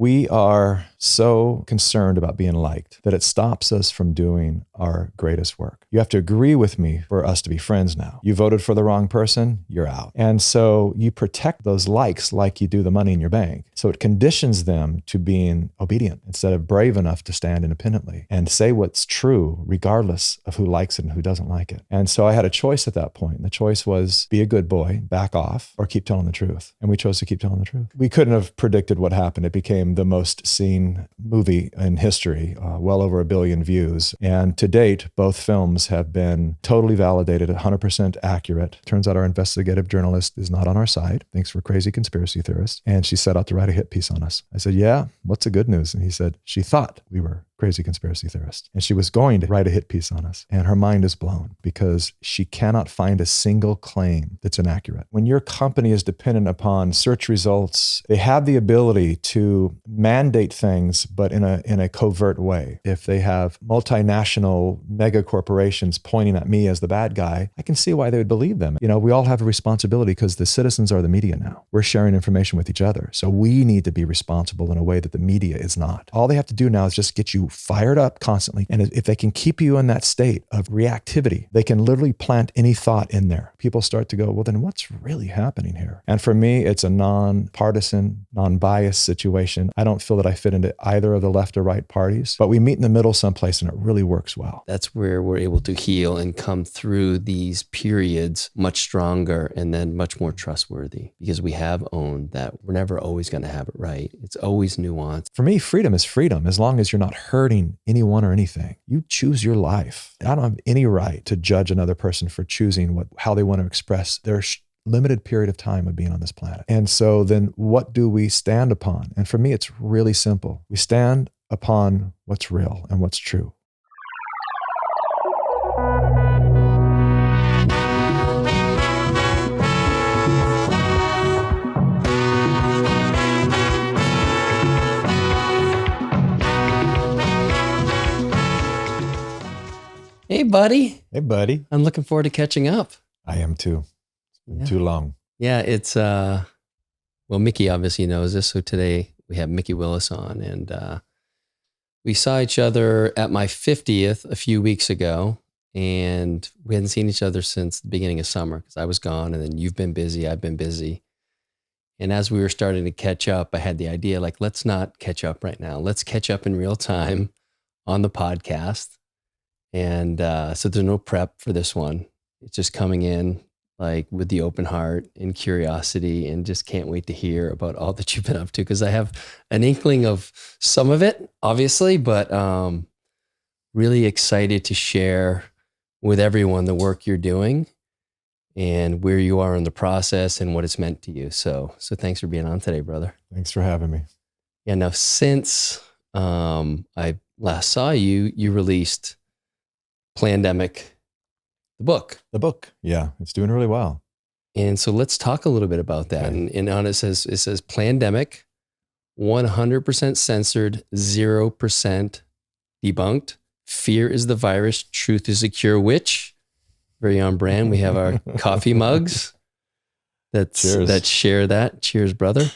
We are so concerned about being liked that it stops us from doing our greatest work. You have to agree with me for us to be friends now. You voted for the wrong person, you're out. And so you protect those likes like you do the money in your bank. So it conditions them to being obedient instead of brave enough to stand independently and say what's true regardless of who likes it and who doesn't like it. And so I had a choice at that point. And the choice was be a good boy, back off, or keep telling the truth. And we chose to keep telling the truth. We couldn't have predicted what happened. It became the most seen movie in history, well over 1 billion views. And to date, both films have been totally validated, 100% accurate. Turns out our investigative journalist is not on our side, thinks we're crazy conspiracy theorists. And she set out to write a hit piece on us. I said, yeah, what's the good news? And he said, she thought we were crazy conspiracy theorists. And she was going to write a hit piece on us. And her mind is blown because she cannot find a single claim that's inaccurate. When your company is dependent upon search results, they have the ability to mandate things, but in a covert way. If they have multinational mega corporations pointing at me as the bad guy, I can see why they would believe them. You know, we all have a responsibility because the citizens are the media now. We're sharing information with each other. So we need to be responsible in a way that the media is not. All they have to do now is just get you fired up constantly. And if they can keep you in that state of reactivity, they can literally plant any thought in there. People start to go, well, then what's really happening here? And for me, it's a non-partisan, non-biased situation. I don't feel that I fit into either of the left or right parties, but we meet in the middle someplace and it really works well. That's where we're able to heal and come through these periods much stronger and then much more trustworthy because we have owned that we're never always going to have it right. It's always nuanced. For me, freedom is freedom as long as you're not hurting anyone or anything. You choose your life. I don't have any right to judge another person for choosing how they want to express their limited period of time of being on this planet. And so then what do we stand upon? And for me, it's really simple. We stand upon what's real and what's true. Hey, buddy. Hey, buddy. I'm looking forward to catching up. I am too. It's been too long. Yeah, it's, well, Mikki obviously knows this. So today we have Mikki Willis on and we saw each other at my 50th a few weeks ago and we hadn't seen each other since the beginning of summer because I was gone and then you've been busy, I've been busy. And as we were starting to catch up, I had the idea like, let's not catch up right now. Let's catch up in real time on the podcast. And so there's no prep for this one. It's just coming in like with the open heart and curiosity and just can't wait to hear about all that you've been up to because I have an inkling of some of it, obviously, but really excited to share with everyone the work you're doing and where you are in the process and what it's meant to you. So thanks for being on today, brother. Thanks for having me. Yeah, now since I last saw you, you released Plandemic, the book. The book. Yeah, it's doing really well. And so let's talk a little bit about that. Okay. And on it says Plandemic, 100% censored, 0% debunked. Fear is the virus, truth is the cure, which, very on brand, we have our coffee mugs that share that. Cheers, brother.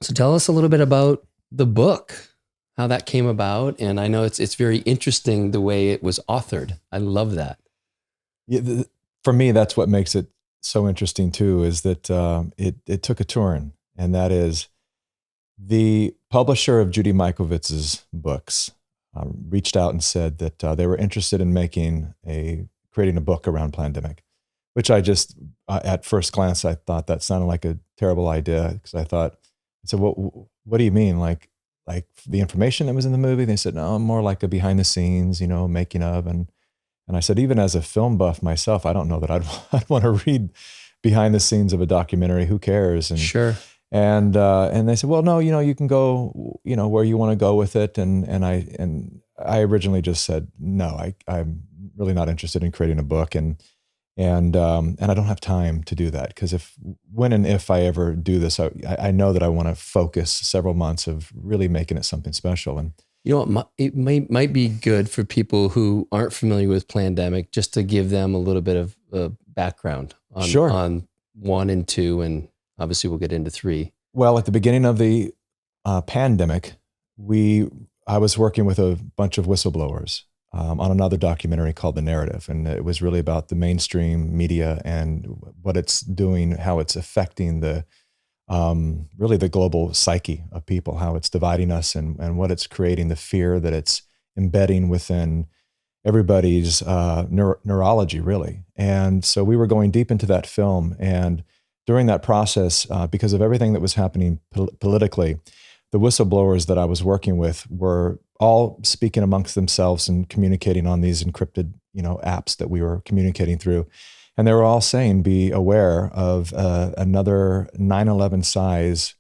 So tell us a little bit about the book, how that came about. And I know it's very interesting the way it was authored. I love that. Yeah, for me, that's what makes it so interesting too, is that it took a turn. And that is the publisher of Judy Mikovits's books reached out and said that they were interested in creating a book around Plandemic, which I just, at first glance, I thought that sounded like a terrible idea because I said, what do you mean? Like the information that was in the movie? They said, no, more like a behind the scenes, making of. And I said, even as a film buff myself, I don't know that I'd want to read behind the scenes of a documentary. Who cares? And sure. And they said, well, no, you can go, where you want to go with it. And I originally just said, no, I'm really not interested in creating a book. And I don't have time to do that because when and if I ever do this, I know that I want to focus several months of really making it something special. And it might be good for people who aren't familiar with Plandemic just to give them a little bit of background on 1 and 2, and obviously we'll get into 3. Well, at the beginning of the Plandemic, I was working with a bunch of whistleblowers on another documentary called The Narrative. And it was really about the mainstream media and what it's doing, how it's affecting really the global psyche of people, how it's dividing us and what it's creating, the fear that it's embedding within everybody's neurology, really. And so we were going deep into that film. And during that process, because of everything that was happening politically, the whistleblowers that I was working with were all speaking amongst themselves and communicating on these encrypted, apps that we were communicating through. And they were all saying, be aware of another 9/11 size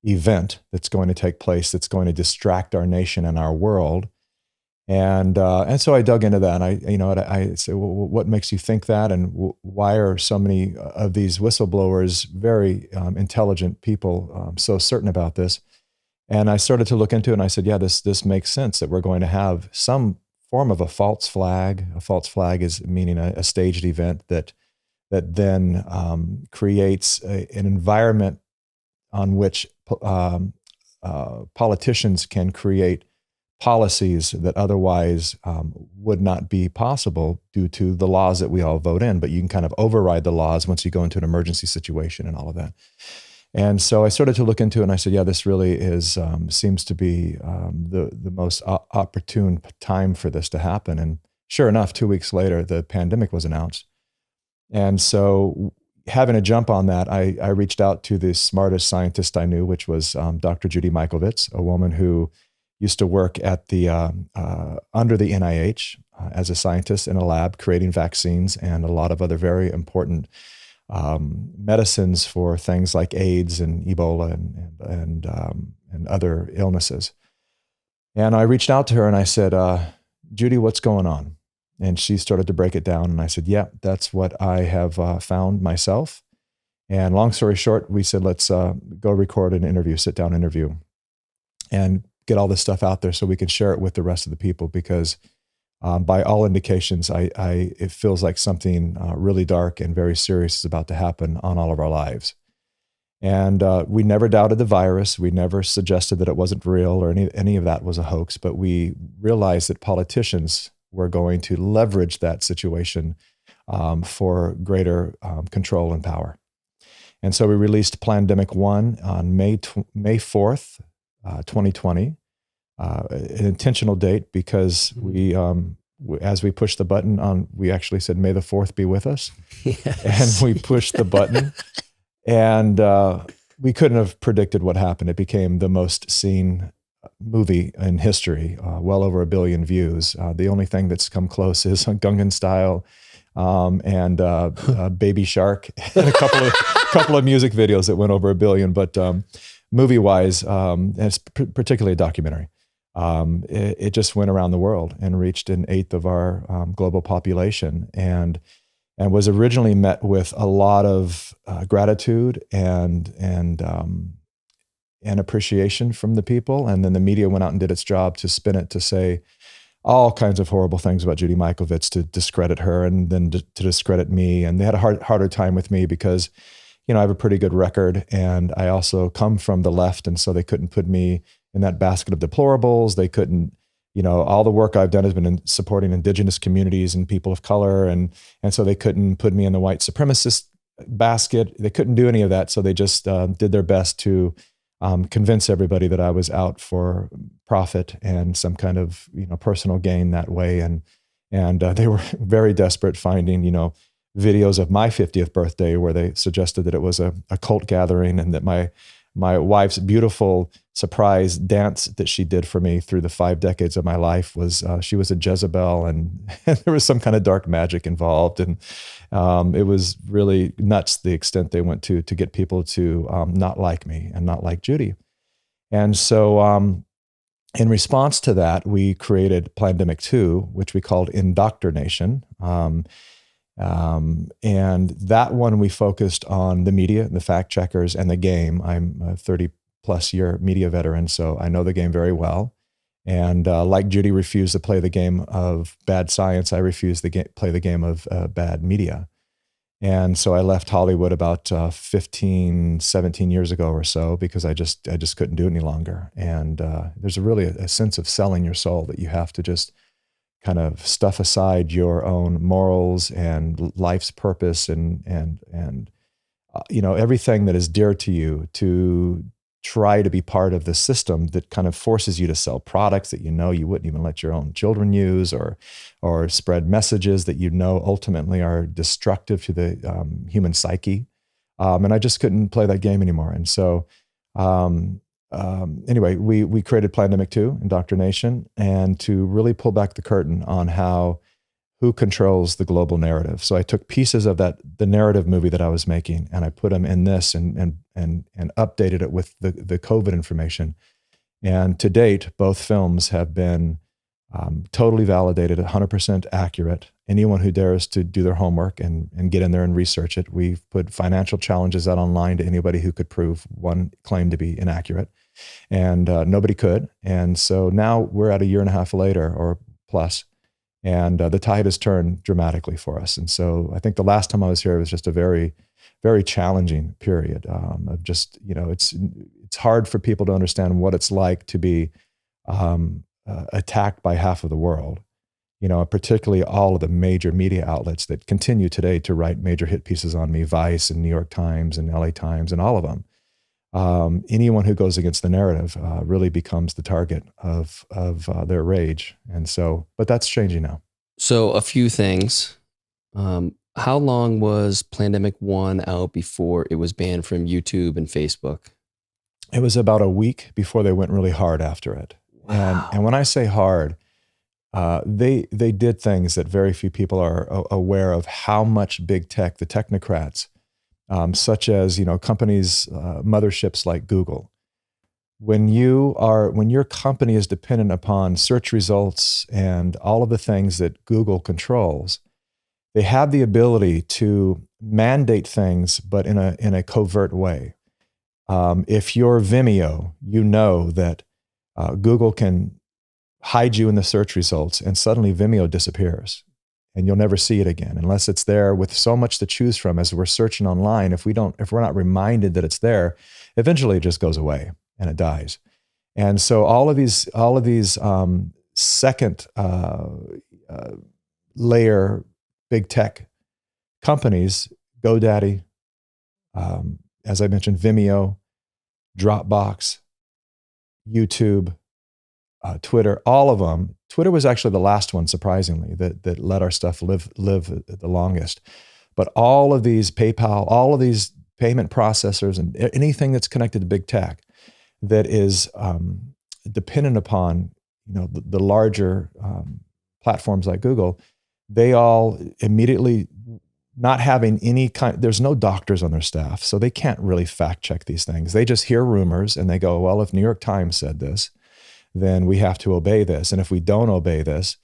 event that's going to take place, that's going to distract our nation and our world. And so I dug into that, and I said, well, what makes you think that, and why are so many of these whistleblowers, very intelligent people, so certain about this? And I started to look into it, and I said, yeah, this makes sense, that we're going to have some form of a false flag. A false flag is meaning a staged event that then creates an environment on which politicians can create policies that otherwise would not be possible due to the laws that we all vote in. But you can kind of override the laws once you go into an emergency situation and all of that. And so I started to look into it, and I said, yeah, this really seems to be the most opportune time for this to happen. And sure enough, 2 weeks later, the pandemic was announced. And so having a jump on that, I reached out to the smartest scientist I knew, which was Dr. Judy Mikovits, a woman who used to work at under the NIH as a scientist in a lab creating vaccines and a lot of other very important medicines for things like AIDS and Ebola and other illnesses. And I reached out to her and I said, Judy, what's going on? And she started to break it down. And I said, yeah, that's what I have found myself. And long story short, we said, let's go record an interview, sit down interview, and get all this stuff out there so we can share it with the rest of the people, because by all indications, it feels like something really dark and very serious is about to happen on all of our lives. And we never doubted the virus. We never suggested that it wasn't real or any of that was a hoax, but we realized that politicians were going to leverage that situation for greater control and power. And so we released Plandemic 1 on May 4th, 2020. An intentional date because we, as we pushed the button on, we actually said, may the 4th be with us. Yes. And we pushed the button and we couldn't have predicted what happened. It became the most seen movie in history, well over 1 billion views. The only thing that's come close is Gangnam Style and Baby Shark and a couple of music videos that went over 1 billion. But movie-wise, and it's particularly a documentary, it just went around the world and reached 1/8 of our global population, and was originally met with a lot of gratitude and appreciation from the people. And then the media went out and did its job to spin it to say all kinds of horrible things about Judy Mikovits, to discredit her and then to discredit me. And they had a harder time with me because, I have a pretty good record, and I also come from the left. And so they couldn't put me in that basket of deplorables. They couldn't, all the work I've done has been in supporting indigenous communities and people of color. And so they couldn't put me in the white supremacist basket. They couldn't do any of that. So they just did their best to convince everybody that I was out for profit and some kind of, personal gain that way. And they were very desperate, finding, videos of my 50th birthday where they suggested that it was a cult gathering, and that my wife's beautiful surprise dance that she did for me through the 5 decades of my life was, she was a Jezebel, and there was some kind of dark magic involved. And it was really nuts, the extent they went to get people to not like me and not like Judy. And so in response to that, we created Plandemic 2, which we called Indoctornation. And that one, we focused on the media, the fact checkers, and the game. I'm a 30+ year media veteran, so I know the game very well. And like Judy refused to play the game of bad science, I refused to play the game of bad media. And so I left Hollywood about 15, 17 years ago or so, because I just couldn't do it any longer. And there's really a sense of selling your soul, that you have to just kind of stuff aside your own morals and life's purpose and everything that is dear to you, to try to be part of the system that kind of forces you to sell products that you wouldn't even let your own children use, or spread messages that ultimately are destructive to the human psyche. And I just couldn't play that game anymore. And so anyway, we created Plandemic 2, Indoctornation, and to really pull back the curtain on who controls the global narrative. So I took pieces of the narrative movie that I was making, and I put them in this and updated it with the COVID information. And to date, both films have been totally validated, 100% accurate. Anyone who dares to do their homework and get in there and research it. We've put financial challenges out online to anybody who could prove one claim to be inaccurate, and nobody could. And so now we're at a year and a half later or plus, and the tide has turned dramatically for us. And so I think the last time I was here, it was just a very, very challenging period of just, it's hard for people to understand what it's like to be attacked by half of the world, particularly all of the major media outlets that continue today to write major hit pieces on me, Vice and New York Times and LA Times and all of them. Anyone who goes against the narrative really becomes the target of their rage. And so, but that's changing now. So a few things. How long was Plandemic 1 out before it was banned from YouTube and Facebook? It was about a week before they went really hard after it. Wow. And when I say hard, they did things that very few people are aware of, how much big tech, the technocrats, such as, companies, motherships like Google. When your company is dependent upon search results and all of the things that Google controls, they have the ability to mandate things, but in a covert way. If you're Vimeo, that Google can hide you in the search results, and suddenly Vimeo disappears. And you'll never see it again unless it's there with so much to choose from as we're searching online. If we're not reminded that it's there, eventually it just goes away and it dies. And so all of these second layer big tech companies, GoDaddy, as I mentioned, Vimeo, Dropbox, YouTube, Twitter, all of them. Twitter was actually the last one, surprisingly, that let our stuff live the longest. But all of these, PayPal, all of these payment processors, and anything that's connected to big tech that is dependent upon the larger platforms like Google, they all immediately, not having any kind, there's no doctors on their staff, so they can't really fact check these things. They just hear rumors and they go, well, if New York Times said this, then we have to obey this. And if we don't obey this,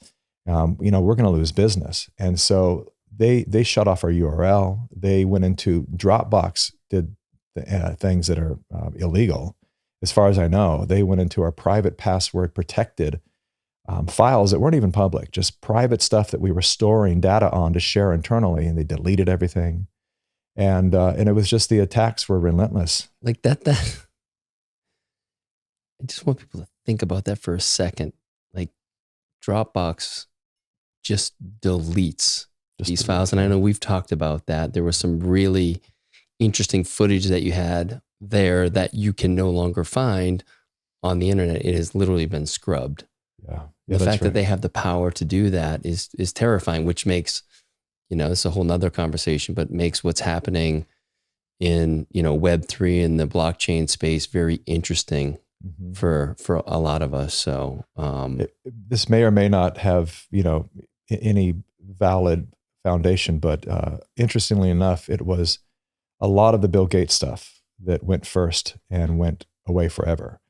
we're going to lose business. And so they shut off our URL. They went into Dropbox, did things that are illegal. As far as I know, they went into our private password protected files that weren't even public, just private stuff that we were storing data on to share internally, and they deleted everything. And it was just, the attacks were relentless. Like that. I just want people to think about that for a second. Like, Dropbox just deletes these files. And I know we've talked about that. There was some really interesting footage that you had there that you can no longer find on the internet. It has literally been scrubbed. Yeah. The fact that they have the power to do that is terrifying, which makes, it's a whole nother conversation, but makes what's happening in, Web3 and the blockchain space very interesting. Mm-hmm. for a lot of us. So this may or may not have, any valid foundation, but interestingly enough, it was a lot of the Bill Gates stuff that went first and went away forever.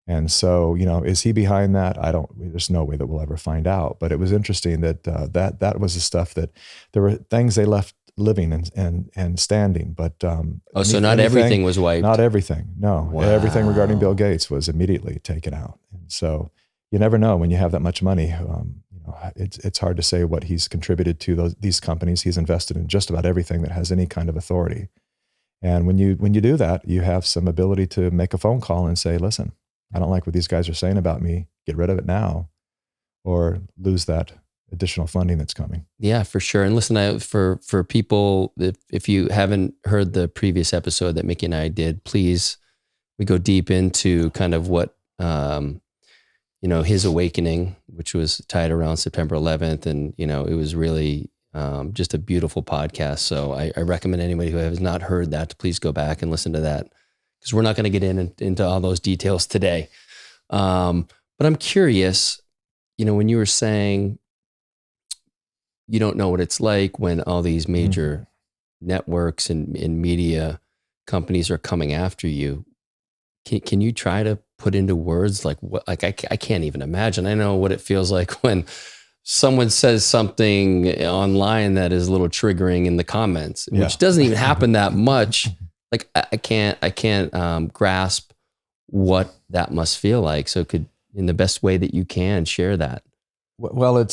And so, is he behind that? There's no way that we'll ever find out. But it was interesting that that was the stuff that there were things they left living and standing. But so not everything was wiped. Not everything. No, wow. Everything regarding Bill Gates was immediately taken out. And so you never know when you have that much money, it's hard to say what he's contributed to these companies. He's invested in just about everything that has any kind of authority. And when you do that, you have some ability to make a phone call and say, listen, I don't like what these guys are saying about me. Get rid of it now, or lose that additional funding that's coming. Yeah, for sure. And listen, for people, if you haven't heard the previous episode that Mikki and I did, please, we go deep into kind of what, his awakening, which was tied around September 11th. And, it was really just a beautiful podcast. So I recommend anybody who has not heard that to please go back and listen to that, because we're not going to get into all those details today. But I'm curious, when you were saying you don't know what it's like when all these major networks and media companies are coming after you, can you try to put into words like what? Like I can't even imagine. I know what it feels like when someone says something online that is a little triggering in the comments, which doesn't even happen that much. Like I can't grasp what that must feel like. So could, in the best way that you can, share that. Well,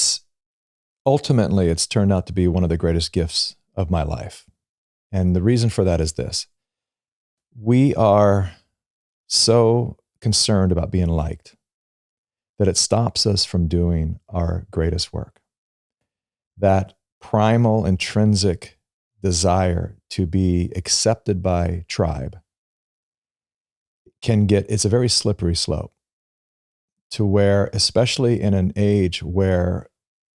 ultimately it's turned out to be one of the greatest gifts of my life. And the reason for that is this: we are so concerned about being liked that it stops us from doing our greatest work. That primal, intrinsic desire to be accepted by tribe it's a very slippery slope, to where, especially in an age where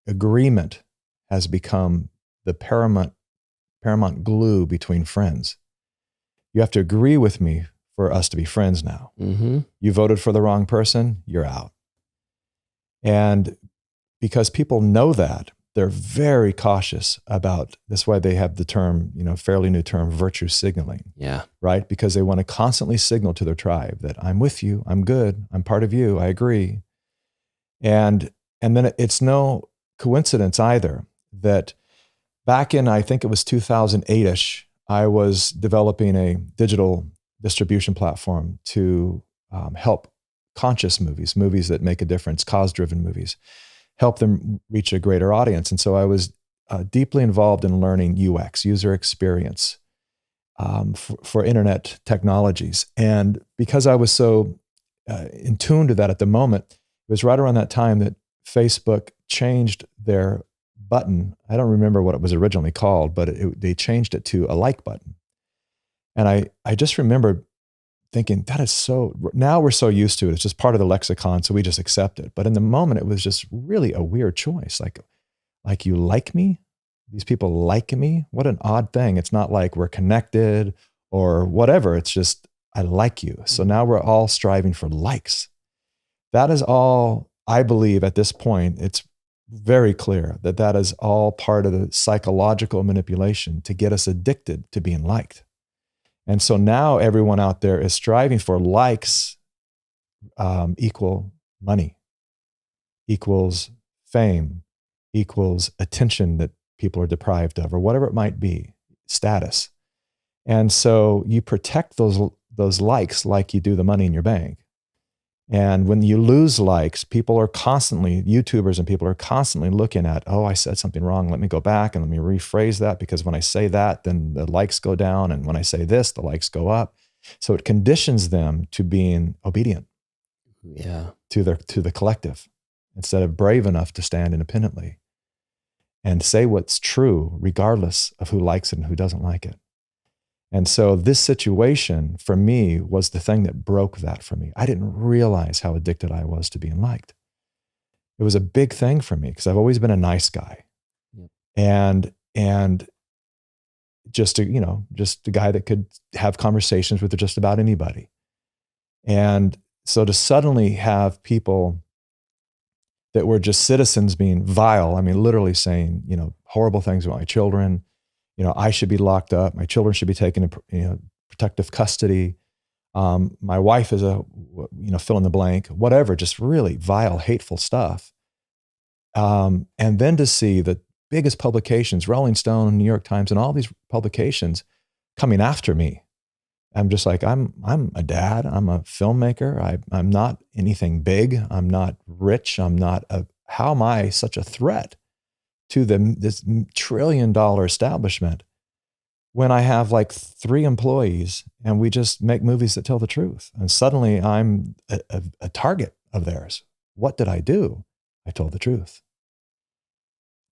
agreement has become the paramount glue between friends. You have to agree with me for us to be friends now. Mm-hmm. You voted for the wrong person, you're out. And because people know that, they're very cautious about, that's why they have the term, fairly new term, virtue signaling. Yeah. Right? Because they want to constantly signal to their tribe that I'm with you, I'm good, I'm part of you, I agree. And then it's no coincidence either that back in, I think it was 2008-ish, I was developing a digital distribution platform to help conscious movies that make a difference, cause-driven movies, help them reach a greater audience. And so I was deeply involved in learning UX, user experience, for internet technologies. And because I was so in tune to that at the moment, it was right around that time that Facebook changed their button. I don't remember what it was originally called, but they changed it to a like button. And I just remember thinking, that is so, now we're so used to it. It's just part of the lexicon, so we just accept it. But in the moment, it was just really a weird choice. Like you like me? These people like me? What an odd thing. It's not like we're connected or whatever. It's just, I like you. So now we're all striving for likes. That is all, I believe at this point, it's very clear that is all part of the psychological manipulation to get us addicted to being liked. And so now everyone out there is striving for likes equal money, equals fame, equals attention that people are deprived of, or whatever it might be, status. And so you protect those likes like you do the money in your bank. And when you lose likes, YouTubers and people are constantly looking at, oh, I said something wrong. Let me go back and let me rephrase that, because when I say that, then the likes go down. And when I say this, the likes go up. So it conditions them to being obedient to the collective, instead of brave enough to stand independently and say what's true, regardless of who likes it and who doesn't like it. And so this situation for me was the thing that broke that for me. I didn't realize how addicted I was to being liked. It was a big thing for me because I've always been a nice guy. Yep. And just a guy that could have conversations with just about anybody. And so to suddenly have people that were just citizens being vile, I mean, literally saying, horrible things about my children, I should be locked up. My children should be taken into protective custody. My wife is fill in the blank, whatever, just really vile, hateful stuff. And then to see the biggest publications, Rolling Stone, New York Times, and all these publications coming after me. I'm just like, I'm a dad. I'm a filmmaker. I'm not anything big. I'm not rich. I'm not how am I such a threat to this $1 trillion establishment when I have like 3 employees and we just make movies that tell the truth? And suddenly I'm a target of theirs. What did I do? I told the truth.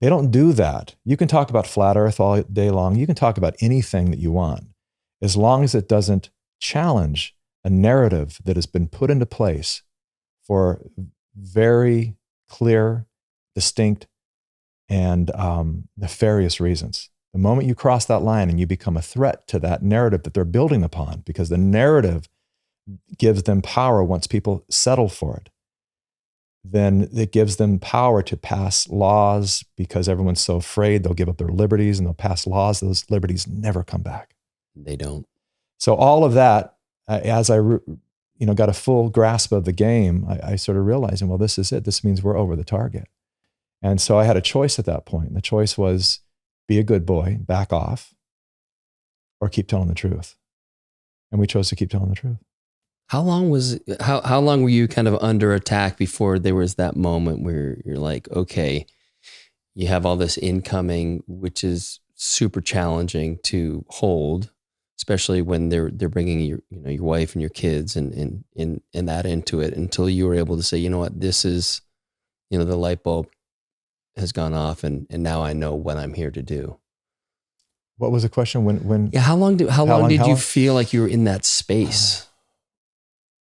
They don't do that. You can talk about flat earth all day long. You can talk about anything that you want, as long as it doesn't challenge a narrative that has been put into place for very clear, distinct, and nefarious reasons. The moment you cross that line and you become a threat to that narrative that they're building upon, because the narrative gives them power once people settle for it, then it gives them power to pass laws because everyone's so afraid they'll give up their liberties, and they'll pass laws. Those liberties never come back. They don't. So all of that, as I got a full grasp of the game, I started realizing, well, this is it. This means we're over the target. And so I had a choice at that point. The choice was be a good boy, back off, or keep telling the truth. And we chose to keep telling the truth. How long were you kind of under attack before there was that moment where you're like, okay, you have all this incoming, which is super challenging to hold, especially when they're bringing your wife and your kids and that into it, until you were able to say, you know what, this is, the light bulb has gone off, and now I know what I'm here to do. What was the question? When? Yeah. How long did you feel like you were in that space?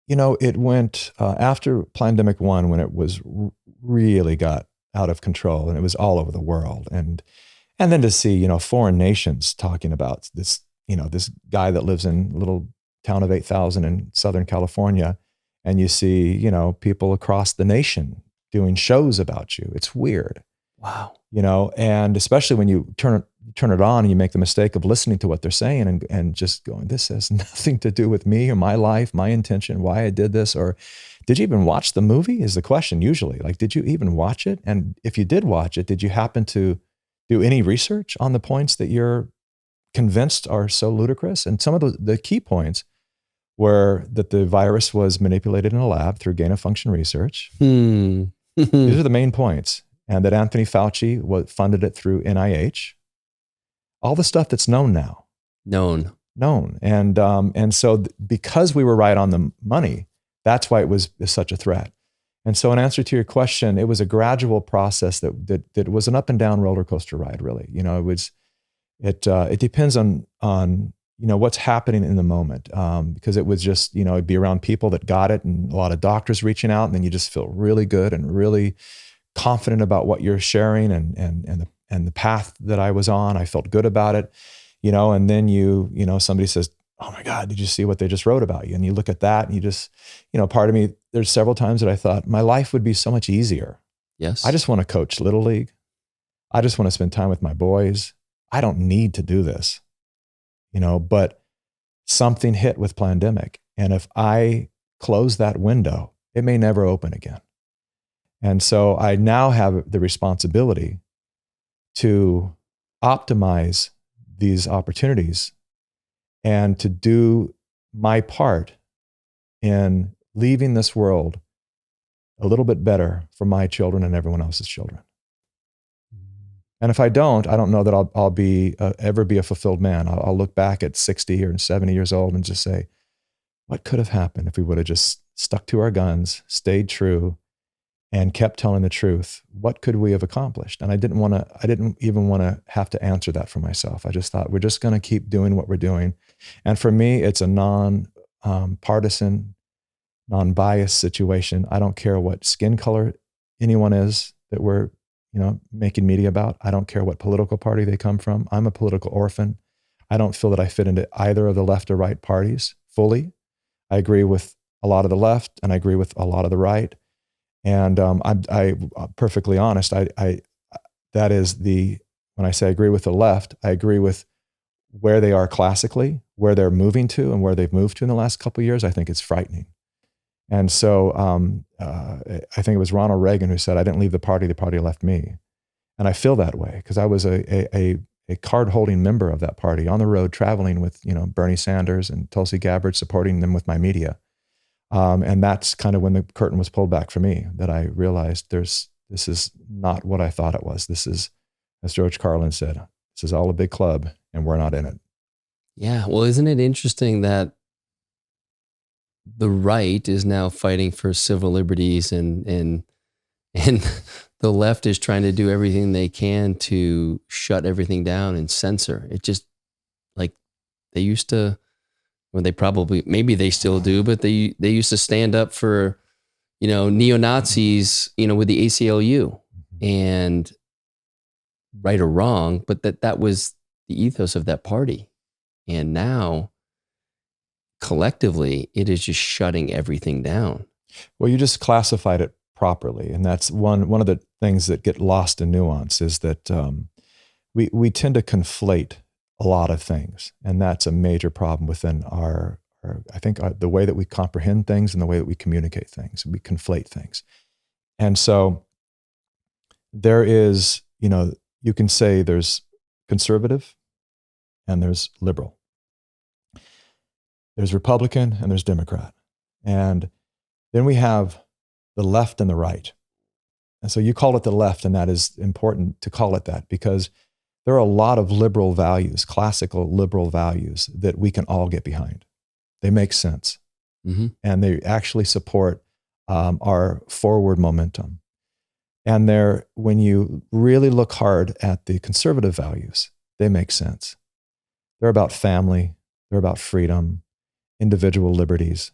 It went after Plandemic 1, when it was really got out of control and it was all over the world. And then to see, foreign nations talking about this, this guy that lives in a little town of 8,000 in Southern California. And you see, people across the nation doing shows about you. It's weird. Wow. And especially when you turn it on and you make the mistake of listening to what they're saying and just going, this has nothing to do with me or my life, my intention, why I did this. Or did you even watch the movie is the question usually. Like, did you even watch it? And if you did watch it, did you happen to do any research on the points that you're convinced are so ludicrous? And some of the key points were that the virus was manipulated in a lab through gain-of-function research. These are the main points. And that Anthony Fauci funded it through NIH. All the stuff that's known now. Known. And so because we were right on the money, that's why it was such a threat. And so in answer to your question, it was a gradual process that was an up and down roller coaster ride, really. It depends on what's happening in the moment. Because it was just, it'd be around people that got it and a lot of doctors reaching out, and then you just feel really good and really confident about what you're sharing and the path that I was on. I felt good about it, and then somebody says, oh my God, did you see what they just wrote about you? And you look at that and you just, part of me, there's several times that I thought my life would be so much easier. Yes. I just want to coach Little League. I just want to spend time with my boys. I don't need to do this, but something hit with Plandemic. And if I close that window, it may never open again. And so I now have the responsibility to optimize these opportunities and to do my part in leaving this world a little bit better for my children and everyone else's children. And if I don't know that I'll be ever be a fulfilled man. I'll look back at 60 or 70 years old and just say, what could have happened if we would have just stuck to our guns, stayed true, and kept telling the truth? What could we have accomplished? And I didn't even want to have to answer that for myself. I just thought, we're just going to keep doing what we're doing. And for me, it's a non-partisan, non-biased situation. I don't care what skin color anyone is that we're, making media about. I don't care what political party they come from. I'm a political orphan. I don't feel that I fit into either of the left or right parties fully. I agree with a lot of the left and I agree with a lot of the right. And I'm perfectly honest. That is when I say I agree with the left, I agree with where they are classically, where they're moving to, and where they've moved to in the last couple of years. I think it's frightening. And so I think it was Ronald Reagan who said, "I didn't leave the party left me," and I feel that way because I was a card-holding member of that party on the road, traveling with Bernie Sanders and Tulsi Gabbard, supporting them with my media. And that's kind of when the curtain was pulled back for me, that I realized there's This is not what I thought it was. This is, as George Carlin said, this is all a big club and we're not in it. Yeah. Well, isn't it interesting that the right is now fighting for civil liberties and the left is trying to do everything they can to shut everything down and censor. It just, like, they used to, or they probably, maybe they still do, but they used to stand up for, neo-Nazis, with the ACLU, and right or wrong, but that was the ethos of that party. And now collectively it is just shutting everything down. Well, you just classified it properly. And that's one of the things that get lost in nuance is that we tend to conflate a lot of things. And that's a major problem within the way that we comprehend things and the way that we communicate things. We conflate things. And so there is, you can say there's conservative and there's liberal. There's Republican and there's Democrat. And then we have the left and the right. And so you call it the left, and that is important to call it that because there are a lot of liberal values, classical liberal values that we can all get behind. They make sense. Mm-hmm. And they actually support our forward momentum. And when you really look hard at the conservative values, they make sense. They're about family, they're about freedom, individual liberties.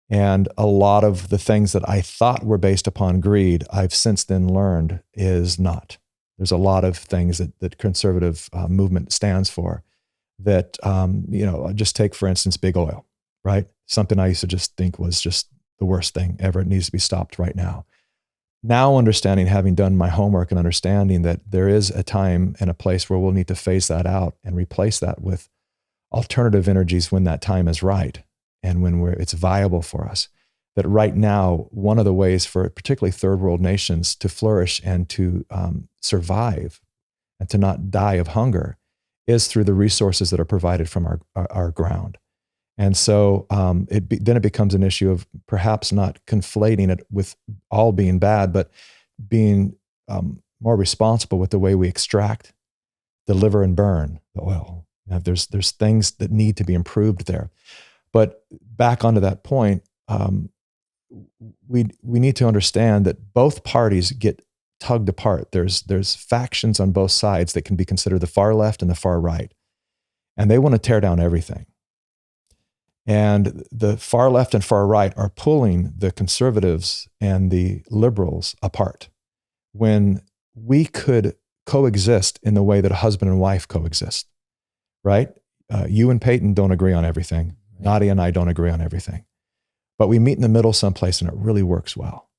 And a lot of the things that I thought were based upon greed, I've since then learned is not. There's a lot of things that conservative movement stands for that, just take, for instance, big oil, right? Something I used to just think was just the worst thing ever. It needs to be stopped right now. Now understanding, having done my homework and understanding that there is a time and a place where we'll need to phase that out and replace that with alternative energies when that time is right and when it's viable for us. That right now, one of the ways for particularly third world nations to flourish and to survive and to not die of hunger is through the resources that are provided from our ground. And so then it becomes an issue of perhaps not conflating it with all being bad, but being more responsible with the way we extract, deliver, and burn the oil. Now, there's things that need to be improved there. But back onto that point, we need to understand that both parties get tugged apart. There's factions on both sides that can be considered the far left and the far right, and they want to tear down everything. And the far left and far right are pulling the conservatives and the liberals apart when we could coexist in the way that a husband and wife coexist, right? You and Peyton don't agree on everything. Right. Nadia and I don't agree on everything. But we meet in the middle someplace and it really works well.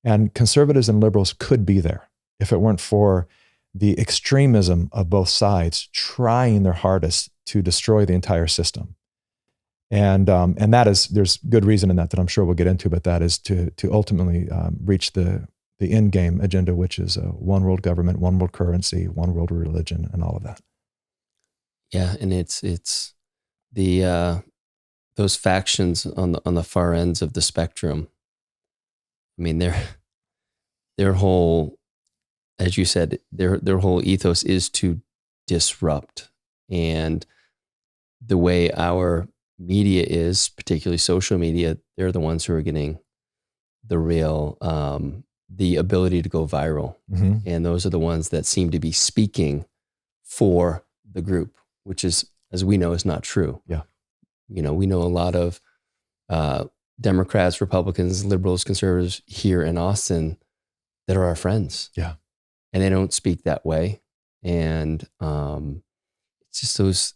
And conservatives and liberals could be there if it weren't for the extremism of both sides trying their hardest to destroy the entire system. And that is, there's good reason in that I'm sure we'll get into, but that is to ultimately reach the end game agenda, which is one world government, one world currency, one world religion, and all of that. Yeah, and it's the those factions on the far ends of the spectrum. I mean, their whole, as you said, their whole ethos is to disrupt, and the way our media is, particularly social media, they're the ones who are getting the real, the ability to go viral. Mm-hmm. And those are the ones that seem to be speaking for the group, which is, as we know, is not true. Yeah. We know a lot of Democrats, Republicans, liberals, conservatives here in Austin that are our friends. Yeah. And they don't speak that way. And it's just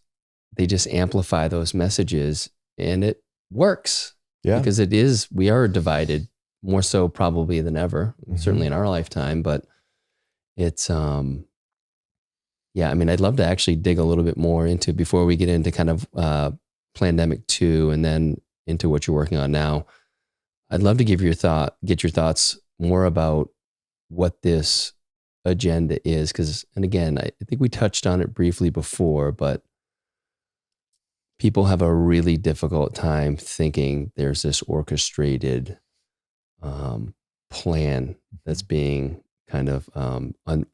they just amplify those messages, and it works. Yeah. Because we are divided more so probably than ever, mm-hmm. certainly in our lifetime, but it's, yeah, I mean, I'd love to actually dig a little bit more into, before we get into kind of Plandemic 2 and then into what you're working on now. I'd love to get your thoughts more about what this agenda is. And again, I think we touched on it briefly before, but people have a really difficult time thinking there's this orchestrated plan that's being kind of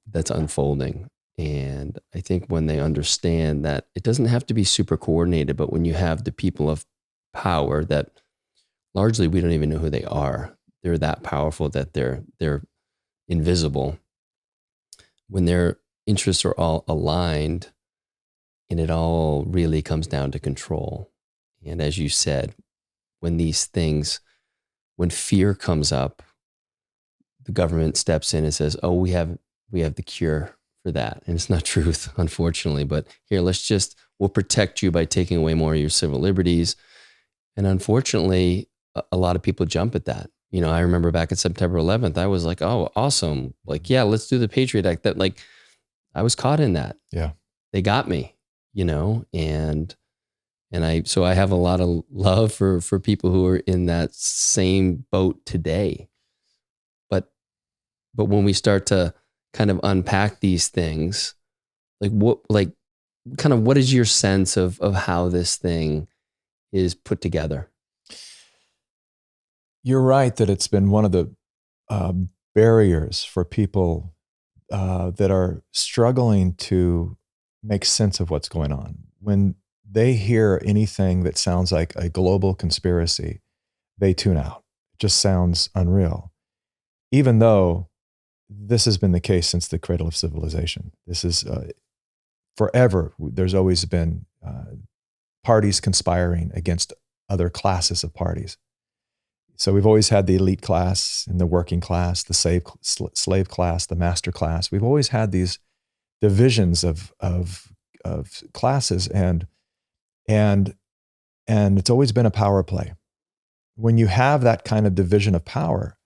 that's unfolding. And I think when they understand that it doesn't have to be super coordinated, but when you have the people of power that largely we don't even know who they are, they're that powerful that they're invisible. When their interests are all aligned, and it all really comes down to control. And as you said, when these things, when fear comes up, the government steps in and says, "Oh, we have the cure for that." And it's not truth, unfortunately, but here, we'll protect you by taking away more of your civil liberties. And unfortunately, a lot of people jump at that. You know, I remember back at September 11th, I was like, "Oh, awesome. Like, yeah, let's do the Patriot Act." That, like, I was caught in that. Yeah. They got me, so I have a lot of love for people who are in that same boat today. But when we start to kind of unpack these things, what is your sense of how this thing is put together? You're right that it's been one of the barriers for people that are struggling to make sense of what's going on. When they hear anything that sounds like a global conspiracy, they tune out. It just sounds unreal. Even though this has been the case since the cradle of civilization. This is forever. There's always been parties conspiring against other classes of parties. So we've always had the elite class and the working class, the slave class, the master class. We've always had these divisions of classes, and it's always been a power play. When you have that kind of division of power,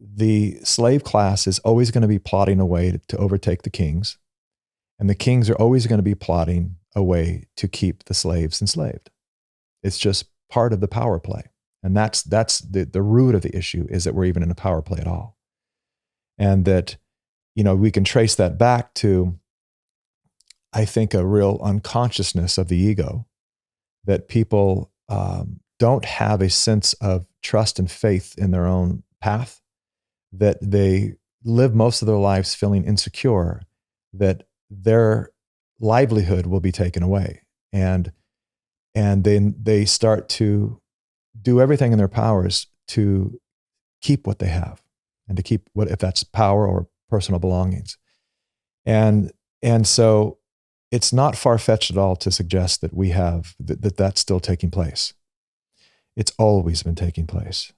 the slave class is always going to be plotting a way to overtake the kings, and the kings are always going to be plotting a way to keep the slaves enslaved. It's just part of the power play. And that's the root of the issue, is that we're even in a power play at all. And that, we can trace that back to, I think, a real unconsciousness of the ego, that people don't have a sense of trust and faith in their own path, that they live most of their lives feeling insecure, that their livelihood will be taken away. And then they start to do everything in their powers to keep what they have, and to keep if that's power or personal belongings. And so it's not far-fetched at all to suggest that we have that's still taking place. It's always been taking place.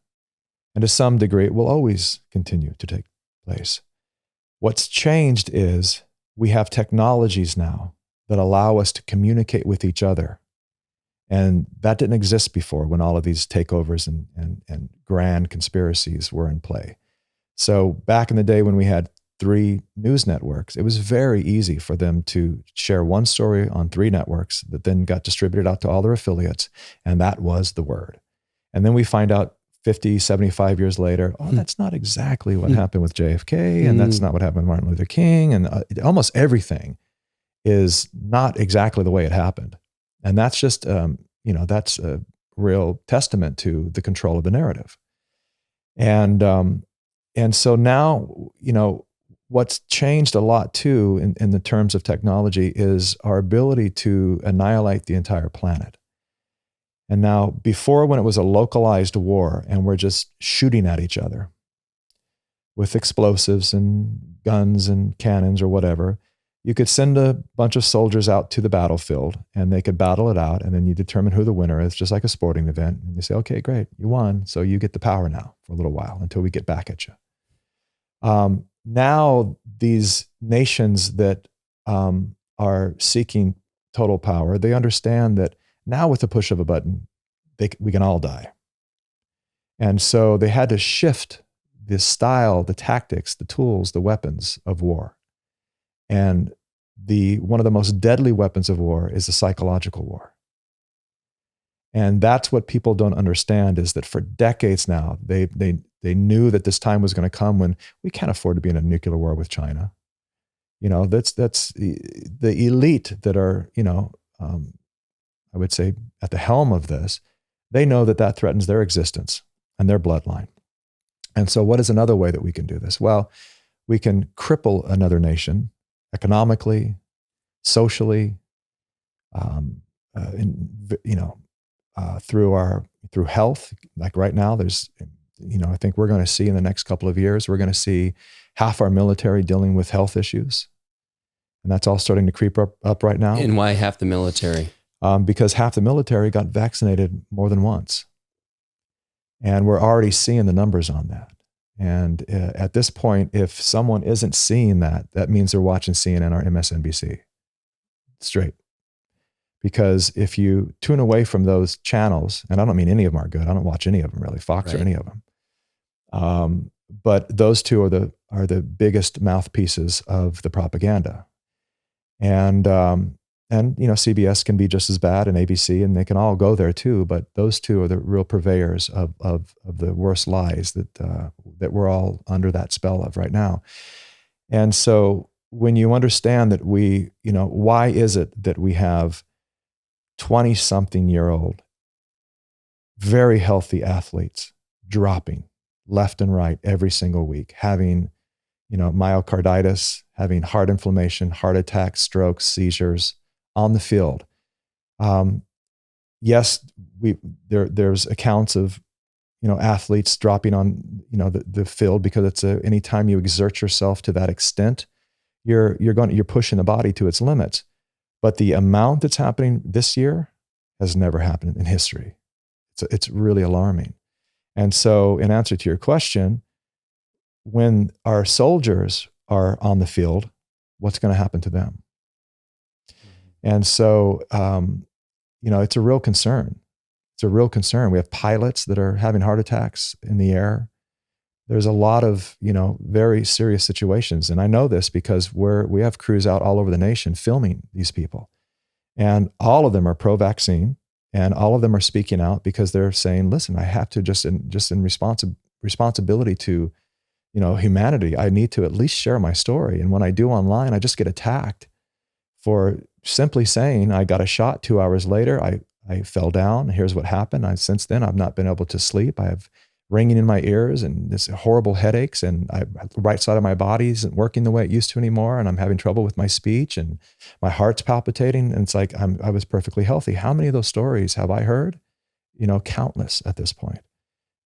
And to some degree, it will always continue to take place. What's changed is we have technologies now that allow us to communicate with each other. And that didn't exist before, when all of these takeovers and grand conspiracies were in play. So back in the day when we had 3 news networks, it was very easy for them to share one story on 3 networks that then got distributed out to all their affiliates. And that was the word. And then we find out 50, 75 years later, that's not exactly what happened with JFK, and that's not what happened with Martin Luther King, and almost everything is not exactly the way it happened. And that's just, that's a real testament to the control of the narrative. And so now, what's changed a lot too in the terms of technology is our ability to annihilate the entire planet. And now, before, when it was a localized war and we're just shooting at each other with explosives and guns and cannons or whatever, you could send a bunch of soldiers out to the battlefield and they could battle it out. And then you determine who the winner is, just like a sporting event. And you say, okay, great, you won. So you get the power now for a little while until we get back at you. Now, these nations that are seeking total power, they understand that now, with the push of a button, we can all die. And so they had to shift the style, the tactics, the tools, the weapons of war. And one of the most deadly weapons of war is the psychological war. And that's what people don't understand, is that for decades now, they knew that this time was going to come when we can't afford to be in a nuclear war with China. That's the elite that are, I would say, at the helm of this. They know that threatens their existence and their bloodline. And so what is another way that we can do this? Well, we can cripple another nation economically, socially, through health. Like right now, I think we're going to see in the next couple of years, we're going to see half our military dealing with health issues. And that's all starting to creep up right now. And why half the military? Because half the military got vaccinated more than once. And we're already seeing the numbers on that. And at this point, if someone isn't seeing that, that means they're watching CNN or MSNBC straight. Because if you tune away from those channels, and I don't mean any of them are good, I don't watch any of them really, Fox or any of them. But those two are the biggest mouthpieces of the propaganda. And CBS can be just as bad, and ABC, and they can all go there too. But those two are the real purveyors of the worst lies that we're all under that spell of right now. And so when you understand that why is it that we have 20-something-year-old, very healthy athletes dropping left and right every single week, having, myocarditis, having heart inflammation, heart attacks, strokes, seizures on the field. Yes, there's accounts of, athletes dropping on, the field because it's anytime you exert yourself to that extent, you're pushing the body to its limits. But the amount that's happening this year has never happened in history. It's really alarming. And so in answer to your question, when our soldiers are on the field, what's going to happen to them? And so, it's a real concern. It's a real concern. We have pilots that are having heart attacks in the air. There's a lot of, very serious situations. And I know this because we have crews out all over the nation filming these people. And all of them are pro-vaccine, and all of them are speaking out because they're saying, listen, I have to just in responsibility to, humanity, I need to at least share my story. And when I do online, I just get attacked for simply saying, I got a shot 2 hours later, I fell down. Here's what happened. Since then, I've not been able to sleep. I have ringing in my ears and this horrible headaches, and the right side of my body isn't working the way it used to anymore. And I'm having trouble with my speech, and my heart's palpitating. And it's like, I was perfectly healthy. How many of those stories have I heard? Countless at this point.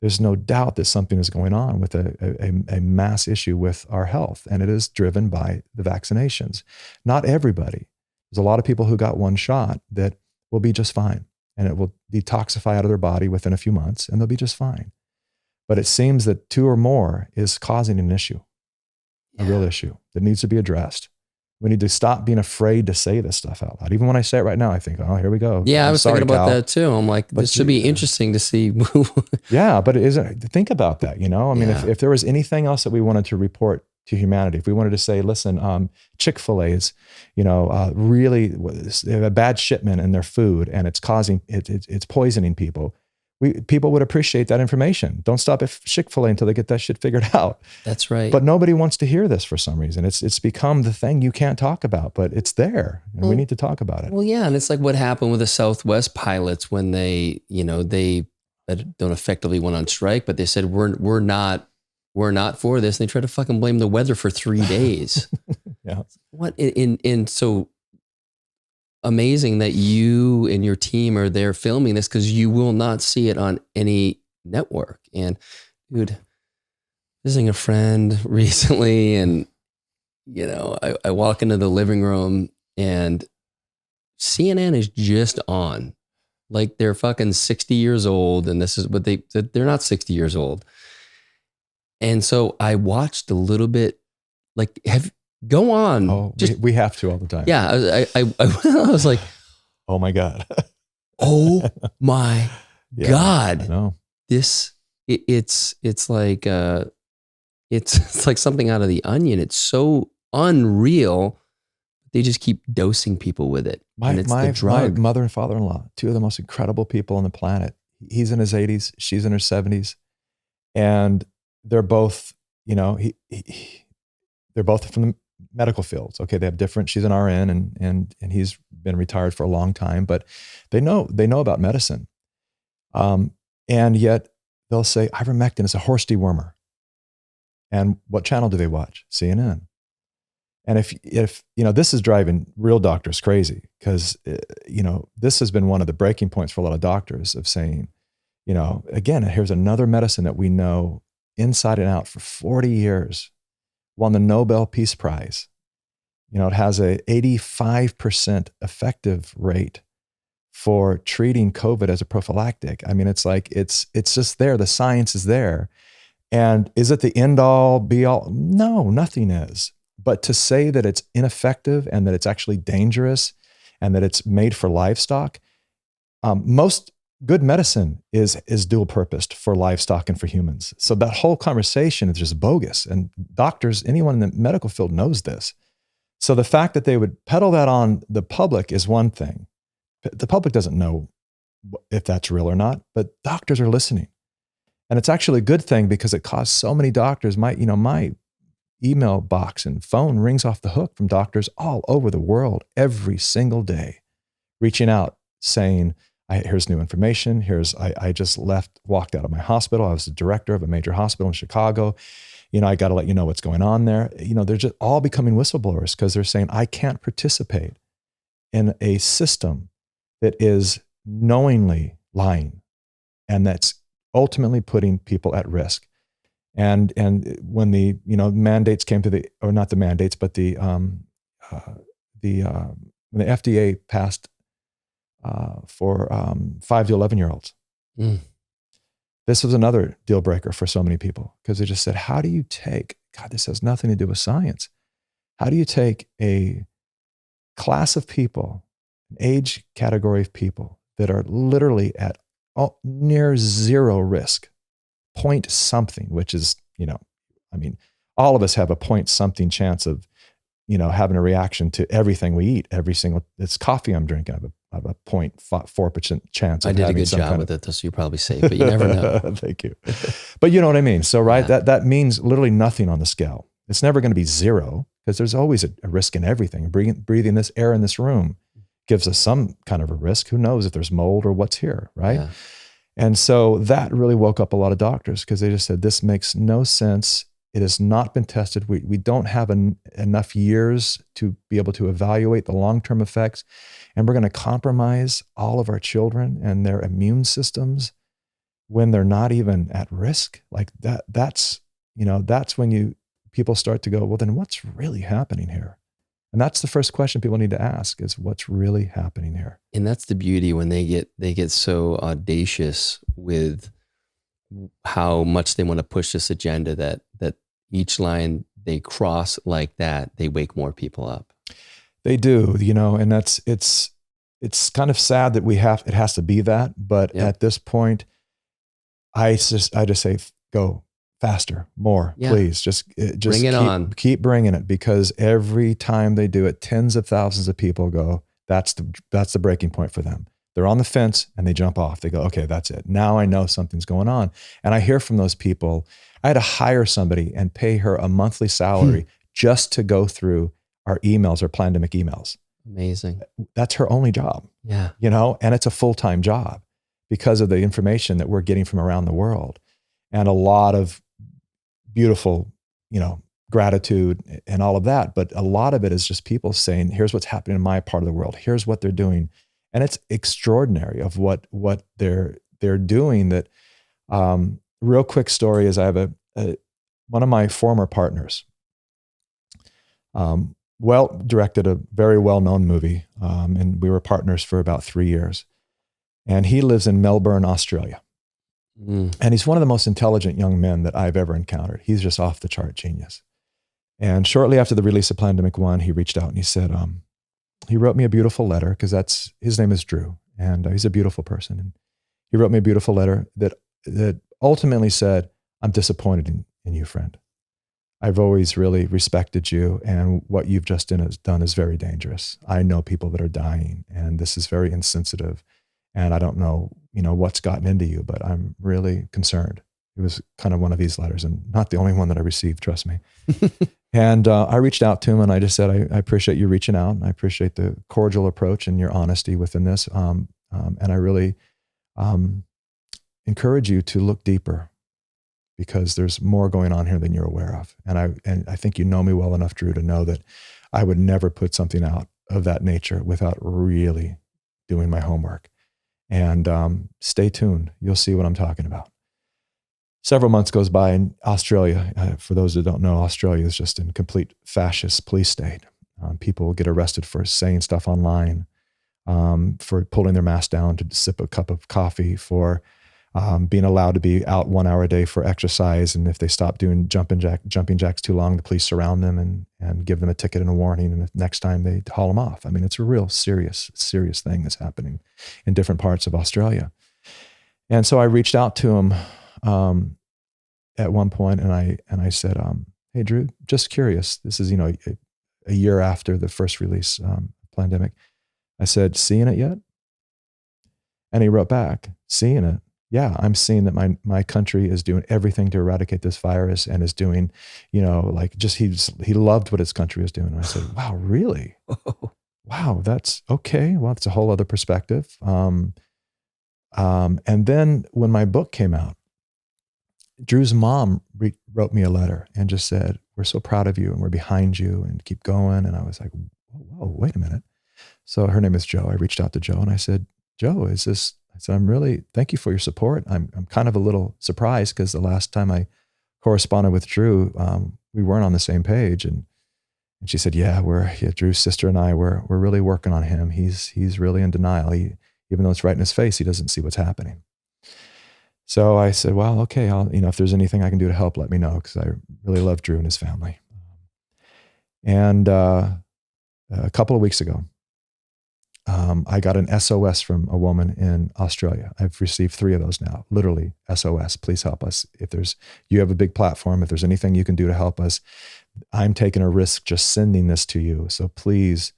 There's no doubt that something is going on with a mass issue with our health, and it is driven by the vaccinations. Not everybody. There's a lot of people who got one shot that will be just fine, and it will detoxify out of their body within a few months, and they'll be just fine. But it seems that 2 or more is causing an issue, a real issue that needs to be addressed. We need to stop being afraid to say this stuff out loud. Even when I say it right now, I think, oh, here we go. Yeah, I was thinking about that too. I'm like, this should be interesting to see. Yeah, but think about that, if there was anything else that we wanted to report to humanity, if we wanted to say, listen, Chick-fil-A is, really they have a bad shipment in their food, and it's poisoning people. People would appreciate that information. Don't stop at Chick-fil-A until they get that shit figured out. That's right. But nobody wants to hear this for some reason. It's become the thing you can't talk about, but it's there, and we need to talk about it. Well, yeah, and it's like what happened with the Southwest pilots when they don't effectively went on strike, but they said we're not for this. And they tried to fucking blame the weather for 3 days. Yeah. What in so amazing that you and your team are there filming this, because you will not see it on any network. And dude, visiting a friend recently, and I walk into the living room and CNN is just on, like they're fucking 60 years old, and this is what they're not 60 years old. And so I watched a little bit, like go on. Oh, we have to all the time. Yeah. I was like, oh my God. Oh my God. I know. It's like, it's like something out of The Onion. It's so unreal. They just keep dosing people with it. And it's the drug. My mother and father-in-law, two of the most incredible people on the planet. He's in his 80s. She's in her 70s. And they're both, they're both from the medical fields. Okay, they have different. She's an RN, and he's been retired for a long time, but they know about medicine, and yet they'll say ivermectin is a horse dewormer. And what channel do they watch? CNN. And if this is driving real doctors crazy, because this has been one of the breaking points for a lot of doctors of saying, again, here's another medicine that we know inside and out for 40 years, won the Nobel Peace Prize. It has a 85% effective rate for treating COVID as a prophylactic. I mean, it's like, it's just there. The science is there. And is it the end all be all? No, nothing is. But to say that it's ineffective and that it's actually dangerous and that it's made for livestock, most good medicine is dual purposed for livestock and for humans. So that whole conversation is just bogus. And doctors, anyone in the medical field knows this. So the fact that they would peddle that on the public is one thing. The public doesn't know if that's real or not, but doctors are listening. And it's actually a good thing because it caused so many doctors, my email box and phone rings off the hook from doctors all over the world every single day, reaching out saying, here's new information. I just walked out of my hospital. I was the director of a major hospital in Chicago. I got to let you know what's going on there. They're just all becoming whistleblowers because they're saying, I can't participate in a system that is knowingly lying and that's ultimately putting people at risk. And when the mandates came or not the mandates, but when the FDA passed for 5 to 11-year-olds, this was another deal breaker for so many people because they just said, how do you take, God, this has nothing to do with science. How do you take a class of people, an age category of people that are literally at near zero risk, point something, which is, all of us have a point something chance of, having a reaction to everything we eat, it's coffee I'm drinking. I have a 0.4% chance. I did a good job with it, so you're probably safe, but you never know. Thank you. But you know what I mean? So, right, that means literally nothing on the scale. It's never going to be zero because there's always a risk in everything. Breathing this air in this room gives us some kind of a risk. Who knows if there's mold or what's here, right? Yeah. And so that really woke up a lot of doctors because they just said, this makes no sense. It has not been tested. We don't have enough years to be able to evaluate the long-term effects. And we're going to compromise all of our children and their immune systems when they're not even at risk. Like that's when people start to go, well, then what's really happening here? And that's the first question people need to ask is what's really happening here? And that's the beauty when they get so audacious with how much they want to push this agenda that each line they cross like that, they wake more people up. They do, and it's kind of sad that it has to be that. But at this point, I just say, go faster, more, please. Just bring it on. Keep bringing it because every time they do it, tens of thousands of people go, that's the breaking point for them. They're on the fence and they jump off. They go, okay, that's it. Now I know something's going on. And I hear from those people. I had to hire somebody and pay her a monthly salary just to go through our emails, our Plandemic emails. Amazing. That's her only job. Yeah. And it's a full-time job because of the information that we're getting from around the world and a lot of beautiful, gratitude and all of that. But a lot of it is just people saying, here's what's happening in my part of the world. Here's what they're doing. And it's extraordinary of what they're doing that, real quick story is I have one of my former partners, directed a very well-known movie. And we were partners for about 3 years and he lives in Melbourne, Australia. And he's one of the most intelligent young men that I've ever encountered. He's just off the chart genius. And shortly after the release of Plandemic 1, he reached out and he said, he wrote me a beautiful letter because his name is Drew and he's a beautiful person. And he wrote me a beautiful letter that ultimately said, I'm disappointed in you, friend. I've always really respected you and what you've just done is very dangerous. I know people that are dying and this is very insensitive. And I don't know, what's gotten into you, but I'm really concerned. It was kind of one of these letters and not the only one that I received, trust me. And I reached out to him and I just said, I appreciate you reaching out. And I appreciate the cordial approach and your honesty within this. And I really encourage you to look deeper because there's more going on here than you're aware of. And I think you know me well enough, Drew, to know that I would never put something out of that nature without really doing my homework. And stay tuned. You'll see what I'm talking about. Several months goes by in Australia. For those that don't know, Australia is just in complete fascist police state. People get arrested for saying stuff online, for pulling their mask down to sip a cup of coffee, for being allowed to be out 1 hour a day for exercise. And if they stop doing jumping jacks too long, the police surround them and give them a ticket and a warning. And the next time they haul them off. I mean, it's a real serious thing that's happening in different parts of Australia. And so I reached out to him at one point, and I said, "Hey, Drew, just curious. This is a year after the first release, Plandemic." I said, "Seeing it yet?" And he wrote back, "Seeing it? Yeah, I'm seeing that my country is doing everything to eradicate this virus and is doing, he loved what his country was doing." And I said, "Wow, really? Wow, that's okay. Well, it's a whole other perspective." And then when my book came out, Drew's mom wrote me a letter and just said, "We're so proud of you and we're behind you and keep going." And I was like, "Whoa, wait a minute." So her name is Jo. I reached out to Jo and I said, "Jo, I said, I'm really, thank you for your support. I'm kind of a little surprised because the last time I corresponded with Drew, we weren't on the same page." And she said, "Yeah, Drew's sister and I, we're really working on him. He's really in denial. Even though it's right in his face, he doesn't see what's happening." So I said, "Well, okay, if there's anything I can do to help, let me know," because I really love Drew and his family. And a couple of weeks ago, I got an SOS from a woman in Australia. I've received 3 of those now, literally SOS. Please help us. You have a big platform. If there's anything you can do to help us, I'm taking a risk just sending this to you. So please,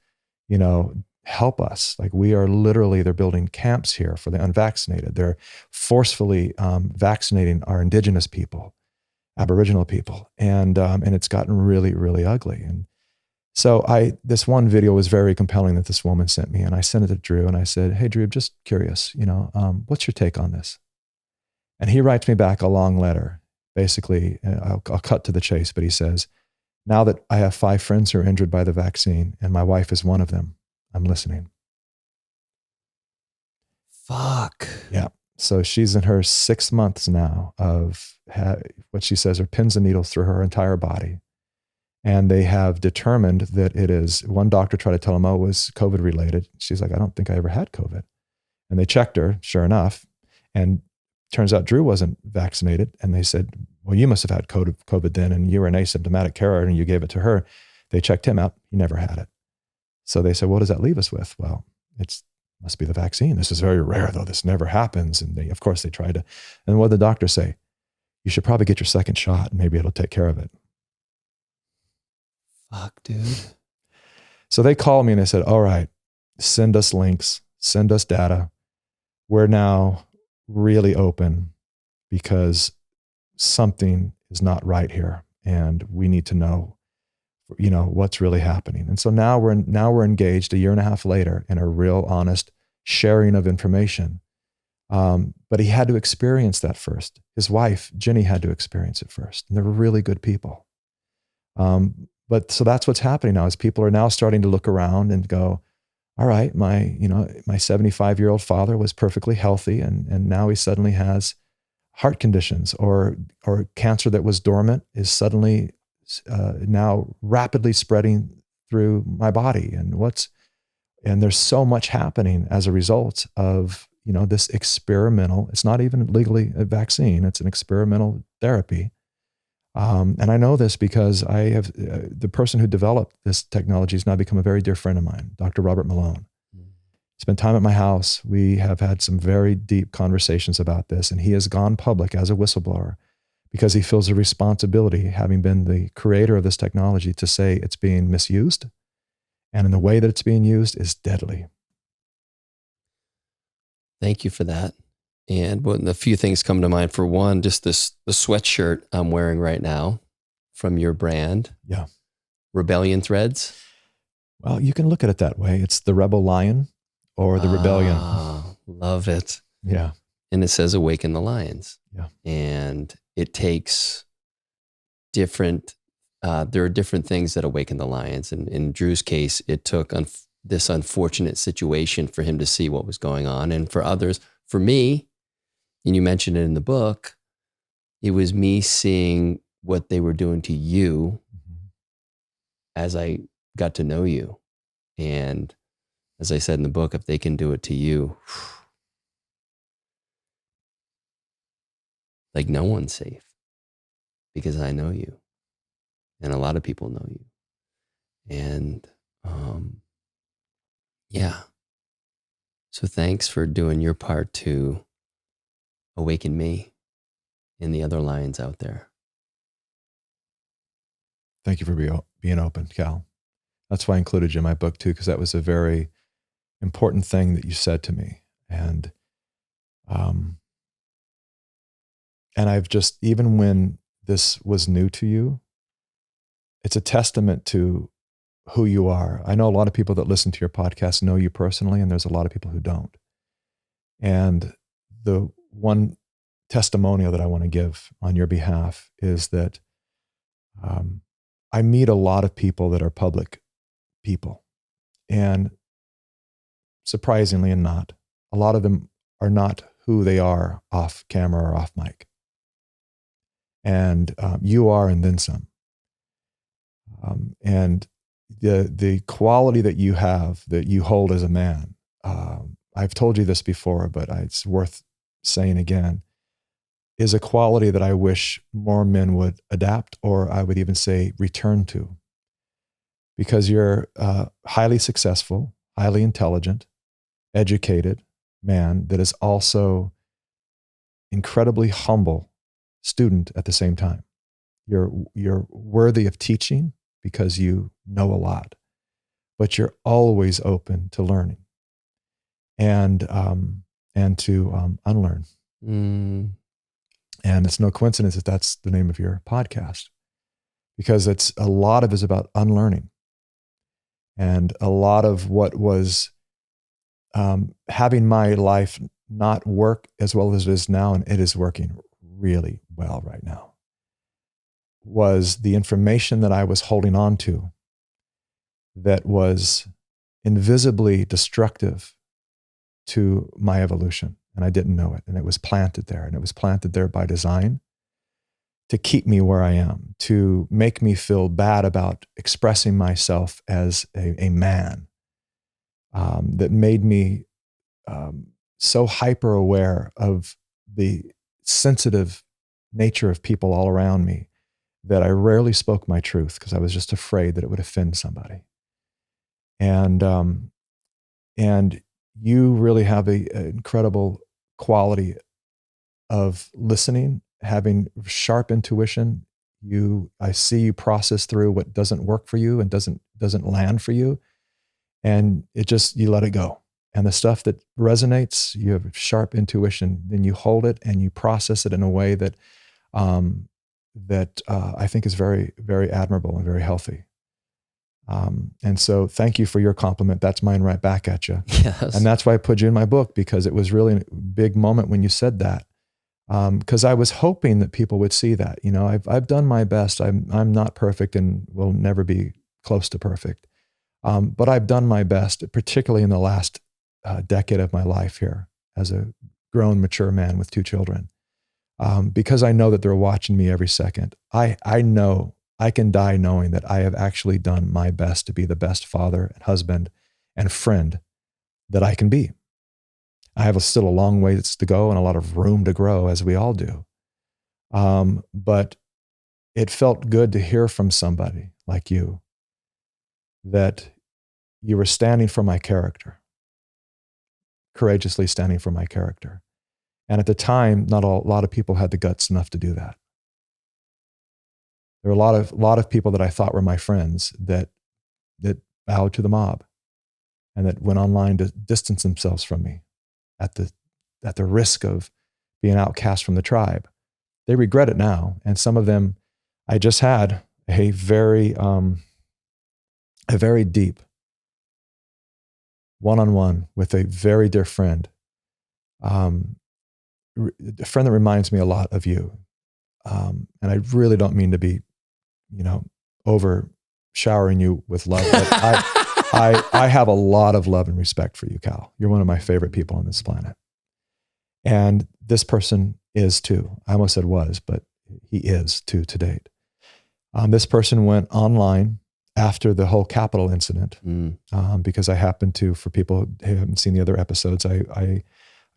help us. Like they're building camps here for the unvaccinated. They're forcefully vaccinating our indigenous people, Aboriginal people. And it's gotten really, really ugly. And so this one video was very compelling that this woman sent me, and I sent it to Drew and I said, "Hey, Drew, I'm just curious, what's your take on this?" And he writes me back a long letter. Basically, I'll cut to the chase, but he says, "Now that I have 5 friends who are injured by the vaccine and my wife is one of them, I'm listening." Fuck. Yeah. So she's in her 6 months now of what she says are pins and needles through her entire body. And they have determined that it is, one doctor tried to tell him, "Oh, it was COVID related." She's like, "I don't think I ever had COVID." And they checked her, sure enough. And turns out Drew wasn't vaccinated. And they said, "Well, you must have had COVID then, and you were an asymptomatic carrier and you gave it to her." They checked him out. He never had it. So they said, "What does that leave us with?" Well, must be the vaccine. This is very rare though. This never happens. And of course they tried to, and what did the doctor say? "You should probably get your second shot and maybe it'll take care of it." Fuck, dude. So they called me and they said, "All right, send us links, send us data. We're now really open because something is not right here and we need to know, what's really happening." And so now we're engaged a year and a half later in a real honest sharing of information. But he had to experience that first. His wife, Jenny, had to experience it first. And they were really good people. But so that's what's happening now is people are now starting to look around and go, "All right, my 75-year-old father was perfectly healthy and now he suddenly has heart conditions or cancer that was dormant is suddenly now rapidly spreading through my body." And there's so much happening as a result of, this experimental, it's not even legally a vaccine, it's an experimental therapy. And I know this because I have the person who developed this technology has now become a very dear friend of mine, Dr. Robert Malone. Spent time at my house. We have had some very deep conversations about this, and he has gone public as a whistleblower because he feels a responsibility, having been the creator of this technology, to say it's being misused, and in the way that it's being used is deadly. Thank you for that. And a few things come to mind. For one, just the sweatshirt I'm wearing right now from your brand. Yeah. Rebellion threads. Well, you can look at it that way. It's the rebel lion or the rebellion. Love it. Yeah. And it says "Awaken the Lions." Yeah. And it takes different, there are different things that awaken the lions. And in Drew's case, it took this unfortunate situation for him to see what was going on. And for others, for me, and you mentioned it in the book, it was me seeing what they were doing to you as I got to know you. And as I said in the book, if they can do it to you, like no one's safe, because I know you and a lot of people know you. And yeah. So thanks for doing your part to awaken me and the other lions out there. Thank you for being open, Cal. That's why I included you in my book too, because that was a very important thing that you said to me. And I've just, even when this was new to you, it's a testament to who you are. I know a lot of people that listen to your podcast know you personally, and there's a lot of people who don't. And the one testimonial that I want to give on your behalf is that I meet a lot of people that are public people. And surprisingly and not, a lot of them are not who they are off camera or off mic. And you are, and then some. And the quality that you have, that you hold as a man, I've told you this before, but it's worth saying again, is a quality that I wish more men would adapt, or I would even say return to. Because you're a highly successful, highly intelligent, educated man that is also incredibly humble student at the same time. You're worthy of teaching because you know a lot, but you're always open to learning and to unlearn. And it's no coincidence that that's the name of your podcast, because it's a lot of it is about unlearning. And a lot of what was having my life not work as well as it is now, and it is working really well right now, was the information that I was holding on to that was invisibly destructive to my evolution. And I didn't know it. And it was planted there. And it was planted there by design to keep me where I am, to make me feel bad about expressing myself as a man, that made me so hyper aware of the sensitive nature of people all around me that I rarely spoke my truth because I was just afraid that it would offend somebody. And you really have an incredible quality of listening, having sharp intuition. I see you process through what doesn't work for you and doesn't land for you. And you let it go. And the stuff that resonates, you have sharp intuition, then you hold it and you process it in a way that I think is very, very admirable and very healthy. And so thank you for your compliment. That's mine right back at you. Yes. And that's why I put you in my book, because it was really a big moment when you said that. Because I was hoping that people would see that. You know, I've done my best. I'm not perfect and will never be close to perfect. But I've done my best, particularly in the last decade of my life here as a grown, mature man with 2 children. Because I know that they're watching me every second. I know I can die knowing that I have actually done my best to be the best father and husband and friend that I can be. I have still a long ways to go and a lot of room to grow, as we all do. But it felt good to hear from somebody like you that you were standing for my character, courageously standing for my character. And at the time, not a lot of people had the guts enough to do that. There were a lot of people that I thought were my friends that bowed to the mob and that went online to distance themselves from me at the risk of being outcast from the tribe. They regret it now. And some of them, I just had a very deep one-on-one with a very dear friend, a friend that reminds me a lot of you. and I really don't mean to be, over showering you with love, but I have a lot of love and respect for you, Cal. You're one of my favorite people on this planet. And this person is too. I almost said was, but he is too to date. This person went online after the whole Capitol incident, because I happened to, for people who haven't seen the other episodes, I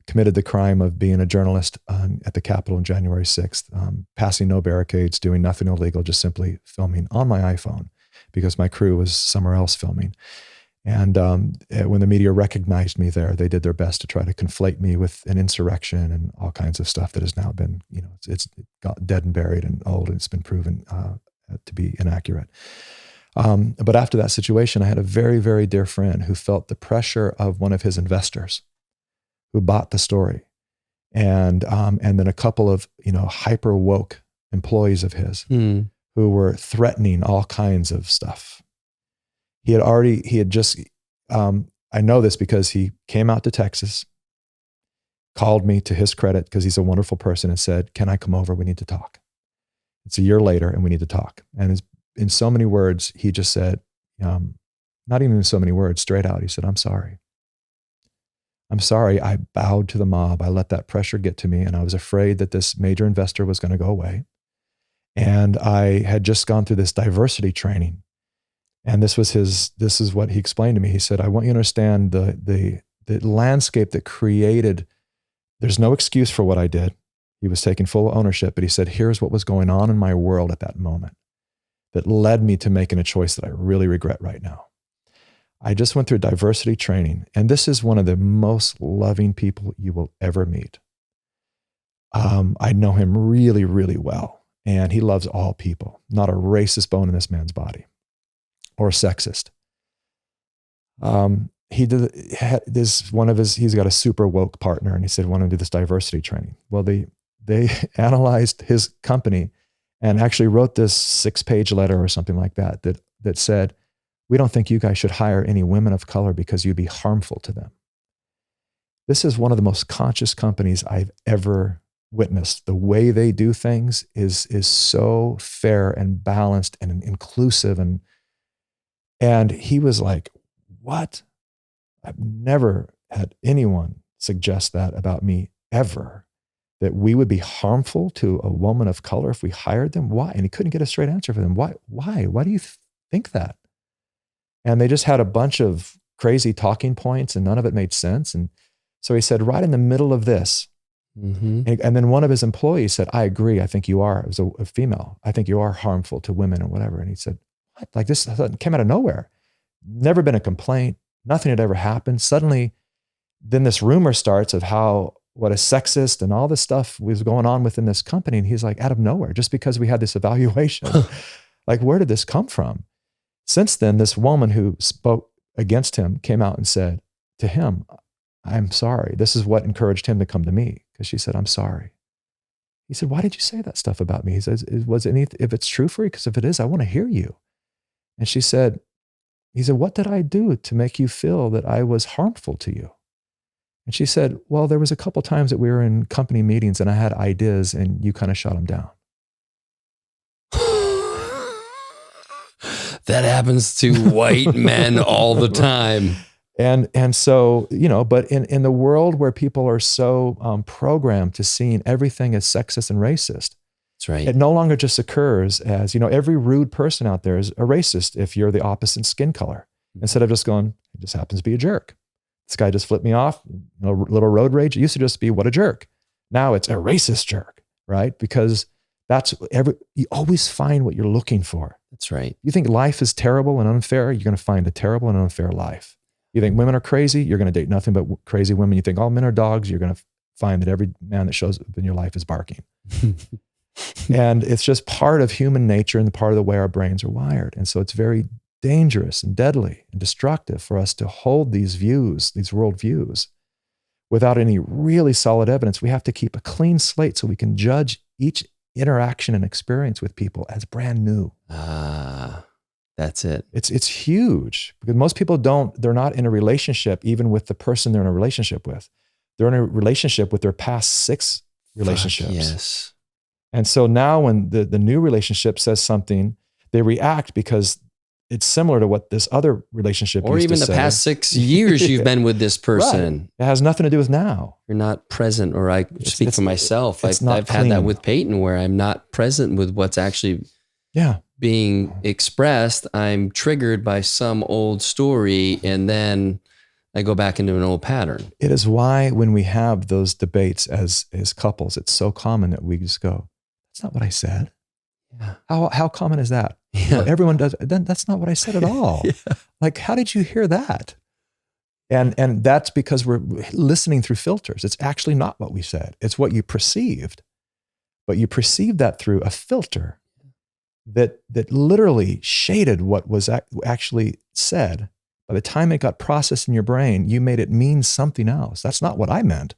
committed the crime of being a journalist at the Capitol on January 6th, passing no barricades, doing nothing illegal, just simply filming on my iPhone because my crew was somewhere else filming. And when the media recognized me there, they did their best to try to conflate me with an insurrection and all kinds of stuff that has now been, it's got dead and buried and old, and it's been proven to be inaccurate. But after that situation, I had a very, very dear friend who felt the pressure of one of his investors who bought the story. And then a couple of, hyper woke employees of his who were threatening all kinds of stuff. He had just, I know this because he came out to Texas, called me, to his credit, because he's a wonderful person, and said, "Can I come over? We need to talk." It's a year later and we need to talk. And in so many words, he just said, not even in so many words, straight out, he said, "I'm sorry. I'm sorry. I bowed to the mob. I let that pressure get to me. And I was afraid that this major investor was going to go away. And I had just gone through this diversity training. And this is what he explained to me. He said, I want you to understand the landscape that created, there's no excuse for what I did. He was taking full ownership, but he said, here's what was going on in my world at that moment that led me to making a choice that I really regret right now. I just went through diversity training, and this is one of the most loving people you will ever meet. I know him really, really well, and he loves all people, not a racist bone in this man's body or sexist. He's got a super woke partner, and he said, want to do this diversity training. Well, they analyzed his company and actually wrote this 6-page letter or something like that said, we don't think you guys should hire any women of color because you'd be harmful to them. This is one of the most conscious companies I've ever witnessed. The way they do things is so fair and balanced and inclusive. And he was like, what? I've never had anyone suggest that about me ever, that we would be harmful to a woman of color if we hired them. Why? And he couldn't get a straight answer for them. Why? Why do you think that? And they just had a bunch of crazy talking points and none of it made sense. And so he said, right in the middle of this, and then one of his employees said, I agree. I think you are, it was a female. I think you are harmful to women or whatever. And he said, what? Like this came out of nowhere. Never been a complaint. Nothing had ever happened. Suddenly, then this rumor starts of what a sexist and all this stuff was going on within this company. And he's like, out of nowhere, just because we had this evaluation, like, where did this come from? Since then, this woman who spoke against him came out and said to him, I'm sorry. This is what encouraged him to come to me, because she said, I'm sorry. He said, why did you say that stuff about me? He says, if it's true for you, because if it is, I want to hear you. And he said, what did I do to make you feel that I was harmful to you? And she said, well, there was a couple times that we were in company meetings and I had ideas and you kind of shut them down. That happens to white men all the time. And so, but in the world where people are so programmed to seeing everything as sexist and racist, that's right. It no longer just occurs as, every rude person out there is a racist if you're the opposite skin color. Instead of just going, it just happens to be a jerk. This guy just flipped me off, little road rage. It used to just be, what a jerk. Now it's a racist jerk, right? Because you always find what you're looking for. That's right. You think life is terrible and unfair, you're going to find a terrible and unfair life. You think women are crazy, you're going to date nothing but crazy women. You think all men are dogs, you're going to find that every man that shows up in your life is barking. And it's just part of human nature and part of the way our brains are wired. And so it's very dangerous and deadly and destructive for us to hold these views, these worldviews, without any really solid evidence. We have to keep a clean slate so we can judge each interaction and experience with people as brand new. That's it. It's huge, because most people they're not in a relationship even with the person they're in a relationship with. They're in a relationship with their past 6 relationships. Yes. And so now when the new relationship says something, they react because it's similar to what this other relationship or used even to the say. past 6 years you've been with this person. Right. It has nothing to do with now. You're not present, or I speak for myself. It's not I've had that clean. with Peyton where I'm not present with what's actually being expressed. I'm triggered by some old story, and then I go back into an old pattern. It is why when we have those debates as couples, it's so common that we just go, that's not what I said. Yeah. How common is that? Yeah. You know, everyone does. That's not what I said at all. Yeah. Like, how did you hear that? And that's because we're listening through filters. It's actually not what we said. It's what you perceived. But you perceived that through a filter that literally shaded what was actually said. By the time it got processed in your brain, you made it mean something else. That's not what I meant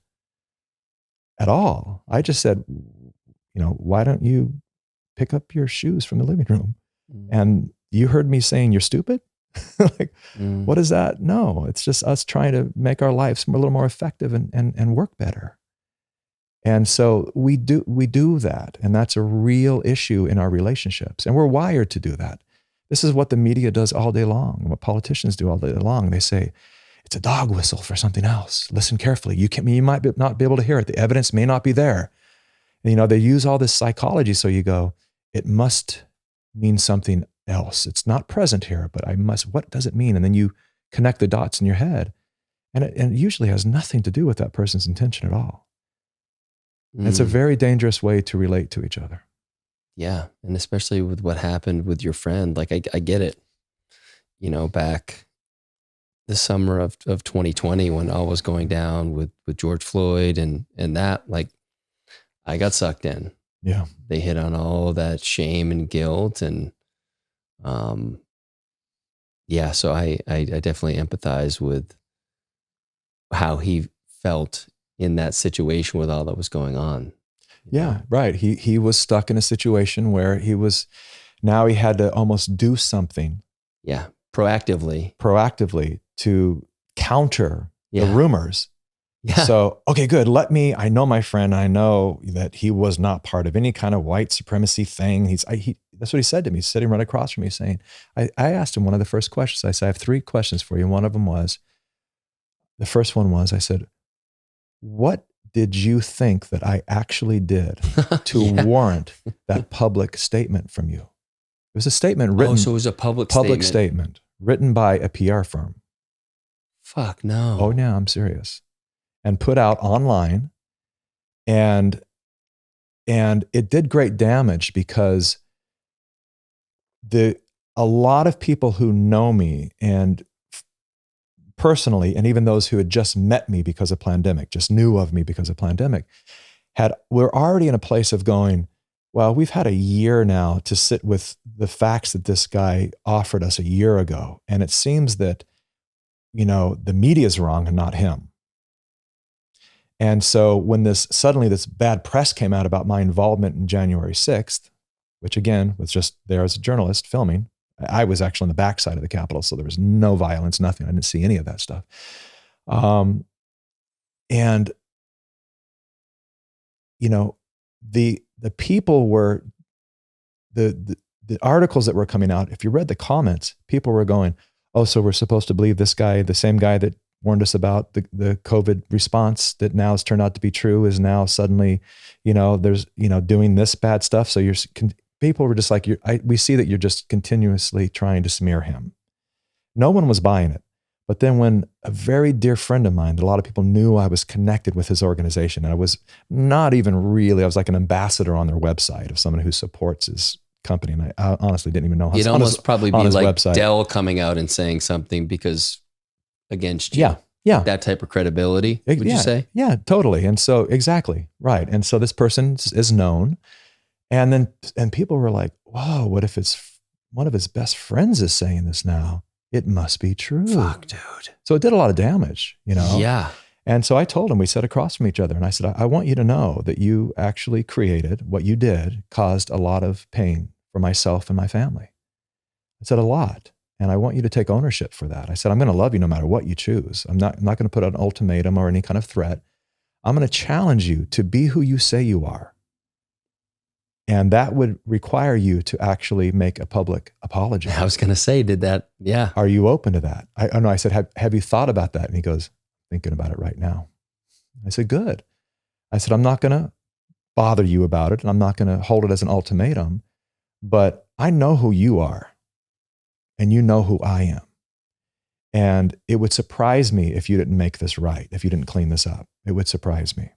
at all. I just said, why don't you pick up your shoes from the living room? And you heard me saying you're stupid? What is that? No, it's just us trying to make our lives a little more effective and work better. And so we do that. And that's a real issue in our relationships. And we're wired to do that. This is what the media does all day long, and what politicians do all day long. They say, it's a dog whistle for something else. Listen carefully. You might not be able to hear it. The evidence may not be there. And, they use all this psychology. So you go, it must mean something else. It's not present here, but what does it mean? And then you connect the dots in your head. And it usually has nothing to do with that person's intention at all. It's a very dangerous way to relate to each other. Yeah. And especially with what happened with your friend, like I get it, back the summer of 2020 when all was going down with George Floyd and that, like, I got sucked in. Yeah. They hit on all that shame and guilt. And, so I definitely empathize with how he felt in that situation with all that was going on. Yeah, right. He was stuck in a situation where he had to almost do something. Yeah. Proactively to counter the rumors. Yeah. So, okay, good. I know my friend. I know that he was not part of any kind of white supremacy thing. That's what he said to me. He's sitting right across from me saying, I asked him one of the first questions. I said, I have 3 questions for you. And the first one was, I said, what did you think that I actually did to warrant that public statement from you? It was a statement written. Oh, so it was a public statement written by a PR firm. Fuck no. Oh, yeah, I'm serious. And put out online. And it did great damage because a lot of people who know me and personally, and even those who had just met me because of Plandemic, just knew of me because of Plandemic, we're already in a place of going, well, we've had a year now to sit with the facts that this guy offered us a year ago. And it seems that, the media is wrong and not him. And so when suddenly this bad press came out about my involvement in January 6th, which again was just there as a journalist filming, I was actually on the backside of the Capitol, so there was no violence, nothing. I didn't see any of that stuff. And the people were the articles that were coming out. If you read the comments, people were going, "Oh, so we're supposed to believe this guy, the same guy that warned us about the COVID response that now has turned out to be true, is now suddenly, there's doing this bad stuff." So people were just like, we see that you're just continuously trying to smear him. No one was buying it. But then when a very dear friend of mine, a lot of people knew I was connected with his organization, and I was not even really, I was like an ambassador on their website of someone who supports his company. And I honestly didn't even know. You'd almost probably be like website. Dell coming out and saying something against you. Yeah. That type of credibility, would you say? Yeah, totally. And so, exactly. Right. And so this person is known. And people were like, whoa, what if one of his best friends is saying this now? It must be true. Fuck, dude. So it did a lot of damage, Yeah. And so I told him, we sat across from each other, and I said, I want you to know that you actually created what you did, caused a lot of pain for myself and my family. I said, a lot. And I want you to take ownership for that. I said, I'm going to love you no matter what you choose. I'm not going to put an ultimatum or any kind of threat. I'm going to challenge you to be who you say you are. And that would require you to actually make a public apology. I was going to say, did that? Yeah. Are you open to that? I said, have you thought about that? And he goes, thinking about it right now. I said, good. I said, I'm not going to bother you about it. And I'm not going to hold it as an ultimatum, but I know who you are and you know who I am. And it would surprise me if you didn't make this right, if you didn't clean this up. It would surprise me.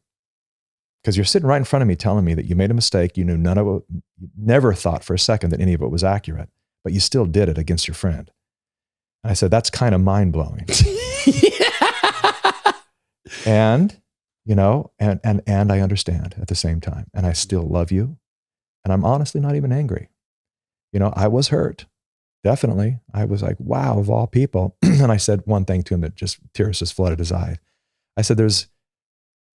Because you're sitting right in front of me telling me that you made a mistake. You knew none of it, you never thought for a second that any of it was accurate, but you still did it against your friend. And I said, that's kind of mind-blowing. And, you know, and I understand at the same time. And I still love you. And I'm honestly not even angry. You know, I was hurt. Definitely. I was like, wow, of all people. And I said one thing to him that just tears just flooded his eye. I said, there's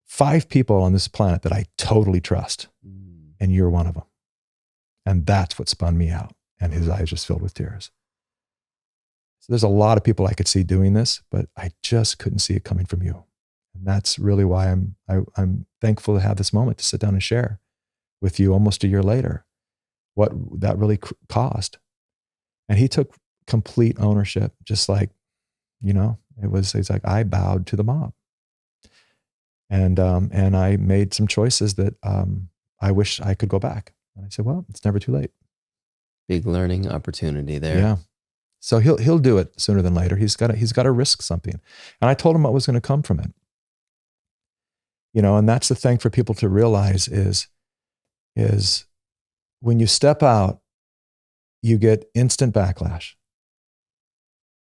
5 people on this planet that I totally trust, and you're one of them. And that's what spun me out. And his eyes just filled with tears. So there's a lot of people I could see doing this, but I just couldn't see it coming from you. And that's really why I'm thankful to have this moment to sit down and share with you almost a year later what that really cost. And he took complete ownership, just like, you know, it's like I bowed to the mob. And I made some choices that I wish I could go back. And I said, well, it's never too late. Big learning opportunity there. Yeah. So he'll do it sooner than later. He's got to risk something. And I told him what was going to come from it. You know, and that's the thing for people to realize is when you step out, you get instant backlash.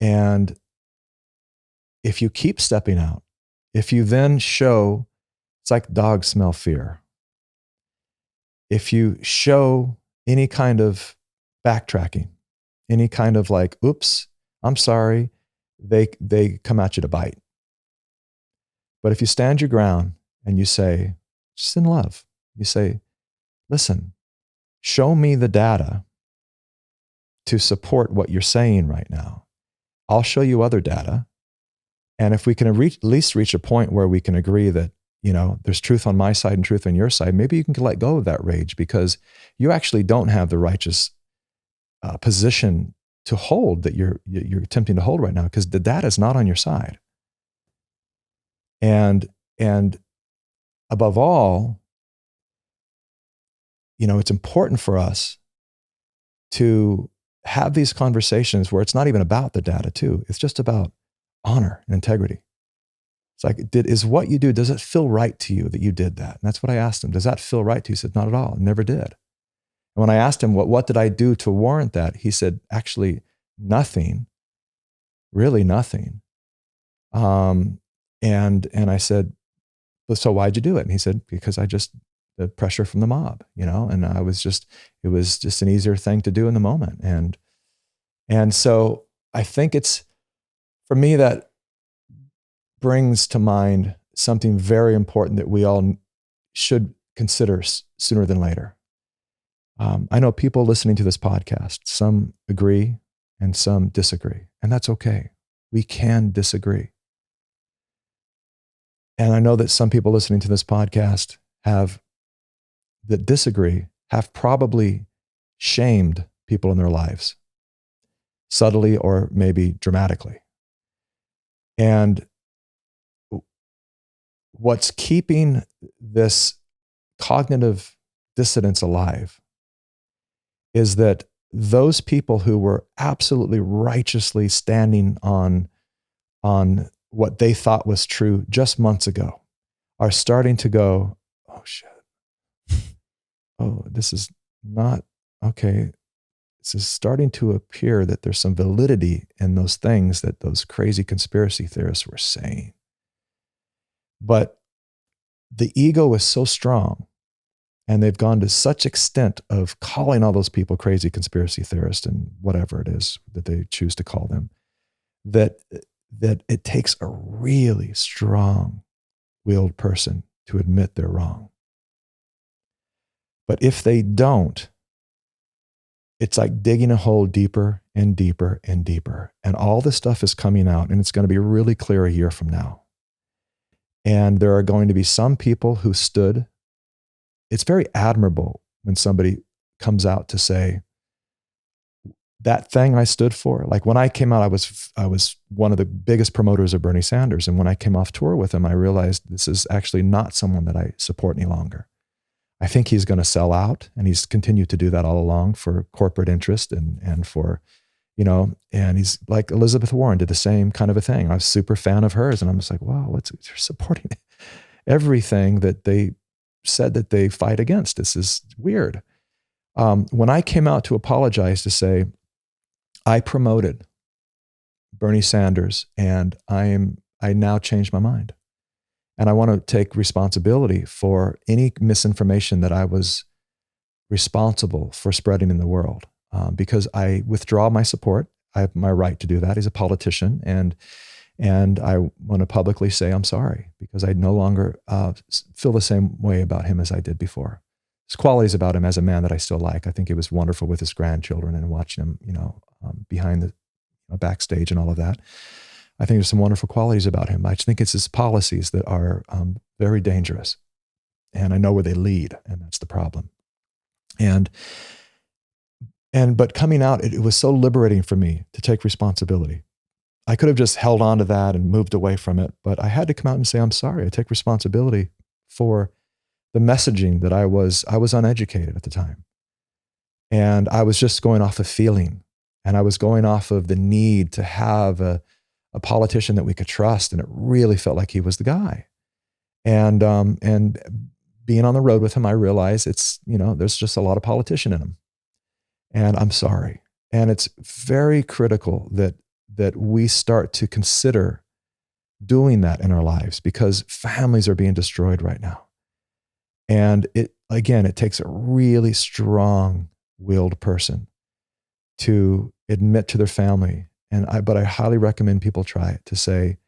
And if you keep stepping out, if you then show, it's like dogs smell fear. If you show any kind of backtracking, any kind of like, oops, I'm sorry, they come at you to bite. But if you stand your ground and you say, just in love, you say, listen, show me the data to support what you're saying right now. I'll show you other data. And if we can at least reach a point where we can agree that, you know, there's truth on my side and truth on your side, maybe you can let go of that rage because you actually don't have the righteous position to hold that you're attempting to hold right now because the data is not on your side. And above all, you know, it's important for us to have these conversations where it's not even about the data too. It's just about honor and integrity. It's like, is what you do, does it feel right to you that you did that? And that's what I asked him. Does that feel right to you? He said, not at all. It never did. And when I asked him, what did I do to warrant that? He said, actually, nothing, really nothing. And I said, well, so why'd you do it? And he said, because the pressure from the mob, you know, and it was just an easier thing to do in the moment. And so I think it's, for me, that brings to mind something very important that we all should consider sooner than later. I know people listening to this podcast, some agree and some disagree, and that's okay. We can disagree. And I know that some people listening to this podcast that disagree have probably shamed people in their lives, subtly or maybe dramatically. And what's keeping this cognitive dissonance alive is that those people who were absolutely righteously standing on what they thought was true just months ago are starting to go, oh shit. Oh, this is not okay. This is starting to appear that there's some validity in those things that those crazy conspiracy theorists were saying. But the ego is so strong, and they've gone to such extent of calling all those people crazy conspiracy theorists and whatever it is that they choose to call them, that it takes a really strong-willed person to admit they're wrong. But if they don't, it's like digging a hole deeper and deeper and deeper. And all this stuff is coming out, and it's going to be really clear a year from now. And there are going to be some people who stood. It's very admirable when somebody comes out to say, that thing I stood for. Like when I came out, I was one of the biggest promoters of Bernie Sanders. And when I came off tour with him, I realized this is actually not someone that I support any longer. I think he's going to sell out, and he's continued to do that all along for corporate interest and for, and he's like Elizabeth Warren did the same kind of a thing. I was a super fan of hers, and I'm just like, wow, they're supporting everything that they said that they fight against. This is weird. When I came out to apologize, to say, I promoted Bernie Sanders, and I now changed my mind. And I want to take responsibility for any misinformation that I was responsible for spreading in the world, because I withdraw my support. I have my right to do that. He's a politician, and I want to publicly say I'm sorry, because I no longer feel the same way about him as I did before. There's qualities about him as a man that I still like. I think it was wonderful with his grandchildren and watching him, behind the backstage and all of that. I think there's some wonderful qualities about him. I just think it's his policies that are very dangerous, and I know where they lead, and that's the problem. But coming out, it was so liberating for me to take responsibility. I could have just held on to that and moved away from it, but I had to come out and say, I'm sorry. I take responsibility for the messaging that I was uneducated at the time. And I was just going off of feeling, and I was going off of the need to have a politician that we could trust. And it really felt like he was the guy. And being on the road with him, I realized there's just a lot of politician in him, and I'm sorry. And it's very critical that we start to consider doing that in our lives, because families are being destroyed right now. And it takes a really strong-willed person to admit to their family. But I highly recommend people try it, to say,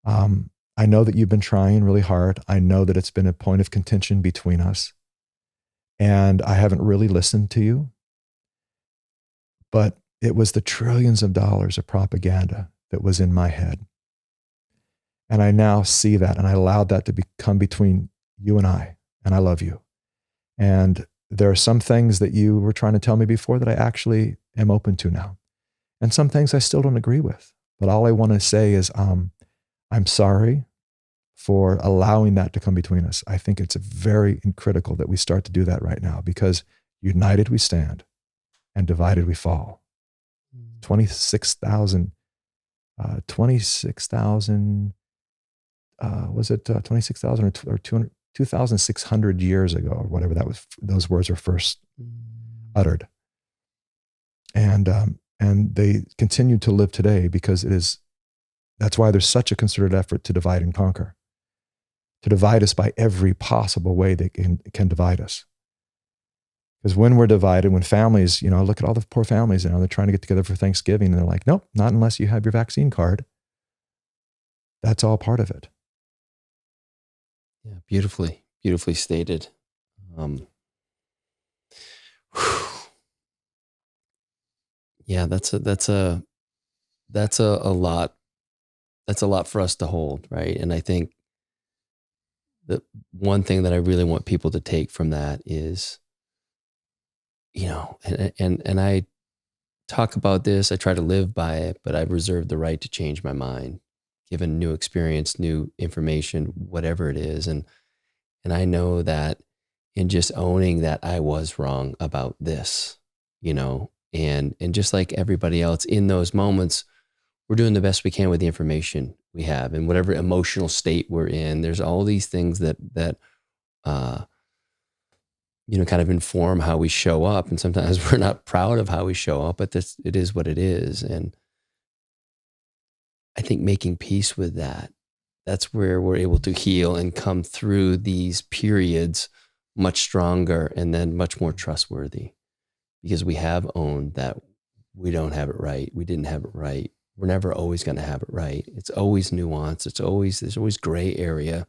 I know that you've been trying really hard. I know that it's been a point of contention between us, and I haven't really listened to you. But it was the trillions of dollars of propaganda that was in my head. And I now see that, and I allowed that to become between you and I love you. And there are some things that you were trying to tell me before that I actually am open to now. And some things I still don't agree with. But all I want to say is, I'm sorry for allowing that to come between us. I think it's very critical that we start to do that right now, because united we stand and divided we fall. 26,000, was it 26,000 or 2,600 years ago, or whatever that was, those words were first uttered. And they continue to live today, because that's why there's such a concerted effort to divide and conquer, to divide us by every possible way they can divide us. Because when we're divided, when families, look at all the poor families, they're trying to get together for Thanksgiving, and they're like, nope, not unless you have your vaccine card. That's all part of it. Yeah, beautifully stated. Yeah, that's a lot. That's a lot for us to hold, right? And I think the one thing that I really want people to take from that is, and I talk about this, I try to live by it, but I've reserved the right to change my mind, given new experience, new information, whatever it is. And I know that in just owning that I was wrong about this, and just like everybody else in those moments, we're doing the best we can with the information we have, and whatever emotional state we're in. There's all these things that kind of inform how we show up. And sometimes we're not proud of how we show up, but it is what it is. And I think making peace with that's where we're able to heal and come through these periods much stronger, and then much more trustworthy, because we have owned that we don't have it right. We didn't have it right. We're never always going to have it right. It's always nuance. There's always gray area.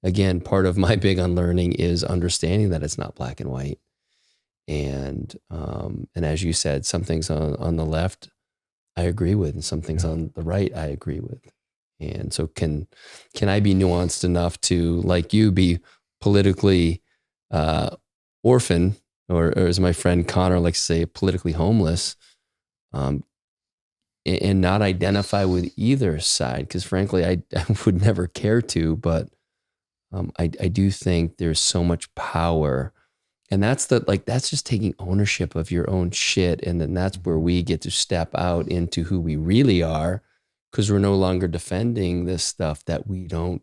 Again, part of my big unlearning is understanding that it's not black and white. And as you said, some things on the left I agree with, and some things on the right I agree with. And so can I be nuanced enough to, like you, be politically orphan or as my friend Connor likes to say, politically homeless, and not identify with either side. Because frankly, I would never care to, but I do think there's so much power. And that's just taking ownership of your own shit. And then that's where we get to step out into who we really are, because we're no longer defending this stuff that we don't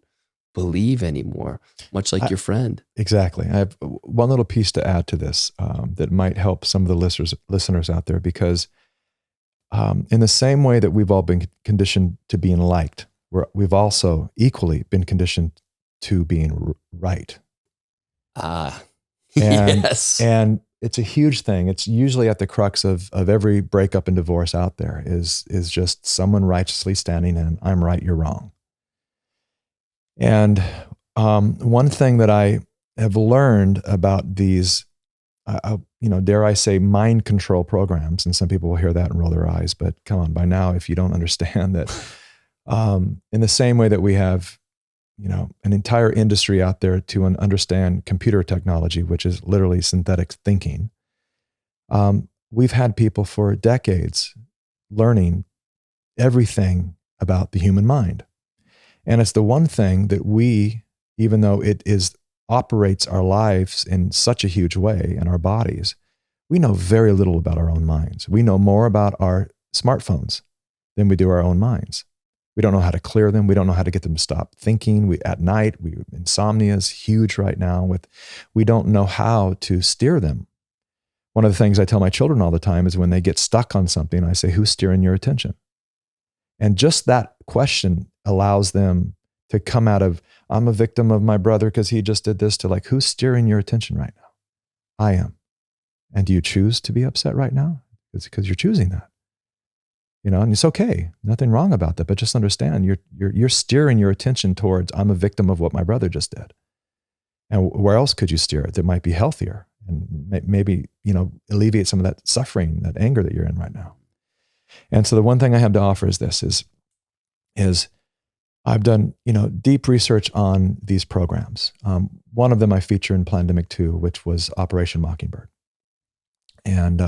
believe anymore, much like your friend. Exactly. I have one little piece to add to this that might help some of the listeners out there, because in the same way that we've all been conditioned to being liked, we've also equally been conditioned to being right. Yes. And it's a huge thing. It's usually at the crux of every breakup and divorce out there is just someone righteously standing in, I'm right, you're wrong. And one thing that I have learned about these, dare I say, mind control programs, and some people will hear that and roll their eyes, but come on, by now, if you don't understand that, in the same way that we have, an entire industry out there to understand computer technology, which is literally synthetic thinking, we've had people for decades learning everything about the human mind. And it's the one thing that we, even though it operates our lives in such a huge way in our bodies, we know very little about our own minds. We know more about our smartphones than we do our own minds. We don't know how to clear them. We don't know how to get them to stop thinking. At night, insomnia is huge right now. We don't know how to steer them. One of the things I tell my children all the time is when they get stuck on something, I say, who's steering your attention? And just that question allows them to come out of, I'm a victim of my brother because he just did this, to like, who's steering your attention right now? I am. And do you choose to be upset right now? It's because you're choosing that. And it's okay. Nothing wrong about that. But just understand you're steering your attention towards, I'm a victim of what my brother just did. And where else could you steer it that might be healthier and maybe, alleviate some of that suffering, that anger that you're in right now? And so the one thing I have to offer is this, is I've done, deep research on these programs. One of them I feature in Plandemic 2, which was Operation Mockingbird. And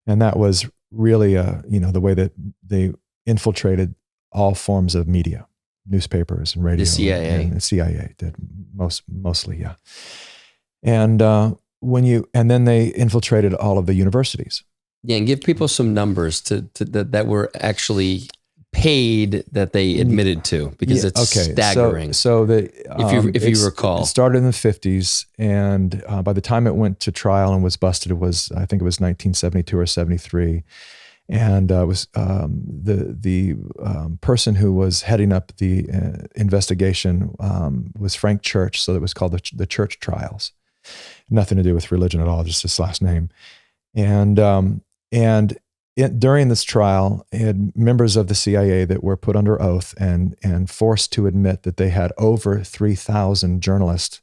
that was really, the way that they infiltrated all forms of media, newspapers and radio. The CIA. And the CIA did mostly, yeah. And then they infiltrated all of the universities. Yeah, and give people some numbers that were actually paid that they admitted to, because it's staggering. So if you recall, it started in the 50s, and by the time it went to trial and was busted, I think it was 1972 or 73, and it was the person who was heading up the investigation was Frank Church, so it was called the Church Trials. Nothing to do with religion at all, just his last name, during this trial, it had members of the CIA that were put under oath and forced to admit that they had over 3,000 journalists,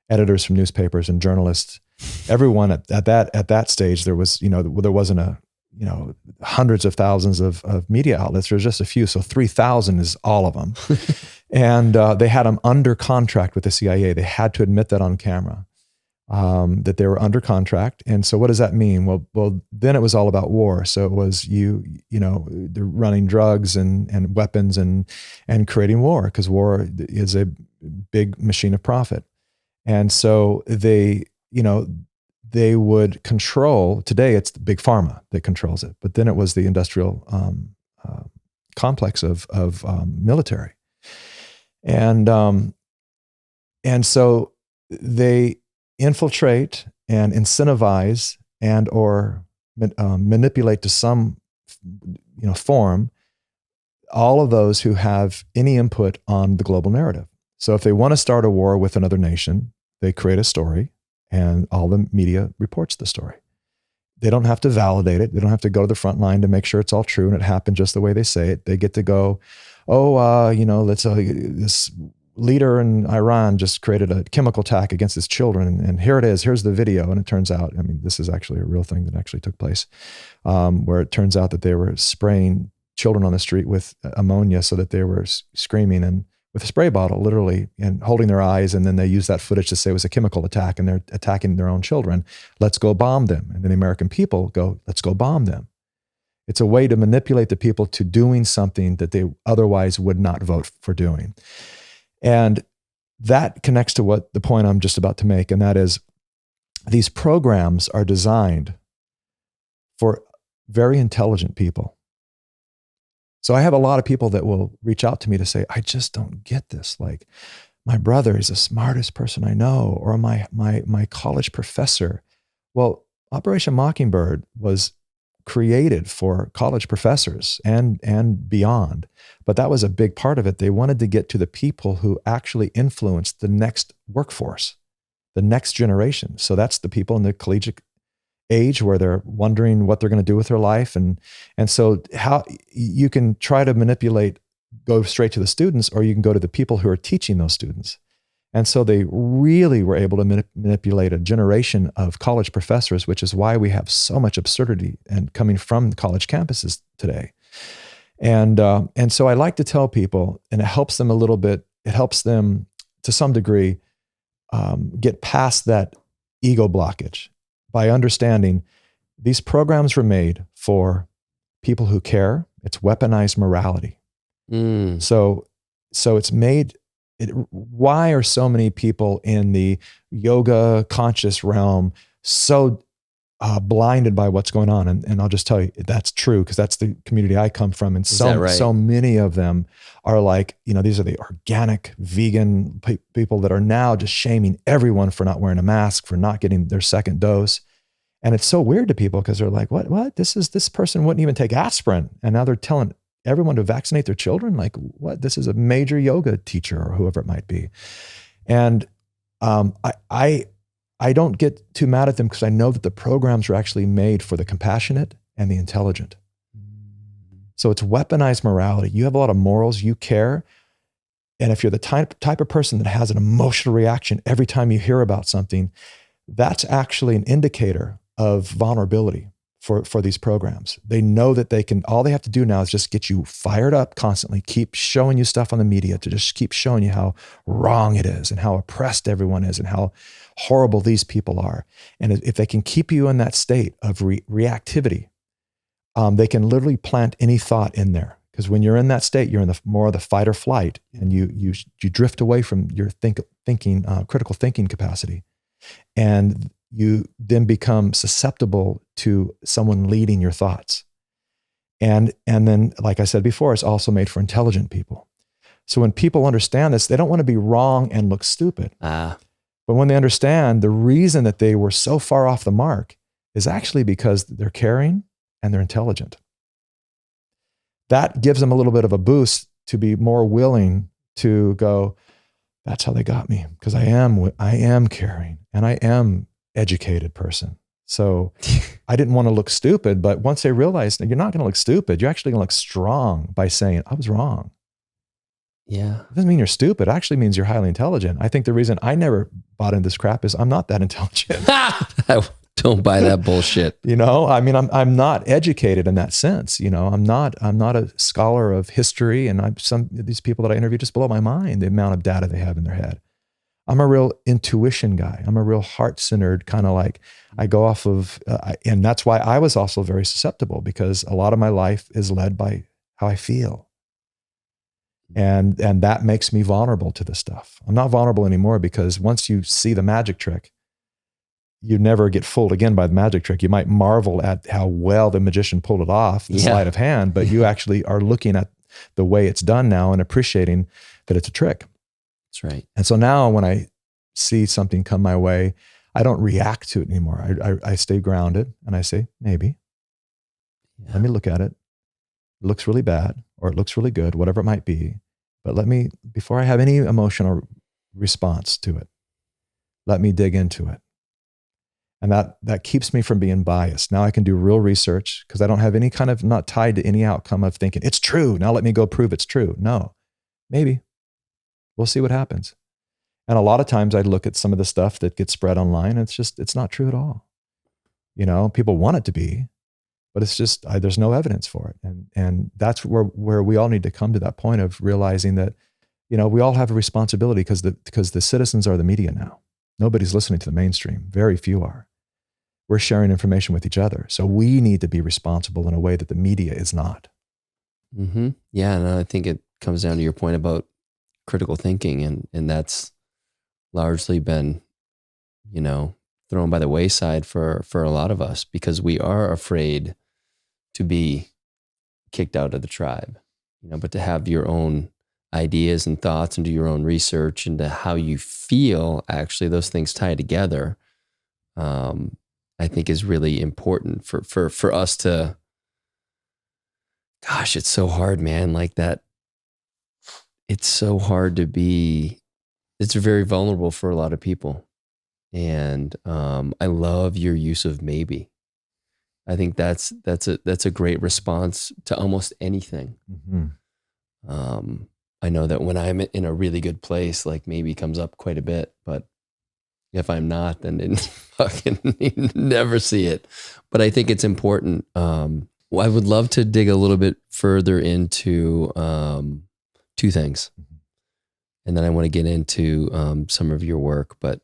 editors from newspapers and journalists. Everyone at that stage, there was, there wasn't hundreds of thousands of media outlets. There was just a few. So 3,000 is all of them. And they had them under contract with the CIA. They had to admit that on camera. That they were under contract. And so what does that mean? Well, then it was all about war. So it was they're running drugs and weapons and creating war, because war is a big machine of profit. And so they would control, today it's the big pharma that controls it, but then it was the industrial complex of military. And so they infiltrate and incentivize and or manipulate to some form all of those who have any input on the global narrative. So if they want to start a war with another nation, they create a story and all the media reports the story. They don't have to validate it. They don't have to go to the front line to make sure it's all true and it happened just the way they say it. They get to go, this leader in Iran just created a chemical attack against his children. And here it is, here's the video. And it turns out, this is actually a real thing that actually took place, where it turns out that they were spraying children on the street with ammonia so that they were screaming and with a spray bottle, literally, and holding their eyes. And then they use that footage to say it was a chemical attack and they're attacking their own children. Let's go bomb them. And then the American people go, let's go bomb them. It's a way to manipulate the people to doing something that they otherwise would not vote for doing. And that connects to what the point I'm just about to make. And that is, these programs are designed for very intelligent people. So I have a lot of people that will reach out to me to say, I just don't get this. Like, my brother is the smartest person I know, or my college professor. Well, Operation Mockingbird was created for college professors and beyond. But that was a big part of it. They wanted to get to the people who actually influenced the next workforce, the next generation. So that's the people in the collegiate age where they're wondering what they're going to do with their life. And so how you can try to manipulate, go straight to the students, or you can go to the people who are teaching those students. And so they really were able to manipulate a generation of college professors, which is why we have so much absurdity and coming from college campuses today. And so I like to tell people, and it helps them a little bit, it helps them to some degree get past that ego blockage by understanding these programs were made for people who care. It's weaponized morality. So it's made, why are so many people in the yoga conscious realm so blinded by what's going on? And I'll just tell you, that's true, because that's the community I come from. And so many of them are like, these are the organic vegan people that are now just shaming everyone for not wearing a mask, for not getting their second dose. And it's so weird to people because they're like, what? This person wouldn't even take aspirin. And now they're telling everyone to vaccinate their children. Like, what? This is a major yoga teacher or whoever it might be. And I don't get too mad at them, because I know that the programs are actually made for the compassionate and the intelligent. So it's weaponized morality. You have a lot of morals, you care. And if you're the type of person that has an emotional reaction every time you hear about something, that's actually an indicator of vulnerability for these programs. They know that all they have to do now is just get you fired up constantly, keep showing you stuff on the media to just keep showing you how wrong it is and how oppressed everyone is and how horrible these people are. And if they can keep you in that state of reactivity, they can literally plant any thought in there. Because when you're in that state, you're in more of the fight or flight, and you drift away from your critical thinking capacity. And you then become susceptible to someone leading your thoughts. And then, like I said before, it's also made for intelligent people. So when people understand this, they don't want to be wrong and look stupid. But when they understand the reason that they were so far off the mark is actually because they're caring and they're intelligent. That gives them a little bit of a boost to be more willing to go, that's how they got me, because I am caring and I am educated person. So I didn't want to look stupid, but once they realized you're not going to look stupid, you're actually going to look strong by saying, I was wrong. Yeah. It doesn't mean you're stupid. It actually means you're highly intelligent. I think the reason I never bought into this crap is I'm not that intelligent. Don't buy that bullshit. I mean, I'm not educated in that sense. I'm not a scholar of history, and some of these people that I interview just blow my mind, the amount of data they have in their head. I'm a real intuition guy. I'm a real heart-centered kind of like, I go off of, and that's why I was also very susceptible, because a lot of my life is led by how I feel. And that makes me vulnerable to this stuff. I'm not vulnerable anymore, because once you see the magic trick, you never get fooled again by the magic trick. You might marvel at how well the magician pulled it off, the sleight of hand, but you actually are looking at the way it's done now and appreciating that it's a trick. That's right. And so now when I see something come my way, I don't react to it anymore. I stay grounded and I say, maybe, let me look at it. It looks really bad, or it looks really good, whatever it might be. But before I have any emotional response to it, let me dig into it. And that keeps me from being biased. Now I can do real research, because I don't have any kind of, not tied to any outcome of thinking it's true. Now let me go prove it's true. No, maybe we'll see what happens. And a lot of times I look at some of the stuff that gets spread online, and it's not true at all. People want it to be, but it's just, there's no evidence for it. And that's where we all need to come to that point of realizing that we all have a responsibility because the citizens are the media now. Nobody's listening to the mainstream. Very few are. We're sharing information with each other. So we need to be responsible in a way that the media is not. Mm-hmm. Yeah, and I think it comes down to your point about critical thinking, and that's largely been, thrown by the wayside for a lot of us because we are afraid to be kicked out of the tribe, but to have your own ideas and thoughts and do your own research into how you feel, actually those things tie together, I think is really important for us to, gosh, it's so hard, man. Like that, it's so hard to be, it's very vulnerable for a lot of people. And I love your use of maybe. I think that's a great response to almost anything. Mm-hmm. I know that when I'm in a really good place, like maybe comes up quite a bit, but if I'm not, then fucking never see it. But I think it's important. I would love to dig a little bit further into two things. Mm-hmm. And then I want to get into some of your work, but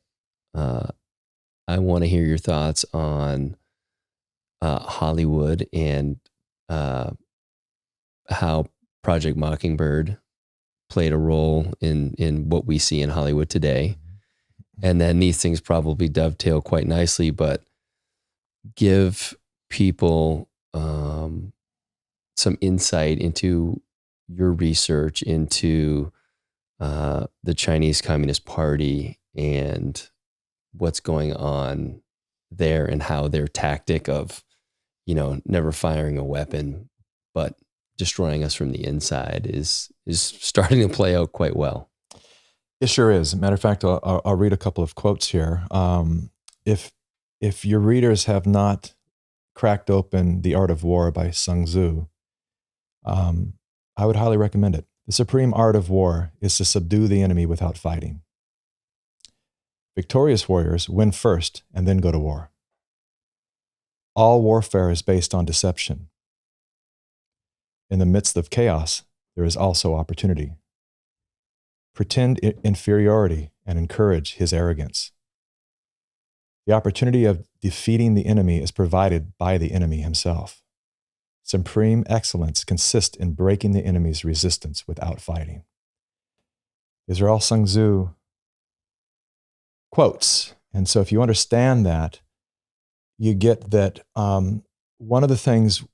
I want to hear your thoughts on Hollywood and how Project Mockingbird played a role in what we see in Hollywood today. And then these things probably dovetail quite nicely, but give people some insight into your research into the Chinese Communist Party and what's going on there and how their tactic of, never firing a weapon, but destroying us from the inside is starting to play out quite well. It sure is. As a matter of fact, I'll read a couple of quotes here. If your readers have not cracked open The Art of War by Sun Tzu, I would highly recommend it. The supreme art of war is to subdue the enemy without fighting. Victorious warriors win first and then go to war. All warfare is based on deception. In the midst of chaos, there is also opportunity. Pretend inferiority and encourage his arrogance. The opportunity of defeating the enemy is provided by the enemy himself. Supreme excellence consists in breaking the enemy's resistance without fighting. These are all Sun Tzu quotes. And so if you understand that, you get that one of the things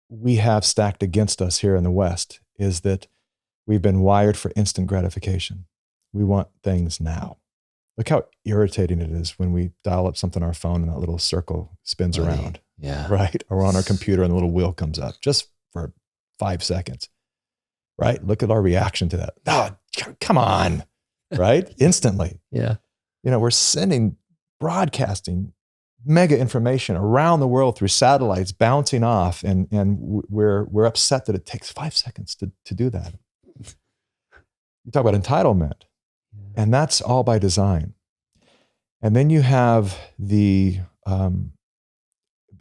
we have stacked against us here in the West is that we've been wired for instant gratification. We want things now. Look how irritating it is when we dial up something on our phone and that little circle spins around. Yeah. Right? Or on our computer and the little wheel comes up just for 5 seconds. Right? Look at our reaction to that. Oh, come on. Right? Instantly. Yeah. We're broadcasting mega information around the world through satellites bouncing off, and we're upset that it takes 5 seconds to do that. You talk about entitlement, and that's all by design. And then you have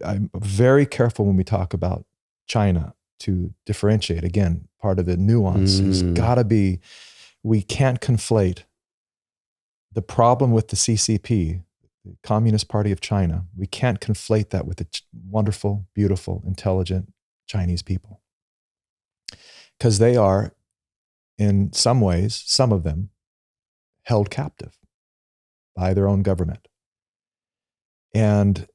I'm very careful when we talk about China to differentiate. Again, part of the nuance has got to be, we can't conflate the problem with the CCP, the Communist Party of China. We can't conflate that with the wonderful, beautiful, intelligent Chinese people. Because they are, in some ways, some of them, held captive by their own government. And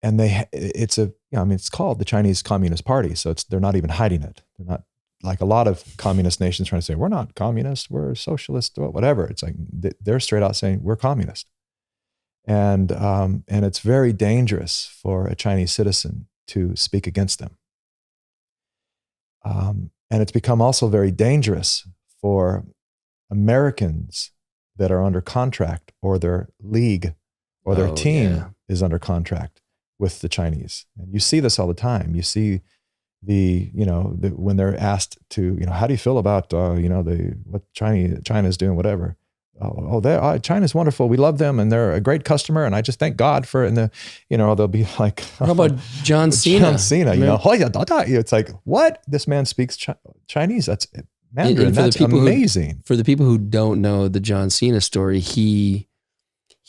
it's called the Chinese Communist Party, so they're not even hiding it. They're not like a lot of communist nations trying to say, we're not communist, we're socialist, whatever. It's like they're straight out saying, we're communist. And it's very dangerous for a Chinese citizen to speak against them. And it's become also very dangerous for Americans that are under contract, or their league or their team is under contract with the Chinese. And you see this all the time. You see when they're asked to, how do you feel about, what China's doing, whatever. China's wonderful. We love them and they're a great customer. And I just thank God for it. And they'll be like, how about John Cena? John Cena, it's like, what? This man speaks Chinese. Mandarin. And for That's the people amazing. For the people who don't know the John Cena story, he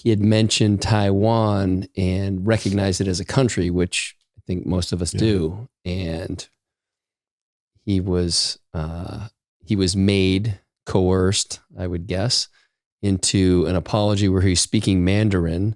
had mentioned Taiwan and recognized it as a country, which I think most of us do. And he was coerced, I would guess, into an apology where he's speaking Mandarin,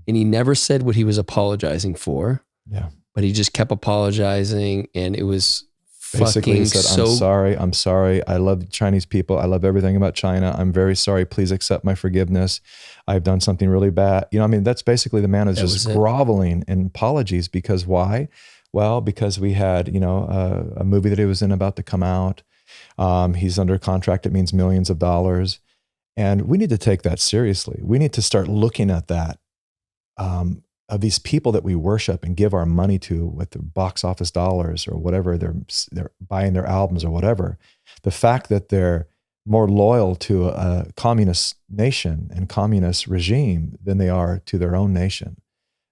and he never said what he was apologizing for. Yeah. But he just kept apologizing, and it was basically fucking said, I'm sorry. I love Chinese people. I love everything about China. I'm very sorry. Please accept my forgiveness. I've done something really bad. You know, I mean, that's basically the man is just groveling in apologies. Because why? Well, because we had, you know, a movie that he was in about to come out. He's under contract. It means millions of dollars. And we need to take that seriously. We need to start looking at that, of these people that we worship and give our money to with the box office dollars or whatever, they're buying their albums or whatever. The fact that they're more loyal to a communist nation and communist regime than they are to their own nation.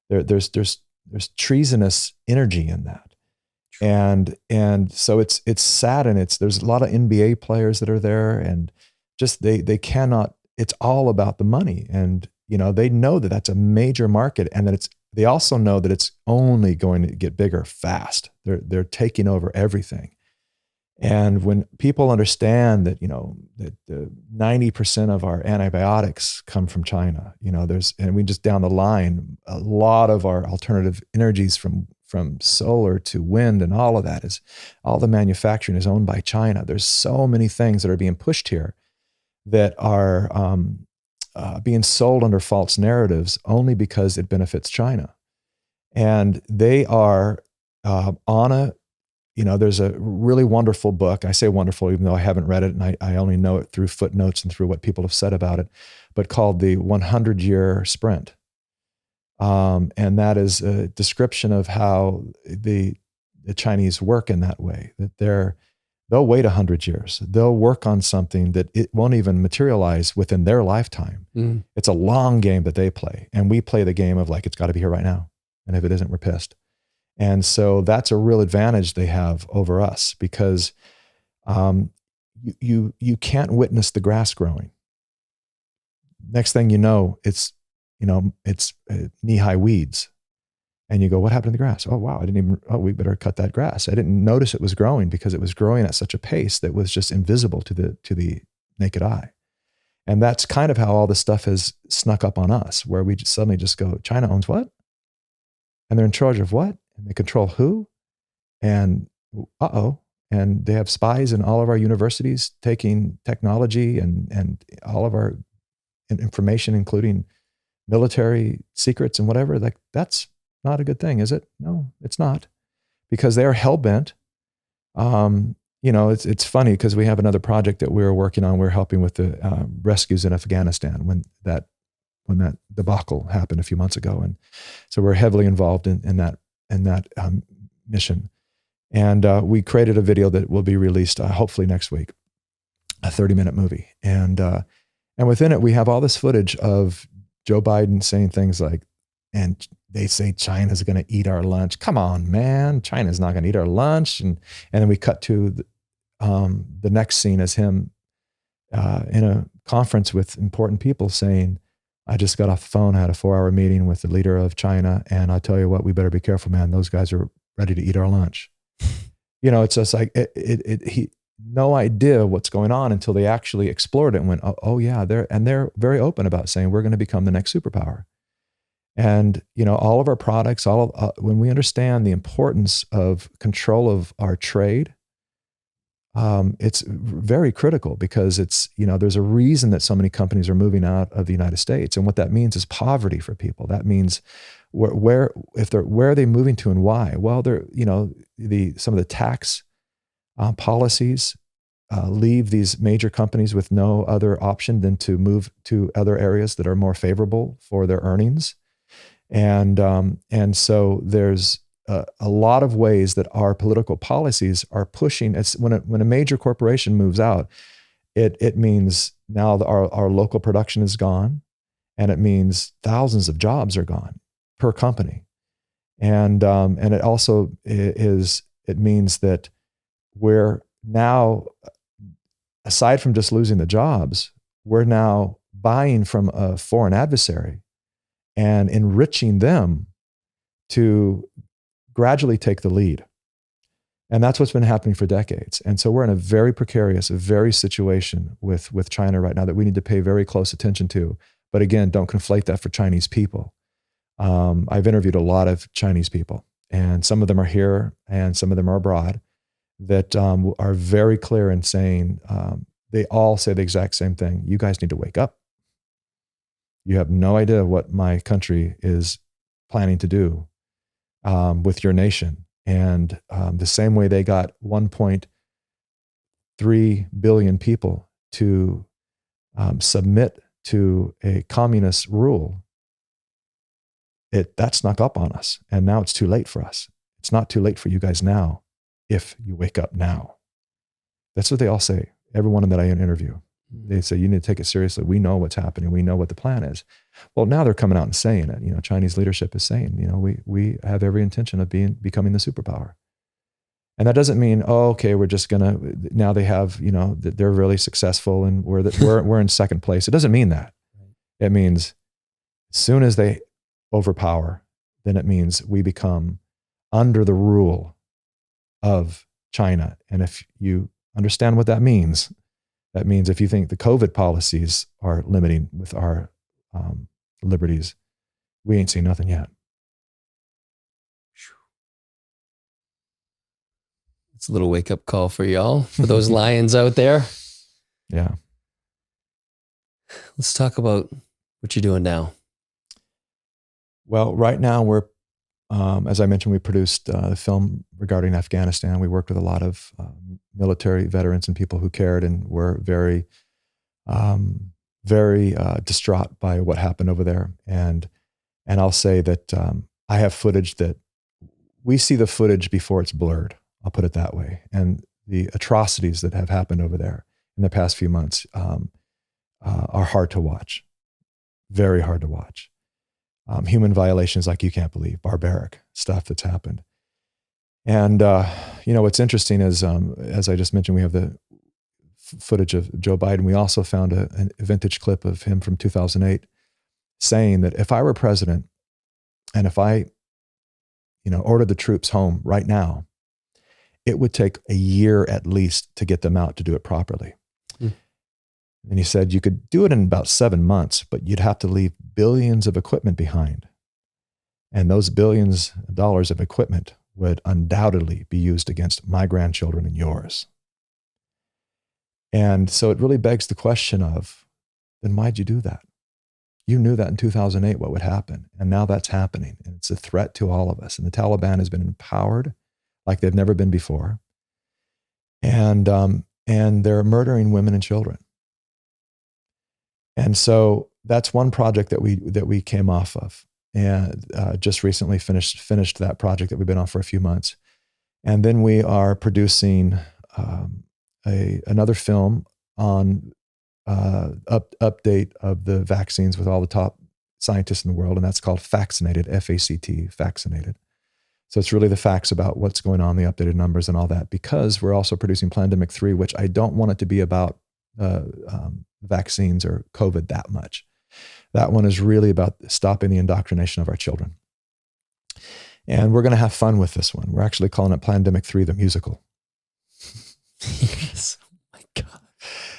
There's treasonous energy in that. And so it's sad, and there's a lot of NBA players that are there, and just they cannot, it's all about the money. And you know, they know that that's a major market, and that they also know that it's only going to get bigger fast. They're taking over everything. And when people understand that, you know, that 90% of our antibiotics come from China, you know, and we just down the line, a lot of our alternative energies from solar to wind and all of that all the manufacturing is owned by China. There's so many things that are being pushed here that are, being sold under false narratives only because it benefits China. And they are there's a really wonderful book. I say wonderful, even though I haven't read it, and I only know it through footnotes and through what people have said about it, but called The 100-Year Sprint. And that is a description of how the Chinese work in that way, that they'll wait 100 years. They'll work on something that it won't even materialize within their lifetime. Mm. It's a long game that they play. And we play the game of like, it's got to be here right now. And if it isn't, we're pissed. And so that's a real advantage they have over us, because you can't witness the grass growing. Next thing you know, it's knee-high weeds. And you go, what happened to the grass? Oh, wow, we better cut that grass. I didn't notice it was growing because it was growing at such a pace that was just invisible to the naked eye. And that's kind of how all this stuff has snuck up on us, where we suddenly just go, China owns what? And they're in charge of what? And they control who? And and they have spies in all of our universities taking technology and all of our information, including military secrets and whatever. Like, that's not a good thing, is it? No, it's not, because they are hell-bent. It's funny because we have another project that we're working on. We're helping with the rescues in Afghanistan when that debacle happened a few months ago. And so we're heavily involved in that mission. And we created a video that will be released hopefully next week, a 30-minute movie. And within it, we have all this footage of Joe Biden saying things like, and they say China's going to eat our lunch. Come on, man. China's not going to eat our lunch. And then we cut to the next scene as him in a conference with important people saying, I just got off the phone, had a 4-hour meeting with the leader of China, and I tell you what, we better be careful, man. Those guys are ready to eat our lunch. It's just like he no idea what's going on until they actually explored it and went, oh yeah, they're very open about saying we're going to become the next superpower. And all of our products, when we understand the importance of control of our trade, it's very critical, because there's a reason that so many companies are moving out of the United States. And what that means is poverty for people. That means where are they moving to and why? Well, some of the tax policies leave these major companies with no other option than to move to other areas that are more favorable for their earnings. And so there's a lot of ways that our political policies are pushing. It's when a major corporation moves out, it means now our local production is gone, and it means thousands of jobs are gone per company. And it also it means that we're now aside from just losing the jobs, we're now buying from a foreign adversary and enriching them to gradually take the lead. And that's what's been happening for decades. And so we're in a very precarious, a very situation with China right now that we need to pay very close attention to. But again, don't conflate that for Chinese people. I've interviewed a lot of Chinese people, and some of them are here and some of them are abroad, that are very clear in saying, they all say the exact same thing. You guys need to wake up. You have no idea what my country is planning to do with your nation. And the same way they got 1.3 billion people to submit to a communist rule, that snuck up on us. And now it's too late for us. It's not too late for you guys now if you wake up now. That's what they all say. Everyone that I interview, they say, you need to take it seriously. We know what's happening. We know what the plan is. Well, now they're coming out and saying it. Chinese leadership is saying, we have every intention of becoming the superpower. And that doesn't mean, we're just gonna, now they have, they're really successful and we're in second place. It doesn't mean that. It means as soon as they overpower, then it means we become under the rule of China. And if you understand what that means if you think the COVID policies are limiting with our liberties, we ain't seen nothing yet. It's a little wake-up call for y'all, for those lions out there. Yeah. Let's talk about what you're doing now. Well, right now we're, as I mentioned, we produced a film regarding Afghanistan. We worked with a lot of military veterans and people who cared and were very, very distraught by what happened over there. And I'll say that I have footage that we see the footage before it's blurred. I'll put it that way. And the atrocities that have happened over there in the past few months are hard to watch, very hard to watch. Human violations like you can't believe, barbaric stuff that's happened. And, what's interesting is, as I just mentioned, we have the footage of Joe Biden. We also found a vintage clip of him from 2008 saying that if I were president and if I, ordered the troops home right now, it would take a year at least to get them out to do it properly. And he said, you could do it in about 7 months, but you'd have to leave billions of equipment behind. And those billions of dollars of equipment would undoubtedly be used against my grandchildren and yours. And so it really begs the question of, then why'd you do that? You knew that in 2008 what would happen. And now that's happening. And it's a threat to all of us. And the Taliban has been empowered like they've never been before. And they're murdering women and children. And so that's one project that we came off of, and just recently finished that project that we've been on for a few months. And then we are producing another film on update of the vaccines with all the top scientists in the world, and that's called Vaccinated, F-A-C-T, Vaccinated. So it's really the facts about what's going on, the updated numbers and all that, because we're also producing Plandemic 3, which I don't want it to be about vaccines or COVID that much. That one is really about stopping the indoctrination of our children. And we're going to have fun with this one. We're actually calling it Plandemic 3, the musical. Yes. Oh my God.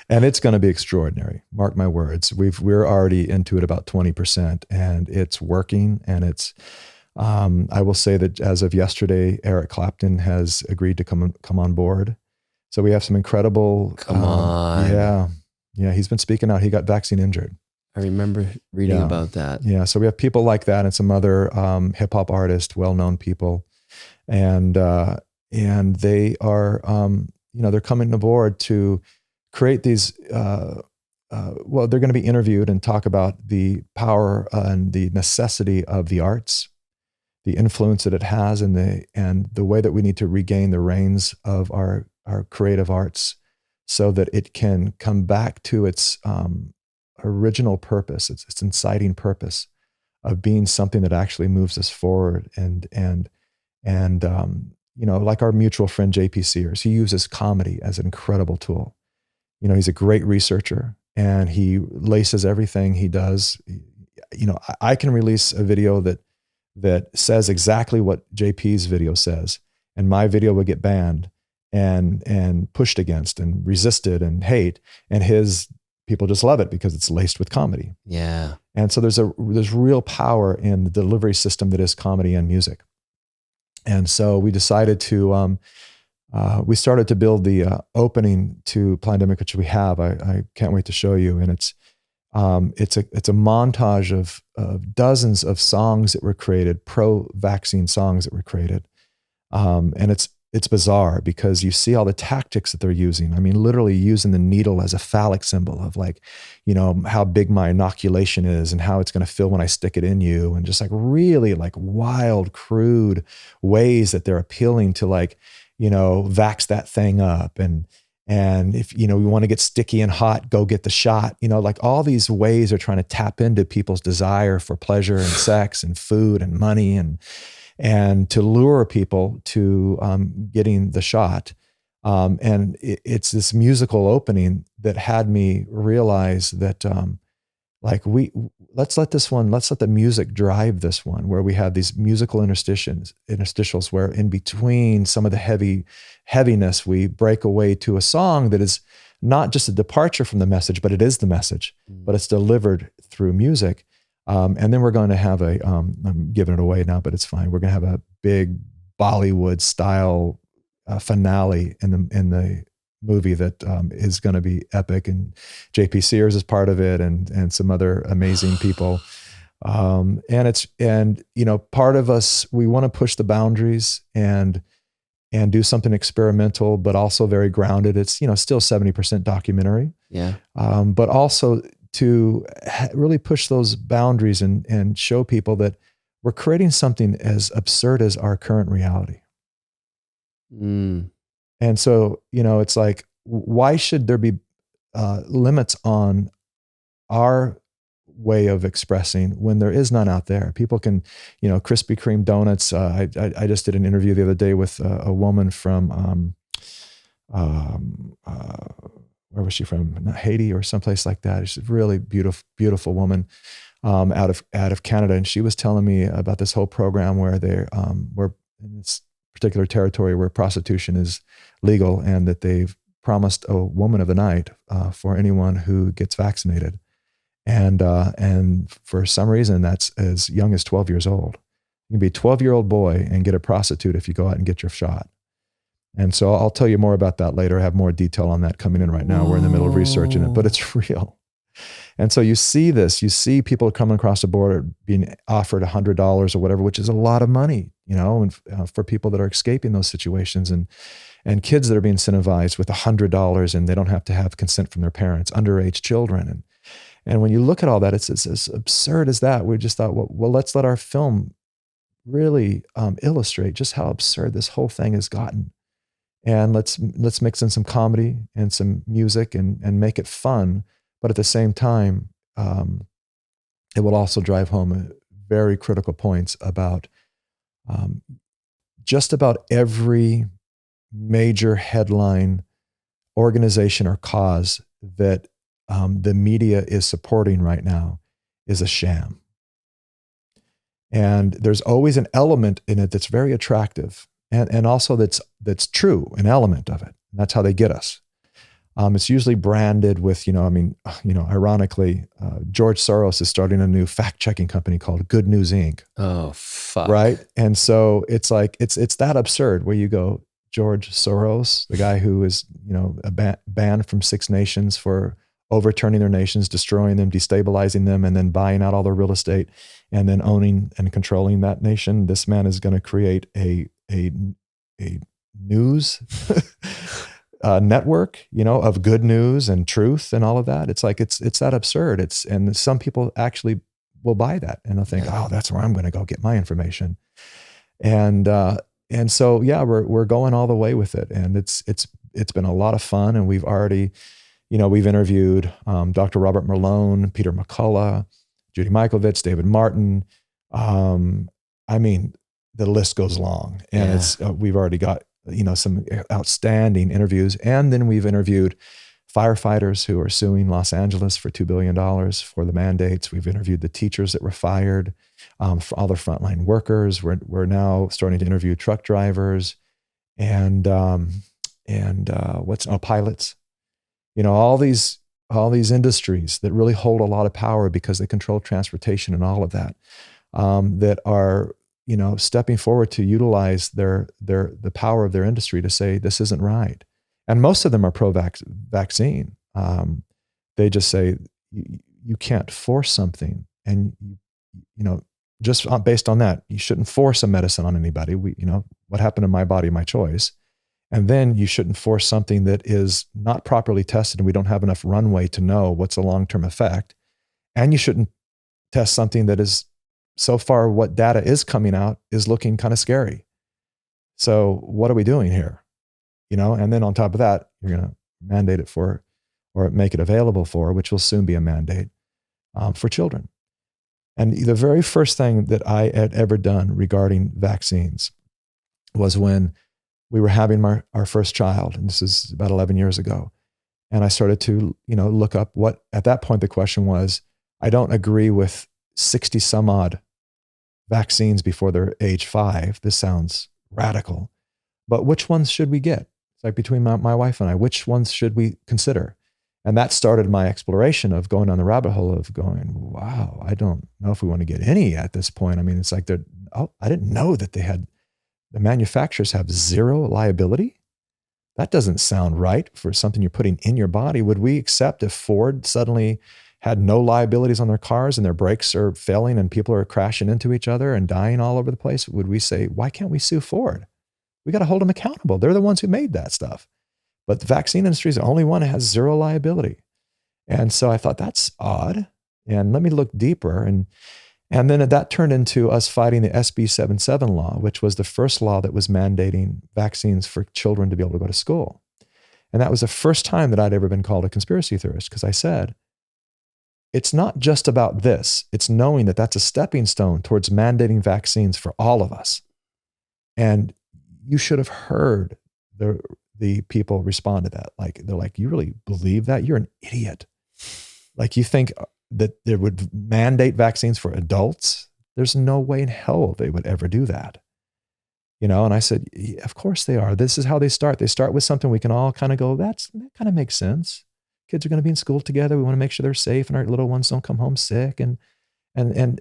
And it's going to be extraordinary. Mark my words. We're already into it about 20%, and it's working. And it's, I will say that as of yesterday, Eric Clapton has agreed to come on board. So we have some incredible. Come on. Yeah. He's been speaking out. He got vaccine injured. I remember reading about that. Yeah. So we have people like that and some other hip hop artists, well-known people. And they are, they're coming aboard to create these, they're going to be interviewed and talk about the power and the necessity of the arts, the influence that it has, and the way that we need to regain the reins of our creative arts so that it can come back to its original purpose, its inciting purpose of being something that actually moves us forward. And like our mutual friend, JP Sears, he uses comedy as an incredible tool. he's a great researcher, and he laces everything he does. I can release a video that says exactly what JP's video says, and my video would get banned and pushed against and resisted and hate, and his people just love it because it's laced with comedy. Yeah. And so there's real power in the delivery system that is comedy and music. And so we decided to we started to build the opening to Plandemic, which we have. I can't wait to show you. And it's a montage of dozens of songs that were created, pro-vaccine songs that were created. And it's bizarre because you see all the tactics that they're using. I mean, literally using the needle as a phallic symbol of like, how big my inoculation is and how it's going to feel when I stick it in you. And just like really like wild, crude ways that they're appealing to like, vax that thing up. And if, we want to get sticky and hot, go get the shot, like all these ways are trying to tap into people's desire for pleasure and sex and food and money and to lure people to getting the shot. And it's this musical opening that had me realize that let's let the music drive this one, where we have these musical interstitials where in between some of the heaviness, we break away to a song that is not just a departure from the message, but it is the message, but it's delivered through music. And then we're going to have I'm giving it away now, but it's fine. We're going to have a big Bollywood style finale in the movie that is going to be epic, and JP Sears is part of it, and some other amazing people. Part of us, we want to push the boundaries and do something experimental, but also very grounded. It's, still 70% documentary. Yeah. But also to really push those boundaries and show people that we're creating something as absurd as our current reality. And so, it's like, why should there be limits on our way of expressing when there is none out there? People can, Krispy Kreme donuts. I just did an interview the other day with a woman from, where was she from? Not Haiti or someplace like that. She's a really beautiful woman out of Canada. And she was telling me about this whole program where they were in this particular territory where prostitution is legal, and that they've promised a woman of the night for anyone who gets vaccinated. And for some reason, that's as young as 12 years old. You can be a 12-year-old boy and get a prostitute if you go out and get your shot. And so I'll tell you more about that later. I have more detail on that coming in right now. We're in the middle of researching it, but it's real. And so you see people coming across the border being offered $100 or whatever, which is a lot of money, and for people that are escaping those situations, and kids that are being incentivized with $100 and they don't have to have consent from their parents, underage children. And when you look at all that, it's as absurd as that. We just thought, well, let's let our film really illustrate just how absurd this whole thing has gotten. And let's mix in some comedy and some music and make it fun. But at the same time, it will also drive home very critical points about just about every major headline organization or cause that the media is supporting right now is a sham. And there's always an element in it that's very attractive, and also that's true, an element of it. And that's how they get us. It's usually branded with, ironically, George Soros is starting a new fact-checking company called Good News Inc. Oh, fuck. Right? And so it's like, it's that absurd where you go, George Soros, the guy who is, banned from 6 nations for overturning their nations, destroying them, destabilizing them, and then buying out all their real estate and then owning and controlling that nation. This man is going to create a news network, of good news and truth and all of that. It's like, it's that absurd. And some people actually will buy that and they'll think, oh, that's where I'm going to go get my information. And so, yeah, we're going all the way with it. And it's been a lot of fun. And we've already, we've interviewed Dr. Robert Malone, Peter McCullough, Judy Mikovits, David Martin. I mean, the list goes long, and we've already got, some outstanding interviews. And then we've interviewed firefighters who are suing Los Angeles for $2 billion for the mandates. We've interviewed the teachers that were fired, for all the frontline workers. We're now starting to interview truck drivers and pilots. All these industries that really hold a lot of power because they control transportation and all of that, that are, stepping forward to utilize the power of their industry to say this isn't right. And most of them are pro-vaccine. They just say you can't force something, and just based on that, you shouldn't force a medicine on anybody. What happened to my body, my choice. And then you shouldn't force something that is not properly tested, and we don't have enough runway to know what's a long-term effect. And you shouldn't test something that is, so far what data is coming out is looking kind of scary. So what are we doing here? And then on top of that, you're going to mandate it for, or make it available for, which will soon be a mandate, for children. And the very first thing that I had ever done regarding vaccines was when we were having our first child, and this is about 11 years ago. And I started to, look up what, at that point, the question was, I don't agree with 60 some odd vaccines before they're age 5. This sounds radical, but which ones should we get? It's like between my wife and I, which ones should we consider? And that started my exploration of going down the rabbit hole of going, wow, I don't know if we want to get any at this point. I mean, it's like I didn't know that the manufacturers have zero liability. That doesn't sound right for something you're putting in your body. Would we accept if Ford suddenly had no liabilities on their cars and their brakes are failing and people are crashing into each other and dying all over the place? Would we say, why can't we sue Ford? We got to hold them accountable. They're the ones who made that stuff. But the vaccine industry is the only one that has zero liability. And so I thought, that's odd. And let me look deeper. And then that turned into us fighting the SB 77 law, which was the first law that was mandating vaccines for children to be able to go to school. And that was the first time that I'd ever been called a conspiracy theorist, because I said, it's not just about this. It's knowing that that's a stepping stone towards mandating vaccines for all of us. And you should have heard the people respond to that. They're like, you really believe that? You're an idiot. Like, you think that they would mandate vaccines for adults? There's no way in hell they would ever do that. And I said, yeah, of course they are. This is how they start. They start with something we can all kind of go, that kind of makes sense. Kids are going to be in school together. We want to make sure they're safe and our little ones don't come home sick. And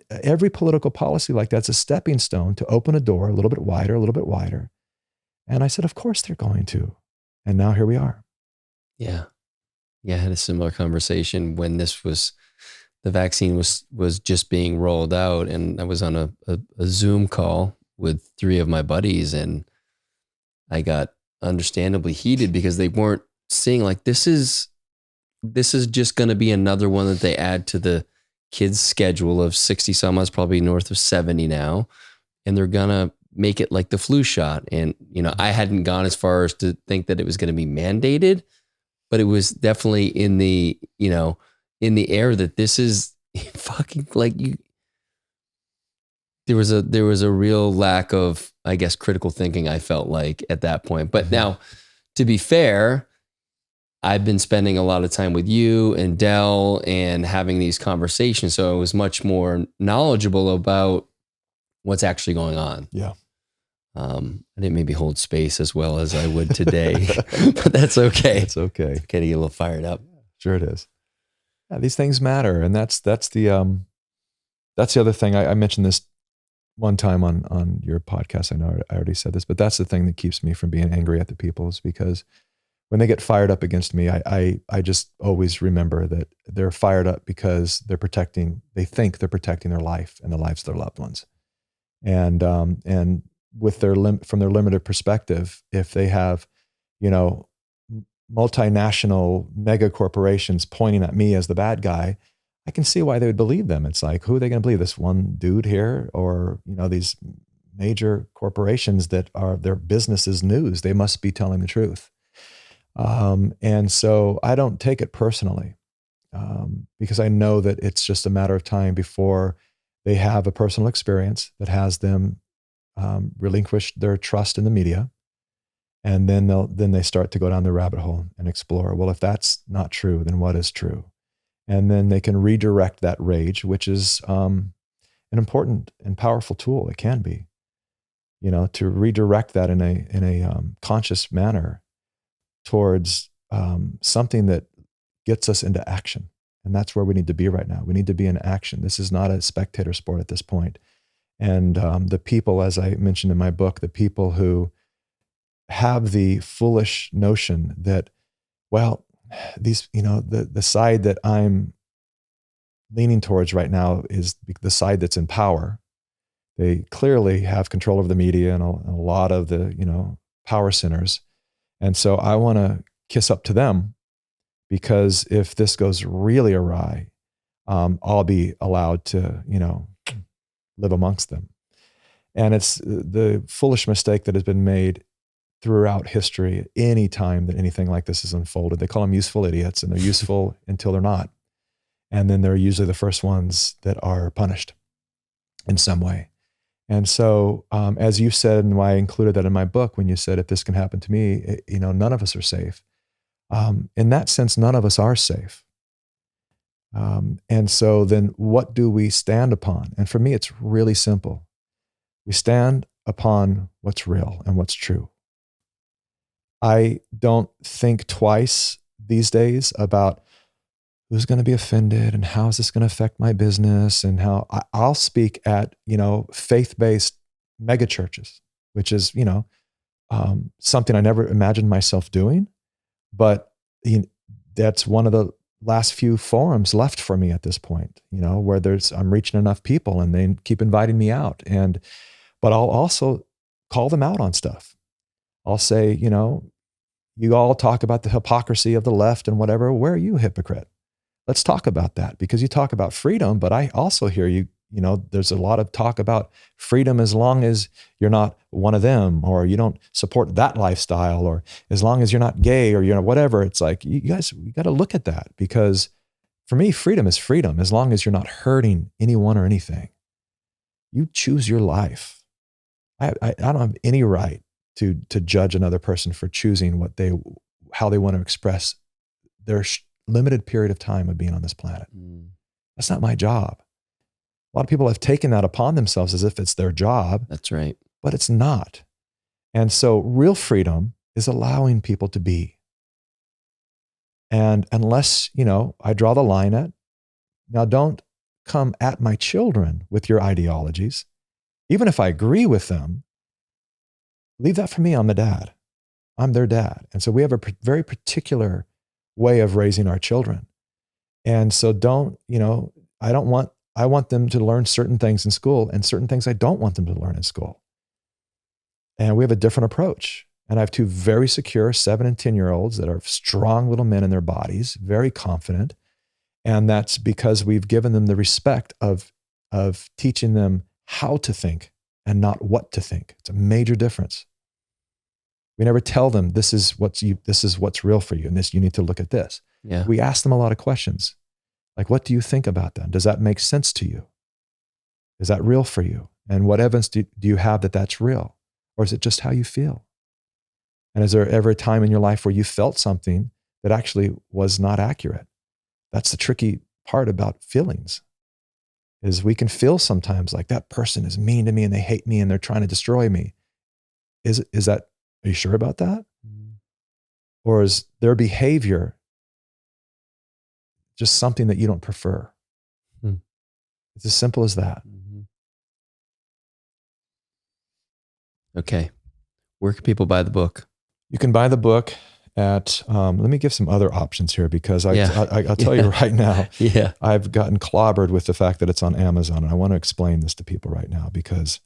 every political policy like that's a stepping stone to open a door a little bit wider. And I said, of course they're going to. And now here we are. Yeah. Yeah. I had a similar conversation when the vaccine was just being rolled out, and I was on a Zoom call with 3 of my buddies, and I got understandably heated because they weren't seeing, like, this is just going to be another one that they add to the kids' schedule of 60 some, probably north of 70 now. And they're going to make it like the flu shot. And, I hadn't gone as far as to think that it was going to be mandated, but it was definitely in the air that this is fucking like you. There was a real lack of, I guess, critical thinking, I felt like, at that point. But now, to be fair, I've been spending a lot of time with you and Dell and having these conversations. So I was much more knowledgeable about what's actually going on. Yeah. I didn't maybe hold space as well as I would today, but that's okay. It's okay. It's okay to get a little fired up. Sure it is. Yeah, these things matter. And that's the other thing. I mentioned this one time on your podcast. I know I already said this, but that's the thing that keeps me from being angry at the people, is because when they get fired up against me, I just always remember that they're fired up because they think they're protecting their life and the lives of their loved ones. And with from their limited perspective, if they have, multinational mega corporations pointing at me as the bad guy, I can see why they would believe them. It's like, who are they going to believe? This one dude here, or, these major corporations that are, their business is news. They must be telling the truth. And so I don't take it personally, because I know that it's just a matter of time before they have a personal experience that has them relinquish their trust in the media. And then they start to go down the rabbit hole and explore, well, if that's not true, then what is true? And then they can redirect that rage, which is an important and powerful tool. It can be, to redirect that in a conscious manner towards something that gets us into action. And that's where we need to be right now. We need to be in action. This is not a spectator sport at this point. And the people, as I mentioned in my book, the people who have the foolish notion that, well, these, the side that I'm leaning towards right now is the side that's in power. They clearly have control over the media and a lot of the, power centers. And so I want to kiss up to them, because if this goes really awry, I'll be allowed to, live amongst them. And it's the foolish mistake that has been made throughout history, any time that anything like this is unfolded. They call them useful idiots, and they're useful until they're not. And then they're usually the first ones that are punished in some way. And so, as you said, and why I included that in my book, when you said, if this can happen to me, none of us are safe. In that sense, none of us are safe. And so then what do we stand upon? And for me, it's really simple. We stand upon what's real and what's true. I don't think twice these days about who's going to be offended and how is this going to affect my business, and how I'll speak at, faith-based mega churches, which is, something I never imagined myself doing. But that's one of the last few forums left for me at this point, where I'm reaching enough people and they keep inviting me out. But I'll also call them out on stuff. I'll say, you all talk about the hypocrisy of the left and whatever. Where are you, hypocrite? Let's talk about that, because you talk about freedom, but I also hear you, there's a lot of talk about freedom as long as you're not one of them, or you don't support that lifestyle, or as long as you're not gay, or whatever. It's like, you got to look at that, because for me, freedom is freedom as long as you're not hurting anyone or anything. You choose your life. I don't have any right to judge another person for choosing how they want to express their limited period of time of being on this planet. That's not my job. A lot of people have taken that upon themselves as if it's their job. That's right. But it's not. And so real freedom is allowing people to be. And unless, I draw the line at, now don't come at my children with your ideologies. Even if I agree with them, leave that for me. I'm the dad. I'm their dad. And so we have a very particular way of raising our children. And so I want them to learn certain things in school, and certain things I don't want them to learn in school. And we have a different approach. And I have two very secure 7 and 10-year-olds that are strong little men in their bodies, very confident. And that's because we've given them the respect of teaching them how to think and not what to think. It's a major difference. We never tell them this is what's real for you, and this, you need to look at this. Yeah. We ask them a lot of questions. Like, what do you think about that? Does that make sense to you? Is that real for you? And what evidence do you have that that's real? Or is it just how you feel? And is there ever a time in your life where you felt something that actually was not accurate? That's the tricky part about feelings, is we can feel sometimes like that person is mean to me and they hate me and they're trying to destroy me. Are you sure about that? Or is their behavior just something that you don't prefer? It's as simple as that. Okay. Where can people buy the book? You can buy the book at, let me give some other options here, because I'll tell you right now, I've gotten clobbered with the fact that it's on Amazon. And I want to explain this to people right now, because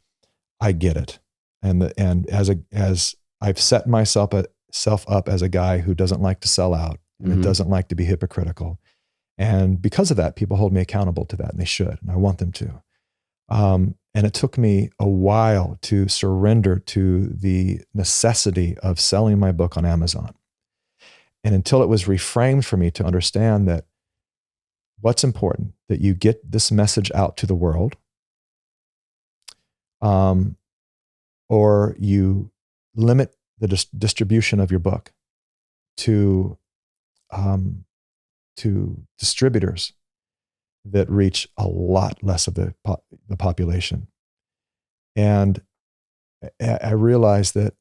I get it. And as I've set myself up as a guy who doesn't like to sell out and doesn't like to be hypocritical. And because of that, people hold me accountable to that, and they should, and I want them to. And it took me a while to surrender to the necessity of selling my book on Amazon. And until it was reframed for me to understand that what's important, that you get this message out to the world, or you limit the distribution of your book to distributors that reach a lot less of the population. And I realized that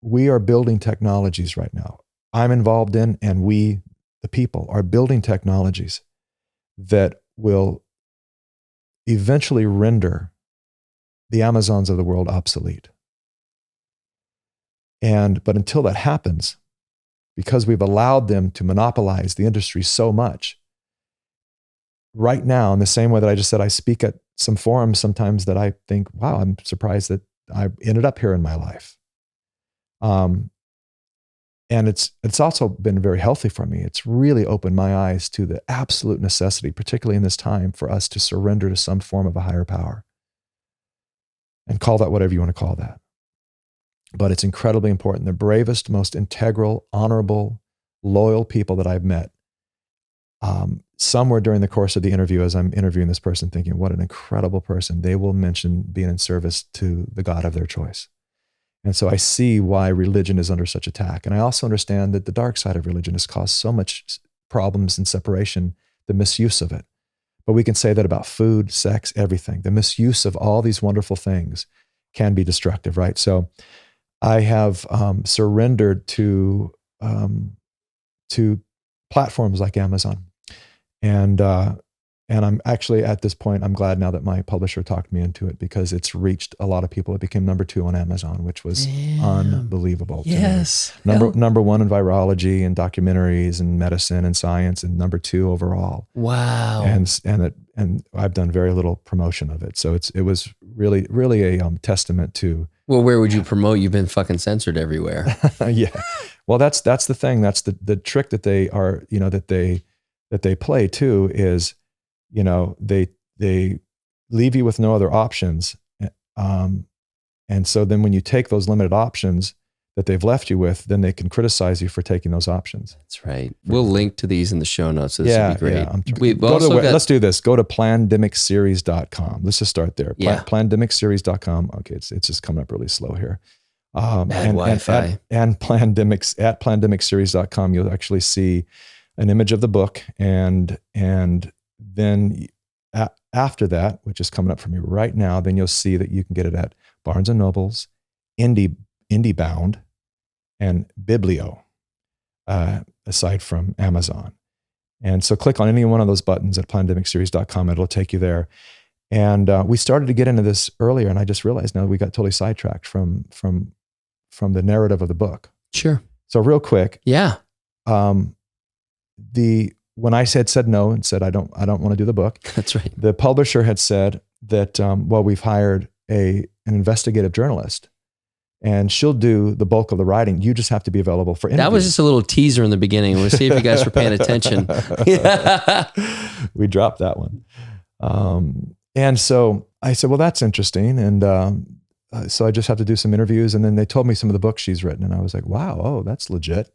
we are building technologies right now. I'm involved in, and we, the people, are building technologies that will eventually render the Amazons of the world obsolete. But until that happens, because we've allowed them to monopolize the industry so much, right now, in the same way that I just said, I speak at some forums sometimes that I think, wow, I'm surprised that I ended up here in my life. And it's also been very healthy for me. It's really opened my eyes to the absolute necessity, particularly in this time, for us to surrender to some form of a higher power. And call that whatever you want to call that. But it's incredibly important. The bravest, most integral, honorable, loyal people that I've met, somewhere during the course of the interview, as I'm interviewing this person, thinking, what an incredible person, they will mention being in service to the God of their choice. And so I see why religion is under such attack. And I also understand that the dark side of religion has caused so much problems and separation, the misuse of it. But we can say that about food, sex, everything. The misuse of all these wonderful things can be destructive, right? So I have surrendered to platforms like Amazon. And I'm actually, at this point, I'm glad now that my publisher talked me into it, because it's reached a lot of people. It became number 2 on Amazon, which was unbelievable. Yes. Number 1 in virology and documentaries and medicine and science, and number 2 overall. Wow. And I've done very little promotion of it. So it was really a testament to. Well, where would you promote? You've been fucking censored everywhere. Yeah. Well, that's the thing. That's the trick that they are, that they play too, is, they leave you with no other options. And so then when you take those limited options that they've left you with, then they can criticize you for taking those options. That's right. We'll link to these in the show notes. So this would be great. Yeah. Let's do this. Go to plandemicseries.com. Let's just start there. Plandemicseries.com. Okay. It's just coming up really slow here. Bad Wi-Fi. And plandemicseries.com, you'll actually see an image of the book. And then after that, which is coming up for me right now, then you'll see that you can get it at Barnes & Noble's, IndieBound, and Biblio, aside from Amazon. And so click on any one of those buttons at plandemicseries.com. It'll take you there. And we started to get into this earlier, and I just realized now we got totally sidetracked from the narrative of the book. Sure. So real quick. Yeah. When I said no and said I don't want to do the book. That's right. The publisher had said that we've hired an investigative journalist, and she'll do the bulk of the writing. You just have to be available for interviews. That was just a little teaser in the beginning. We'll see if you guys were paying attention. We dropped that one. And so I said, well, that's interesting. And so I just have to do some interviews. And then they told me some of the books she's written. And I was like, wow, oh, that's legit.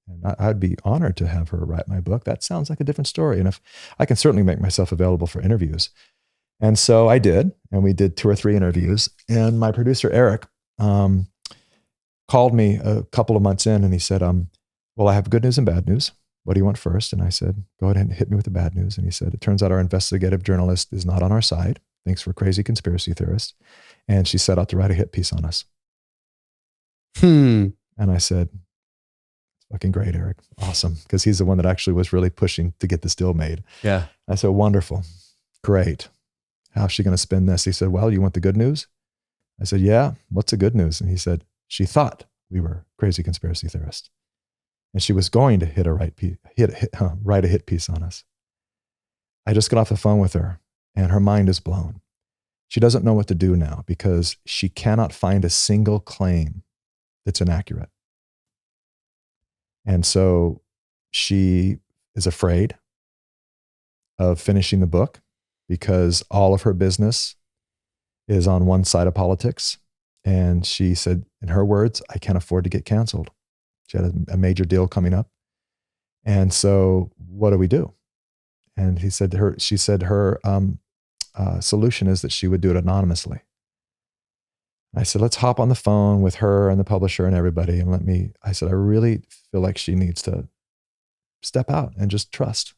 And I'd be honored to have her write my book. That sounds like a different story. And if I can certainly make myself available for interviews. And so I did, and we did 2 or 3 interviews. And my producer, Eric, called me a couple of months in, and he said, well, I have good news and bad news. What do you want first? And I said, go ahead and hit me with the bad news. And he said, it turns out our investigative journalist is not on our side. Thinks we're crazy conspiracy theorists. And she set out to write a hit piece on us. And I said, fucking great, Eric. Awesome. Because he's the one that actually was really pushing to get this deal made. Yeah. I said, wonderful. Great. How's she going to spin this? He said, well, you want the good news? I said, yeah. What's the good news? And he said, she thought we were crazy conspiracy theorists. And she was going to write a hit piece on us. I just got off the phone with her, and her mind is blown. She doesn't know what to do now because she cannot find a single claim that's inaccurate. And so she is afraid of finishing the book because all of her business is on one side of politics. And she said, in her words, I can't afford to get canceled. She had a major deal coming up. And so what do we do? And she said her solution is that she would do it anonymously. I said, let's hop on the phone with her and the publisher and everybody. And I said, I really feel like she needs to step out and just trust.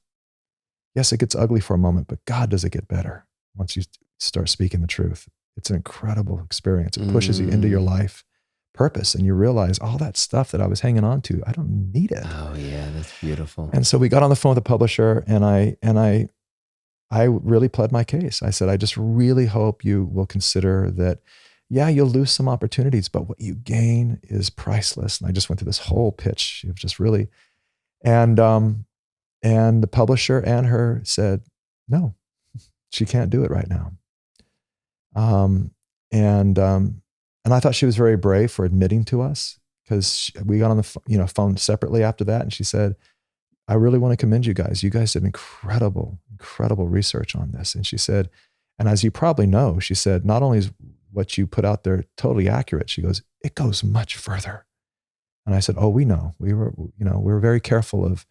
Yes, it gets ugly for a moment, but God, does it get better once you start speaking the truth. It's an incredible experience. It pushes you into your life purpose, and you realize all that stuff that I was hanging on to, I don't need it. Oh yeah, that's beautiful. And so we got on the phone with the publisher, and I really pled my case. I said, I just really hope you will consider that, yeah, you'll lose some opportunities, but what you gain is priceless. And I just went through this whole pitch of just really, and the publisher and her said, no, she can't do it right now. And I thought she was very brave for admitting to us, because we got on the phone separately after that. And she said, I really want to commend you guys. You guys did incredible research on this. And she said, and as you probably know, she said, not only is what you put out there totally accurate, she goes, it goes much further. And I said, oh, we know. We were very careful of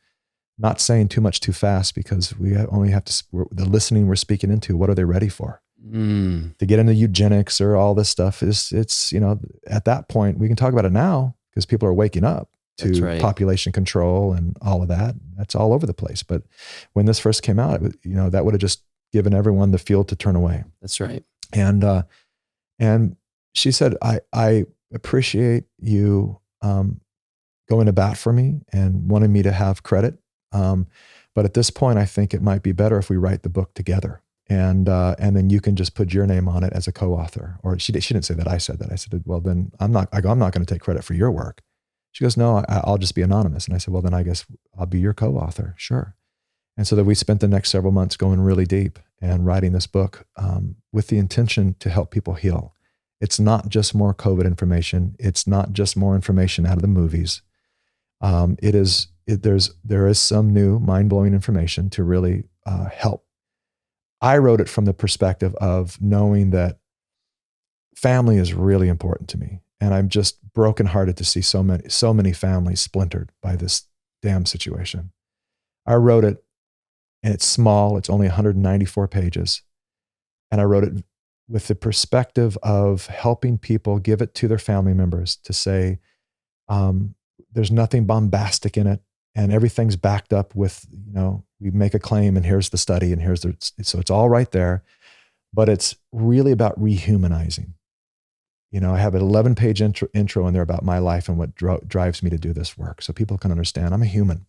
not saying too much too fast, because we only have to, the listening we're speaking into, what are they ready for? To get into eugenics or all this stuff it's at that point, we can talk about it now because people are waking up to population control and all of that. That's all over the place. But when this first came out, it was, that would have just given everyone the field to turn away. That's right. And she said, I appreciate you going to bat for me and wanting me to have credit. But at this point, I think it might be better if we write the book together. And then you can just put your name on it as a co-author. Or she didn't say that. I said that. I said, well, then I'm not going to take credit for your work. She goes, no, I'll just be anonymous. And I said, well, then I guess I'll be your co-author. Sure. And so that we spent the next several months going really deep and writing this book with the intention to help people heal. It's not just more COVID information. It's not just more information out of the movies. There is some new mind-blowing information to really help. I wrote it from the perspective of knowing that family is really important to me. And I'm just brokenhearted to see so many families splintered by this damn situation. I wrote it, and it's small. It's only 194 pages. And I wrote it with the perspective of helping people give it to their family members to say, there's nothing bombastic in it. And everything's backed up with, we make a claim and here's the study and so it's all right there, but it's really about rehumanizing. I have an 11-page intro in there about my life and what drives me to do this work. So people can understand I'm a human.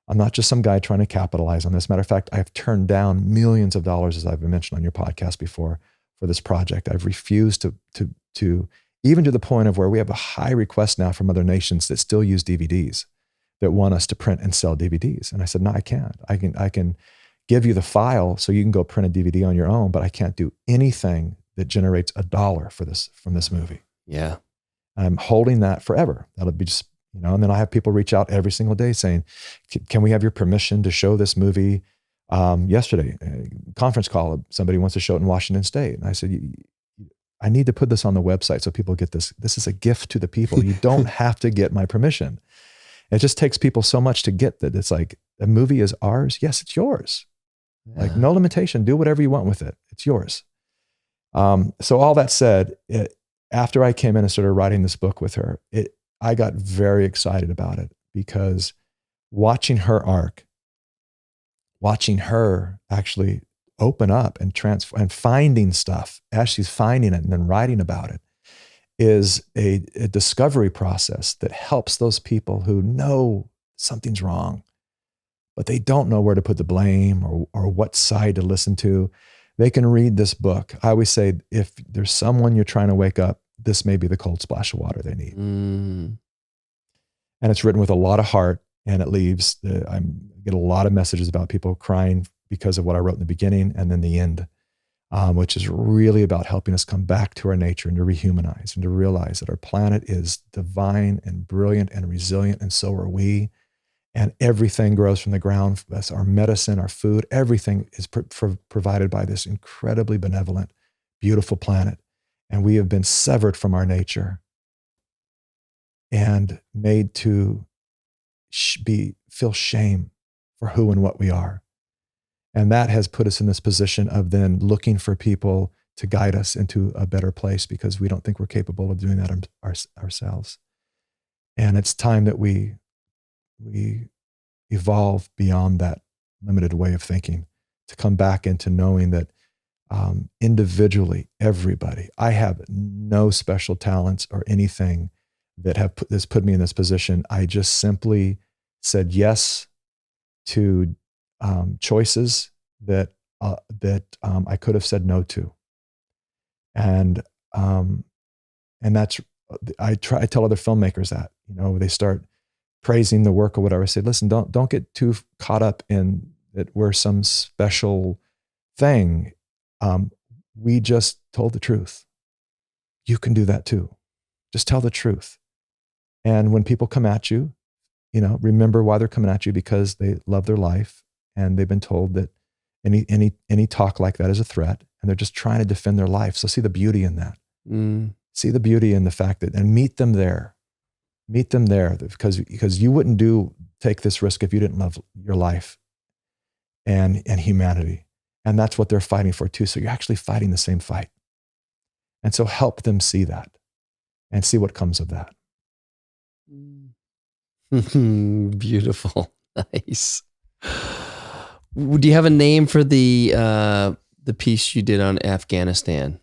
I'm not just some guy trying to capitalize on this. Matter of fact, I've turned down millions of dollars, as I've mentioned on your podcast before, for this project. I've refused to even to the point of where we have a high request now from other nations that still use DVDs, that want us to print and sell DVDs. And I said, no, I can't. I can give you the file so you can go print a DVD on your own, but I can't do anything that generates $1 from this movie. Yeah. I'm holding that forever. That'll be just, and then I have people reach out every single day saying, can we have your permission to show this movie? Yesterday, a conference call, somebody wants to show it in Washington State. And I said, I need to put this on the website so people get this. This is a gift to the people. You don't have to get my permission. It just takes people so much to get that. It's like, a movie is ours. Yes, it's yours. Yeah. Like, no limitation. Do whatever you want with it. It's yours. So all that said, after I came in and started writing this book with her, I got very excited about it, because watching her arc, watching her actually open up and and finding stuff as she's finding it and then writing about it, is a discovery process that helps those people who know something's wrong, but they don't know where to put the blame or what side to listen to. They can read this book. I always say, if there's someone you're trying to wake up, this may be the cold splash of water they need. And it's written with a lot of heart, and it leaves, I get a lot of messages about people crying because of what I wrote in the beginning and then the end. Which is really about helping us come back to our nature and to rehumanize and to realize that our planet is divine and brilliant and resilient, and so are we. And everything grows from the ground. That's our medicine, our food, everything is provided by this incredibly benevolent, beautiful planet. And we have been severed from our and made to feel shame for who and what we are. And that has put us in this position of then looking for people to guide us into a better place because we don't think we're capable of doing that ourselves. And it's time that we evolve beyond that limited way of thinking to come back into knowing that individually, everybody, I have no special talents or anything that has put me in this position. I just simply said yes to choices that I could have said no to, and that's I tell other filmmakers that, you know, they start praising the work or whatever. I say, listen, don't get too caught up in that we're some special thing. We just told the truth. You can do that too. Just tell the truth. And when people come at you, you know, remember why they're coming at you, because they love their life and they've been told that any talk like that is a threat, and they're just trying to defend their life. So see the beauty in that. See the beauty in the fact that, and meet them there, because you wouldn't take this risk if you didn't love your life and humanity. And that's what they're fighting for too. So you're actually fighting the same fight. And so help them see that and see what comes of that. Beautiful. Nice. Do you have a name for the piece you did on Afghanistan?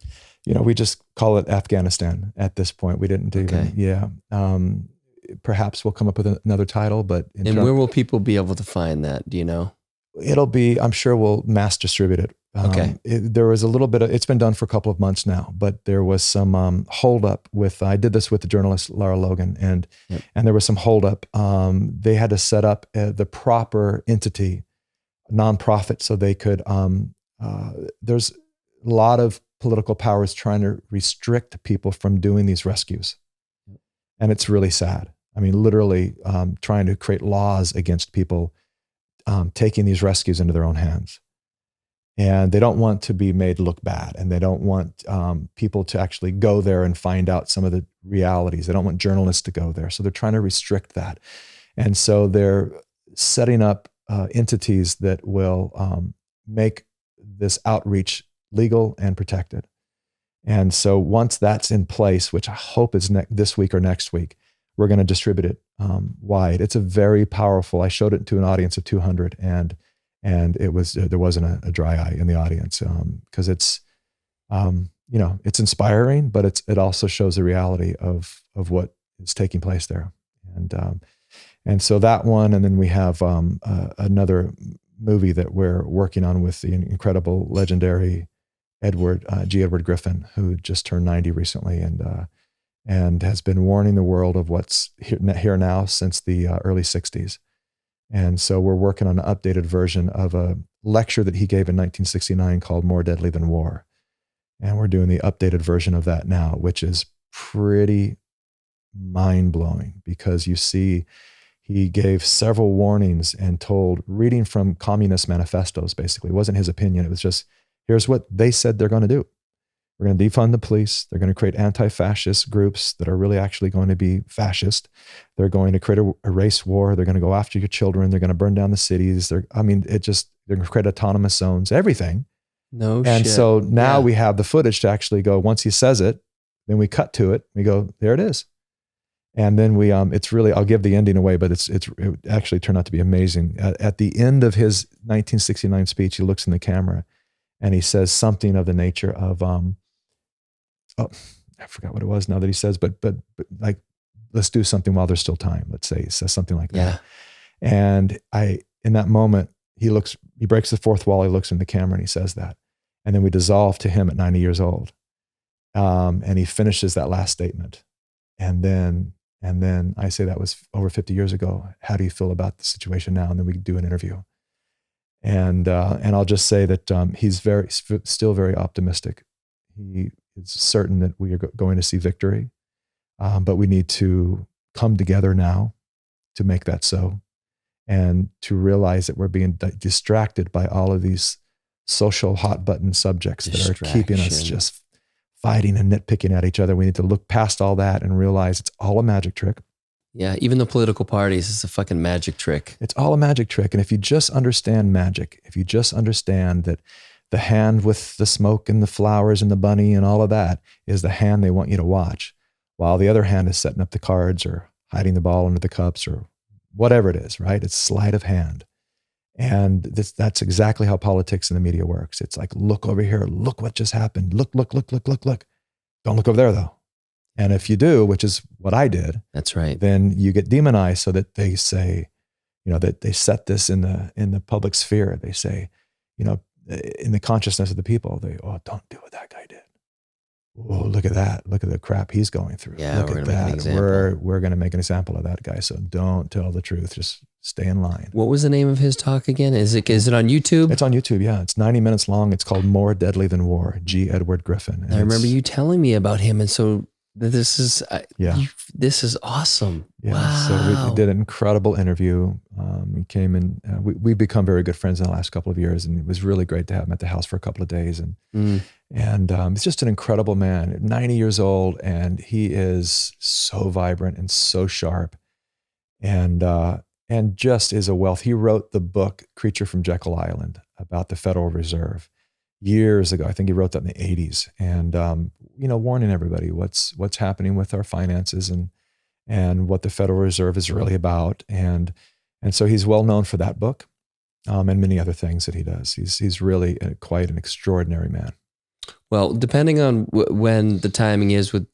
You know, we just call it Afghanistan at this point. We didn't even, perhaps we'll come up with another title, but. Where will people be able to find that? Do you know? It'll be, I'm sure we'll mass distribute it. There was a little bit of, it's been done for a couple of months now, but there was some hold up with, I did this with the journalist Lara Logan, and there was some hold up. They had to set up the proper entity, nonprofit, so they could, there's a lot of political powers trying to restrict people from doing these rescues. And it's really sad. I mean, literally trying to create laws against people taking these rescues into their own hands. And they don't want to be made look bad. And they don't want people to actually go there and find out some of the realities. They don't want journalists to go there. So they're trying to restrict that. And so they're setting up entities that will make this outreach legal and protected. And so once that's in place, which I hope is this week or next week, we're going to distribute it wide. It's a very powerful, I showed it to an audience of 200, and it was, there wasn't a dry eye in the audience, because it's, you know, it's inspiring, but it also shows the reality of what is taking place there. And so that one, and then we have another movie that we're working on with the incredible, legendary Edward Griffin, who just turned 90 recently, and has been warning the world of what's here now since the early 60s. And so we're working on an updated version of a lecture that he gave in 1969 called More Deadly Than War. And we're doing the updated version of that now, which is pretty mind-blowing, because you see, he gave several warnings and reading from communist manifestos, basically. It wasn't his opinion. It was just, here's what they said they're going to do. We're going to defund the police. They're going to create anti-fascist groups that are really actually going to be fascist. They're going to create a race war. They're going to go after your children. They're going to burn down the cities. They're going to create autonomous zones, everything. And so now we have the footage to actually go, once he says it, then we cut to it. We go, there it is. And then we, it's really, I'll give the ending away, but it actually turned out to be amazing. At the end of his 1969 speech, he looks in the camera and he says something of the nature of, I forgot what it was now that he says, but like, let's do something while there's still time. Let's say he says something like that. And in that moment, he breaks the fourth wall. He looks in the camera and he says that. And then we dissolve to him at 90 years old. And he finishes that last statement. And then I say, that was over 50 years ago. How do you feel about the situation now? And then we do an interview. And I'll just say that he's still very optimistic. He is certain that we are going to see victory, but we need to come together now to make that so, and to realize that we're being distracted by all of these social hot button subjects that are keeping us just fighting and nitpicking at each other. We need to look past all that and realize it's all a magic trick. Yeah, even the political parties, it's a fucking magic trick. It's all a magic trick. And if you just understand magic, if you just understand that The hand with the smoke and the flowers and the bunny and all of that is the hand they want you to watch, while the other hand is setting up the cards or hiding the ball under the cups or whatever it is, right? It's sleight of hand. And that's exactly how politics and the media works. It's like, look over here, look what just happened. Look. Don't look over there though. And if you do, which is what I did, that's right, then you get demonized, so that they say, that they set this in the public sphere. They say, in the consciousness of the people, don't do what that guy did. Oh, look at that. Look at the crap he's going through. Yeah, look at that. We're going to make an example of that guy. So don't tell the truth. Just stay in line. What was the name of his talk again? Is it on YouTube? It's on YouTube. Yeah. It's 90 minutes long. It's called More Deadly Than War, G. Edward Griffin. I remember you telling me about him. And so this is, this is awesome. Yeah. Wow. So we did an incredible interview. He came in, we've become very good friends in the last couple of years, and it was really great to have him at the house for a couple of days. And he's just an incredible man, 90 years old, and he is so vibrant and so sharp, and just is a wealth. He wrote the book Creature from Jekyll Island about the Federal Reserve years ago. I think he wrote that in the 80s, and warning everybody what's happening with our finances and what the Federal Reserve is really about. And so he's well known for that book, and many other things that he does. He's really quite an extraordinary man. Well, depending on when the timing is with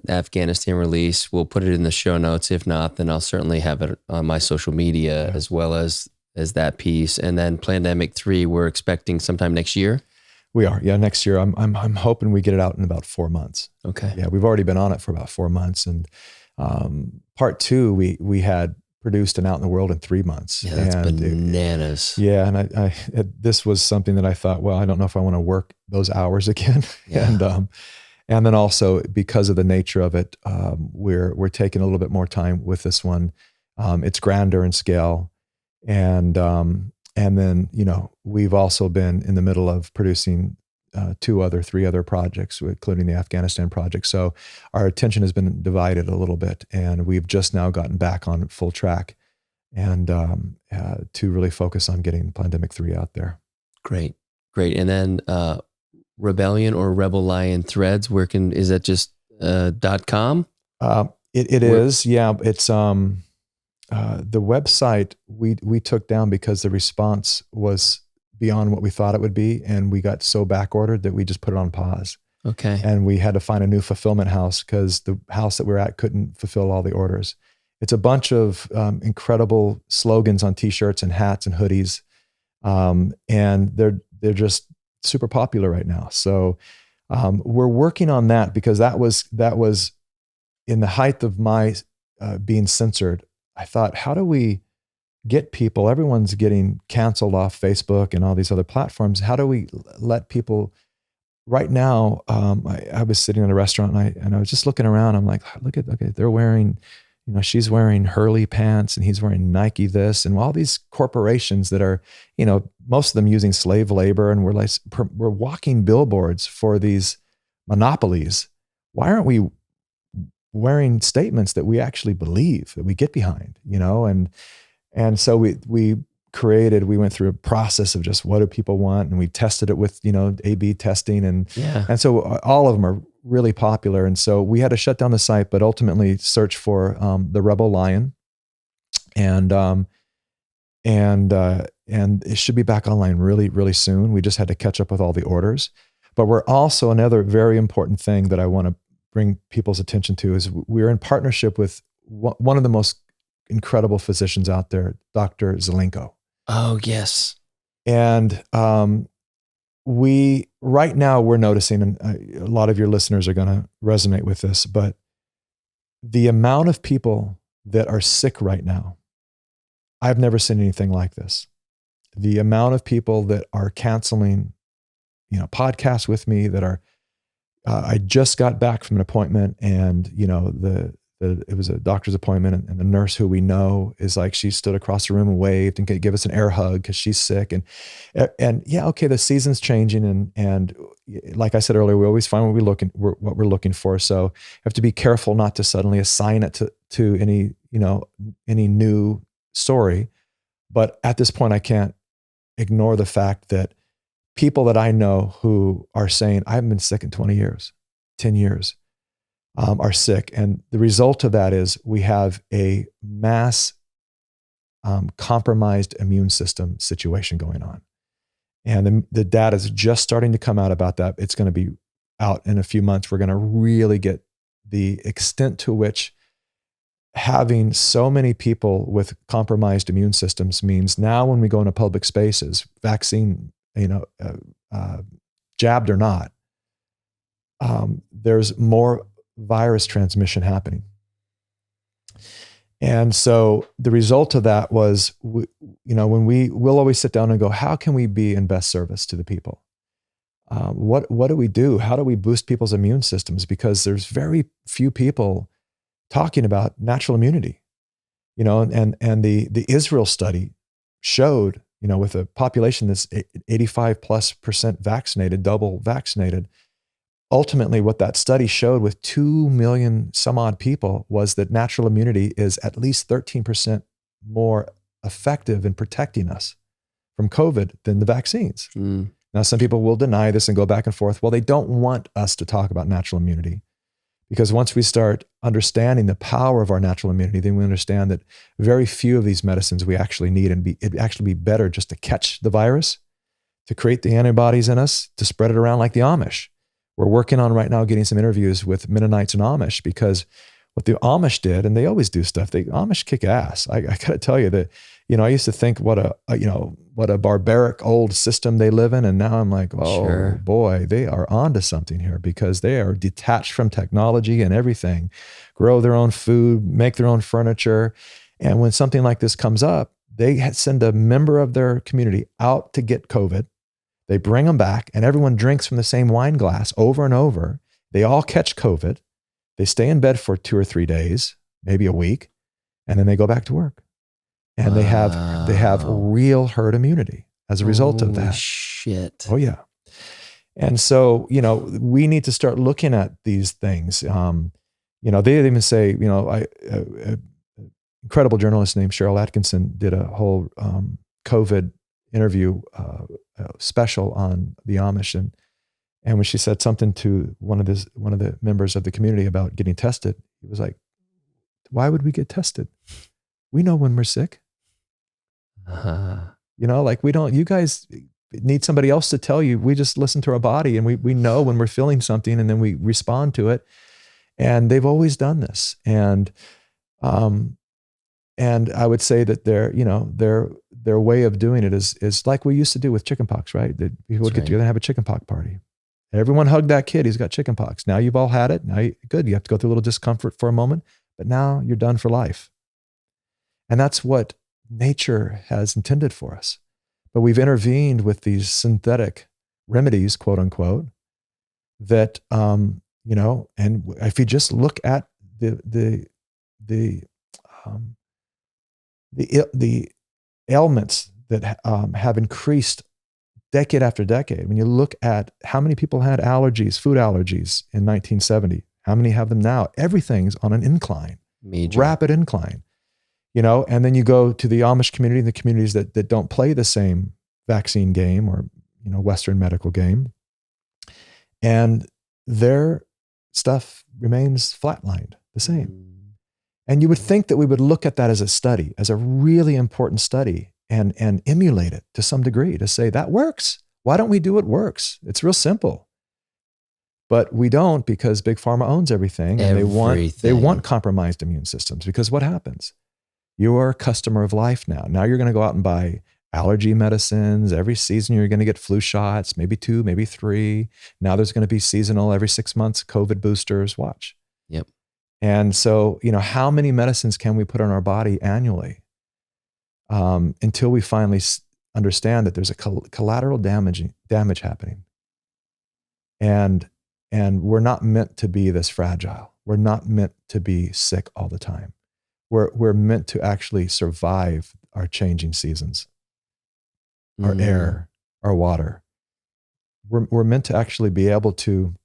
Afghanistan release, we'll put it in the show notes. If not, then I'll certainly have it on my social media as well as that piece. And then Plandemic 3, we're expecting sometime next year. We are, next year. I'm hoping we get it out in about 4 months. Okay. Yeah, we've already been on it for about 4 months, and part 2 we had produced and out in the world in 3 months. Yeah, that's bananas. And I this was something that I thought, well, I don't know if I want to work those hours again. Yeah. And then also because of the nature of it, we're taking a little bit more time with this one. It's grander in scale, and then we've also been in the middle of producing 3 other projects, including the Afghanistan project. So our attention has been divided a little bit, and we've just now gotten back on full track, and to really focus on getting Plandemic 3 out there. Great. And then Rebellion or Rebel Lion Threads, is that just .com? It is. Yeah. It's the website we took down because the response was beyond what we thought it would be, and we got so back ordered that we just put it on pause. Okay. And we had to find a new fulfillment house because the house that we're at couldn't fulfill all the orders. It's a bunch of incredible slogans on t-shirts and hats and hoodies, and they're just super popular right now. So we're working on that, because that was in the height of my being censored. I thought, how do we get people? Everyone's getting canceled off Facebook and all these other platforms. How do we let people? Right now, I was sitting in a restaurant and I was just looking around. I'm like, okay, they're wearing, she's wearing Hurley pants and he's wearing Nike this, and all these corporations that are, most of them using slave labor, and we're walking billboards for these monopolies. Why aren't we wearing statements that we actually believe, that we get behind, and so we went through a process of just what do people want, and we tested it with, A/B testing, and so all of them are really popular. And so we had to shut down the site, but ultimately search for the Rebel Lion, and it should be back online really, really soon. We just had to catch up with all the orders. But we're also, another very important thing that I want to bring people's attention to is we're in partnership with one of the most incredible physicians out there, Dr. Zelenko. Oh, yes. And right now we're noticing, and a lot of your listeners are going to resonate with this, but the amount of people that are sick right now, I've never seen anything like this. The amount of people that are canceling, podcasts with me, that are, I just got back from an appointment, and, it was a doctor's appointment, and the nurse who we know is like, she stood across the room and waved and could give us an air hug because she's sick. And yeah, okay, the season's changing, and like I said earlier, we always find what we're looking for. So you have to be careful not to suddenly assign it to any new story. But at this point, I can't ignore the fact that people that I know who are saying, I haven't been sick in 20 years, 10 years, are sick. And the result of that is we have a mass compromised immune system situation going on. And the data is just starting to come out about that. It's going to be out in a few months. We're going to really get the extent to which having so many people with compromised immune systems means now when we go into public spaces, vaccine, jabbed or not, there's more virus transmission happening. And so the result of that was, when we'll always sit down and go, how can we be in best service to the people? What do we do? How do we boost people's immune systems? Because there's very few people talking about natural immunity, and the Israel study showed, with a population that's 85+% vaccinated, double vaccinated, ultimately what that study showed with 2 million some odd people was that natural immunity is at least 13% more effective in protecting us from COVID than the vaccines. Now, some people will deny this and go back and forth. Well, they don't want us to talk about natural immunity, because once we start understanding the power of our natural immunity, then we understand that very few of these medicines we actually need, and it'd actually be better just to catch the virus, to create the antibodies in us, to spread it around like the Amish. We're working on right now getting some interviews with Mennonites and Amish, because what the Amish did, and they always do stuff, the Amish kick ass. I got to tell you that, I used to think what a barbaric old system they live in. And now I'm like, oh boy, they are onto something here, because they are detached from technology and everything, grow their own food, make their own furniture. And when something like this comes up, they send a member of their community out to get COVID. They bring them back, and everyone drinks from the same wine glass over and over. They all catch COVID. They stay in bed for 2 or 3 days, maybe a week, and then they go back to work. And they have real herd immunity as a result of that. Shit. Oh yeah. And so, we need to start looking at these things. They even say, incredible journalist named Cheryl Atkinson did a whole COVID interview special on the Amish, and when she said something to one of the members of the community about getting tested, he was like, "Why would we get tested? We know when we're sick. We don't. You guys need somebody else to tell you. We just listen to our body, and we know when we're feeling something, and then we respond to it. And they've always done this, and I would say that their way of doing it is like we used to do with chickenpox, right? That people would get together and have a chickenpox party. Everyone hugged that kid. He's got chickenpox. Now you've all had it. Now good. You have to go through a little discomfort for a moment, but now you're done for life. And that's what nature has intended for us. But we've intervened with these synthetic remedies, quote unquote, that, and if you just look at the ailments that have increased decade after decade. When you look at how many people had allergies, food allergies in 1970, how many have them now? Everything's on an incline, rapid incline, and then you go to the Amish community, the communities that don't play the same vaccine game or, Western medical game, and their stuff remains flatlined the same. And you would think that we would look at that as a study, as a really important study, and emulate it to some degree, to say that works. Why don't we do what works? It's real simple. But we don't, because Big Pharma owns everything, and they want compromised immune systems, because what happens? You are a customer of life now. Now you're going to go out and buy allergy medicines. Every season you're going to get flu shots, maybe 2, maybe 3. Now there's going to be seasonal every 6 months COVID boosters. Watch. Yep. And so, how many medicines can we put on our body annually until we finally understand that there's a collateral damage happening? And we're not meant to be this fragile. We're not meant to be sick all the time. We're meant to actually survive our changing seasons, our air, our water. We're meant to actually be able to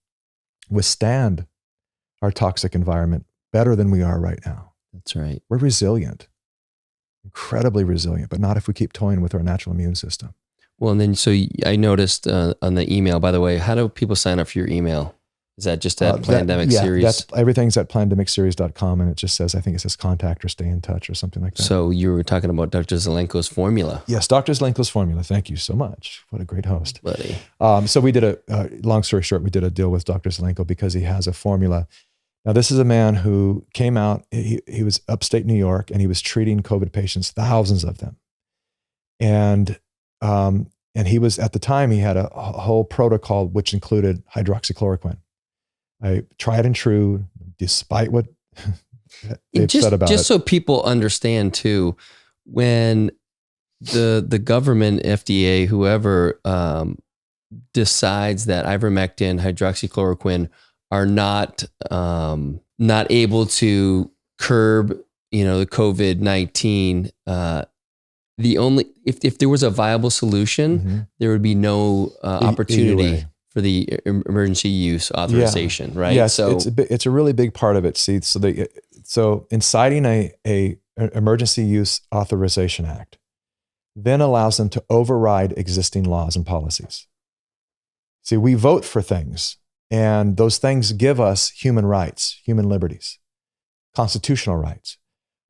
withstand our toxic environment better than we are right now. That's right. We're resilient, incredibly resilient, but not if we keep toying with our natural immune system. Well, and then I noticed on the email, by the way, how do people sign up for your email? Is that just at Plandemic series? That's everything's at plandemicseries.com, and it just says, I think it says contact or stay in touch or something like that. So you were talking about Dr. Zelenko's formula. Yes, Dr. Zelenko's formula. Thank you so much. What a great host. Buddy. So we did long story short, we did a deal with Dr. Zelenko because he has a formula. Now, this is a man who came out, he was upstate New York, and he was treating COVID patients, thousands of them. And he was, at the time, he had a whole protocol which included hydroxychloroquine. I tried and true, despite what they've said about it. Just so people understand too, when the government, FDA, whoever decides that ivermectin, hydroxychloroquine are not able to curb, the COVID-19. If there was a viable solution, there would be no opportunity for the emergency use authorization, right? Yes, so it's a really big part of it. See, so inciting a emergency use authorization act then allows them to override existing laws and policies. See, we vote for things, and those things give us human rights, human liberties, constitutional rights.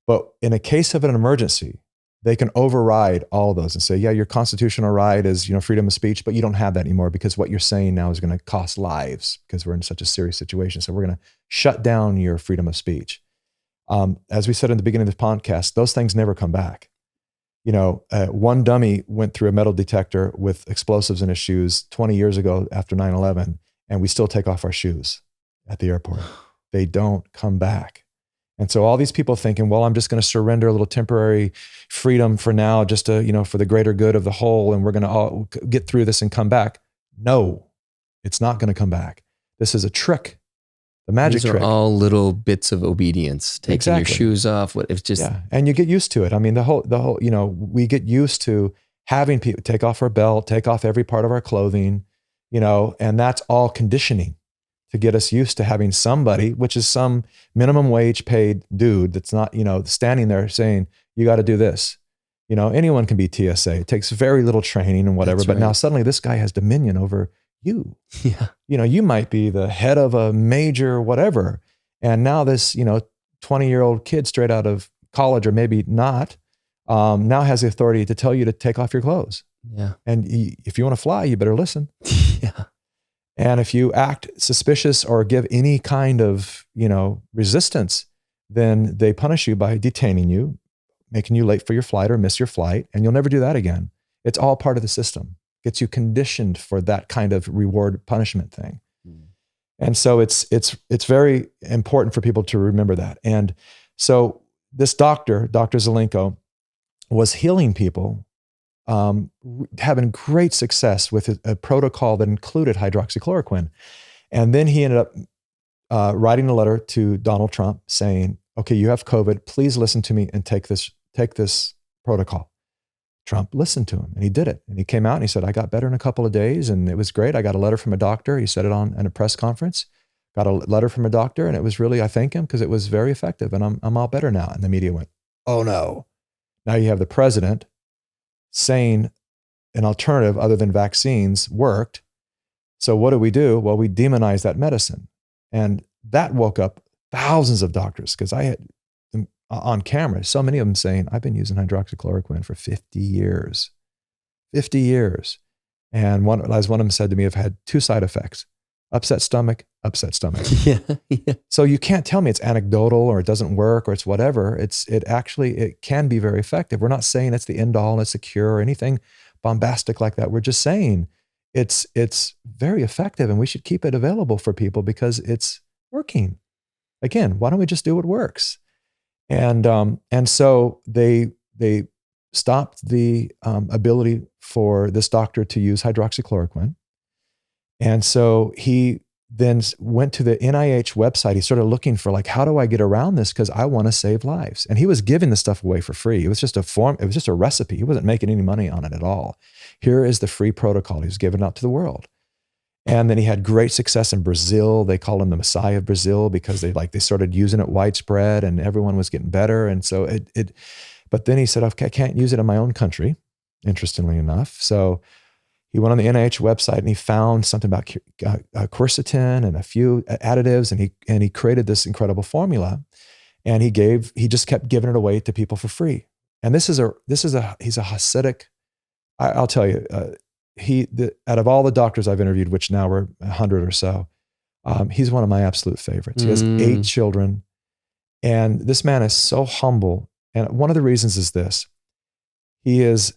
But in a case of an emergency, they can override all of those and say, yeah, your constitutional right is, freedom of speech, but you don't have that anymore because what you're saying now is going to cost lives because we're in such a serious situation. So we're going to shut down your freedom of speech. As we said in the beginning of the podcast, those things never come back. One dummy went through a metal detector with explosives in his shoes 20 years ago after 9/11, and we still take off our shoes at the airport. They don't come back. And so all these people thinking, well, I'm just going to surrender a little temporary freedom for now, just to, for the greater good of the whole, and we're going to all get through this and come back. No, it's not going to come back. This is a trick, the magic trick. These are all little bits of obedience, taking your shoes off. It's just, and you get used to it. I mean, the whole, we get used to having people take off our belt, take off every part of our clothing, and that's all conditioning to get us used to having somebody, which is some minimum wage paid dude that's not, standing there saying, you got to do this. Anyone can be TSA. It takes very little training and whatever, but now suddenly this guy has dominion over you. Yeah. You might be the head of a major whatever. And now this, 20-year-old kid straight out of college, or maybe not, now has the authority to tell you to take off your clothes. Yeah. And if you want to fly, you better listen. Yeah. And if you act suspicious or give any kind of, resistance, then they punish you by detaining you, making you late for your flight or miss your flight, and you'll never do that again. It's all part of the system. Gets you conditioned for that kind of reward punishment thing. And so it's very important for people to remember that. And so this Dr. Zelenko, was healing people, having great success with a protocol that included hydroxychloroquine. And then he ended up writing a letter to Donald Trump saying, okay, you have COVID, please listen to me and take this protocol. Trump listened to him and he did it. And he came out and he said, I got better in a couple of days and it was great. I got a letter from a doctor. He said it in a press conference, got a letter from a doctor, and it was really, I thank him because it was very effective and I'm all better now. And the media went, oh no. Now you have the president saying an alternative other than vaccines worked. So what do? Well, we demonize that medicine. And that woke up thousands of doctors because I had them on camera, so many of them saying, I've been using hydroxychloroquine for 50 years. 50 years. And as one of them said to me, I've had two side effects, upset stomach. Yeah. So you can't tell me it's anecdotal or it doesn't work or it's whatever. It can be very effective. We're not saying it's the end all, it's the cure or anything bombastic like that. We're just saying it's very effective and we should keep it available for people because it's working. Again, why don't we just do what works? And so they stopped the ability for this doctor to use hydroxychloroquine. And so he then went to the NIH website. He started looking for how do I get around this? Because I want to save lives. And he was giving the stuff away for free. It was just a recipe. He wasn't making any money on it at all. Here is the free protocol. He was giving out to the world. And then he had great success in Brazil. They called him the Messiah of Brazil because they started using it widespread and everyone was getting better. And so but then he said, okay, I can't use it in my own country. interestingly enough. So he went on the NIH website and he found something about quercetin and a few additives, and he created this incredible formula. And he just kept giving it away to people for free. And he's a Hasidic. I'll tell you, out of all the doctors I've interviewed, which now were 100 or so, he's one of my absolute favorites. He has 8 children, and this man is so humble. And one of the reasons is this: he is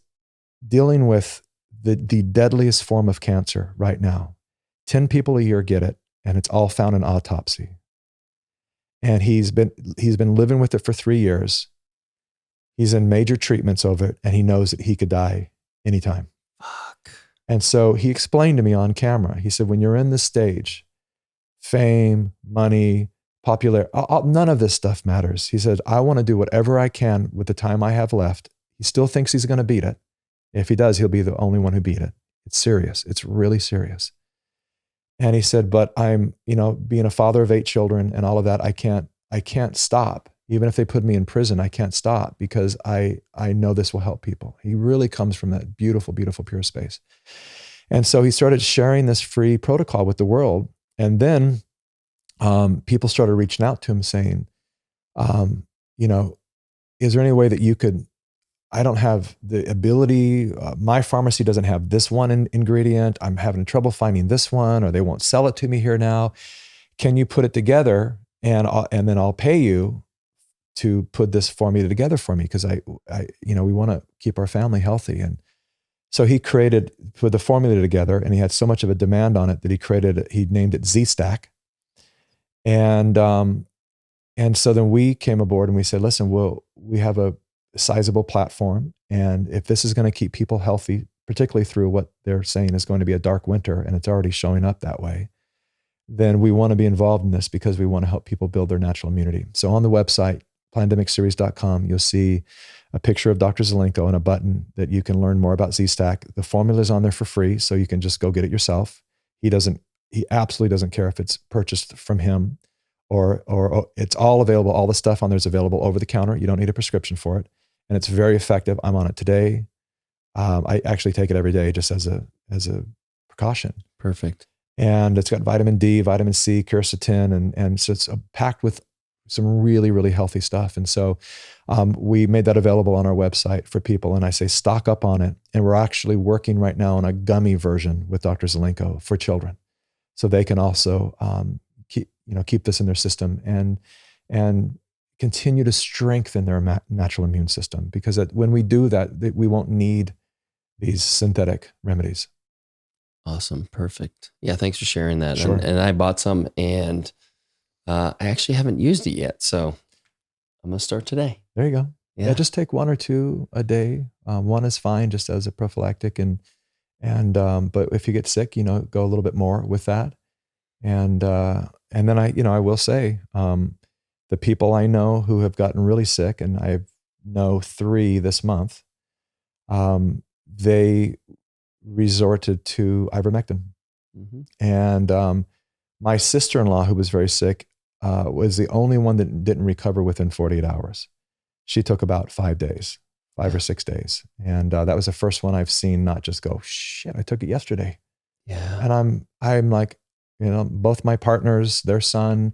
dealing with the deadliest form of cancer right now. 10 people a year get it, and it's all found in autopsy. And he's been living with it for 3 years. He's in major treatments of it, and he knows that he could die anytime. Fuck. And so he explained to me on camera, he said, when you're in this stage, fame, money, popularity, none of this stuff matters. He said, I want to do whatever I can with the time I have left. He still thinks he's going to beat it. If he does, he'll be the only one who beat it. It's serious. It's really serious. And he said, but I'm, being a father of 8 children and all of that, I can't stop. Even if they put me in prison, I can't stop because I know this will help people. He really comes from that beautiful, beautiful, pure space. And so he started sharing this free protocol with the world. And then people started reaching out to him saying, is there any way that you could, I don't have the ability, my pharmacy doesn't have this one ingredient. I'm having trouble finding this one, or they won't sell it to me here now. Can you put it together and then I'll pay you to put this formula together for me? Because we want to keep our family healthy. And so he put the formula together, and he had so much of a demand on it that he named it Z-Stack. And so then we came aboard and we said, listen, we have a sizable platform. And if this is going to keep people healthy, particularly through what they're saying is going to be a dark winter, and it's already showing up that way, then we want to be involved in this because we want to help people build their natural immunity. So on the website, plandemicseries.com, you'll see a picture of Dr. Zelenko and a button that you can learn more about Z-Stack. The formula is on there for free, so you can just go get it yourself. He absolutely doesn't care if it's purchased from him or it's all available. All the stuff on there is available over the counter. You don't need a prescription for it. And it's very effective. I'm on it today. I actually take it every day just as a precaution. Perfect. And it's got vitamin D, vitamin C, quercetin, and so it's packed with some really, really healthy stuff. And so we made that available on our website for people. And I say stock up on it. And we're actually working right now on a gummy version with Dr. Zelenko for children, so they can also keep this in their system and continue to strengthen their natural immune system. Because when we do that, we won't need these synthetic remedies. Awesome. Perfect. Yeah. Thanks for sharing that. Sure. And I bought some, and I actually haven't used it yet. So I'm going to start today. There you go. Yeah. Just take 1 or 2 a day. One is fine just as a prophylactic. But if you get sick, go a little bit more with that. And then I will say, the people I know who have gotten really sick, and I know 3 this month, they resorted to ivermectin. Mm-hmm. And my sister-in-law, who was very sick, was the only one that didn't recover within 48 hours. She took about 5 days, 5 or 6 days. And that was the first one I've seen not just go, shit, I took it yesterday. Yeah. And I'm like, both my partners, their son,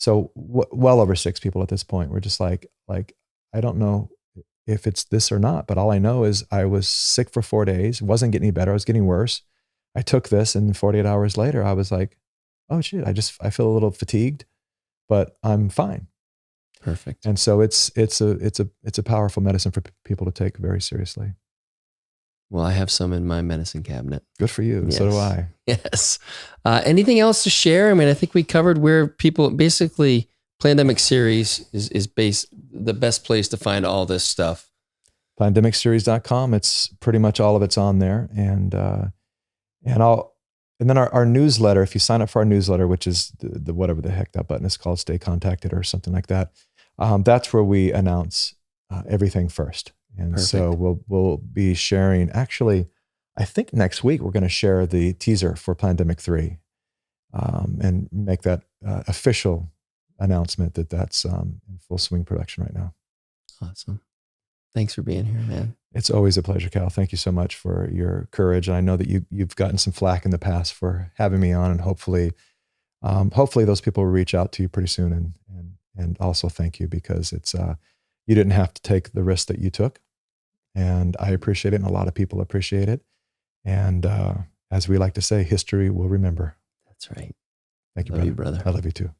so well over 6 people at this point. We're just like, I don't know if it's this or not, but all I know is I was sick for 4 days. It wasn't getting any better. I was getting worse. I took this, and 48 hours later, I was like, oh shit, I feel a little fatigued, but I'm fine. Perfect. And so it's a powerful medicine for people to take very seriously. Well, I have some in my medicine cabinet. Good for you. Yes. So do I. Yes. Anything else to share? I mean, I think we covered where people basically Plandemic series is the best place to find all this stuff. Plandemicseries.com. It's pretty much all of it's on there. And then our newsletter, if you sign up for our newsletter, which is the whatever the heck that button is called, Stay Contacted or something like that. That's where we announce everything first. And Perfect. So we'll be sharing, actually, I think next week we're going to share the teaser for Plandemic 3 and make that official announcement that's in full swing production right now. Awesome. Thanks for being here, man. It's always a pleasure, Cal. Thank you so much for your courage. And I know that you've gotten some flack in the past for having me on, and hopefully those people will reach out to you pretty soon. And also thank you, because it's you didn't have to take the risk that you took, and I appreciate it, and a lot of people appreciate it. And as we like to say, history will remember. That's right. Thank you, Love brother. you, brother. I love you too.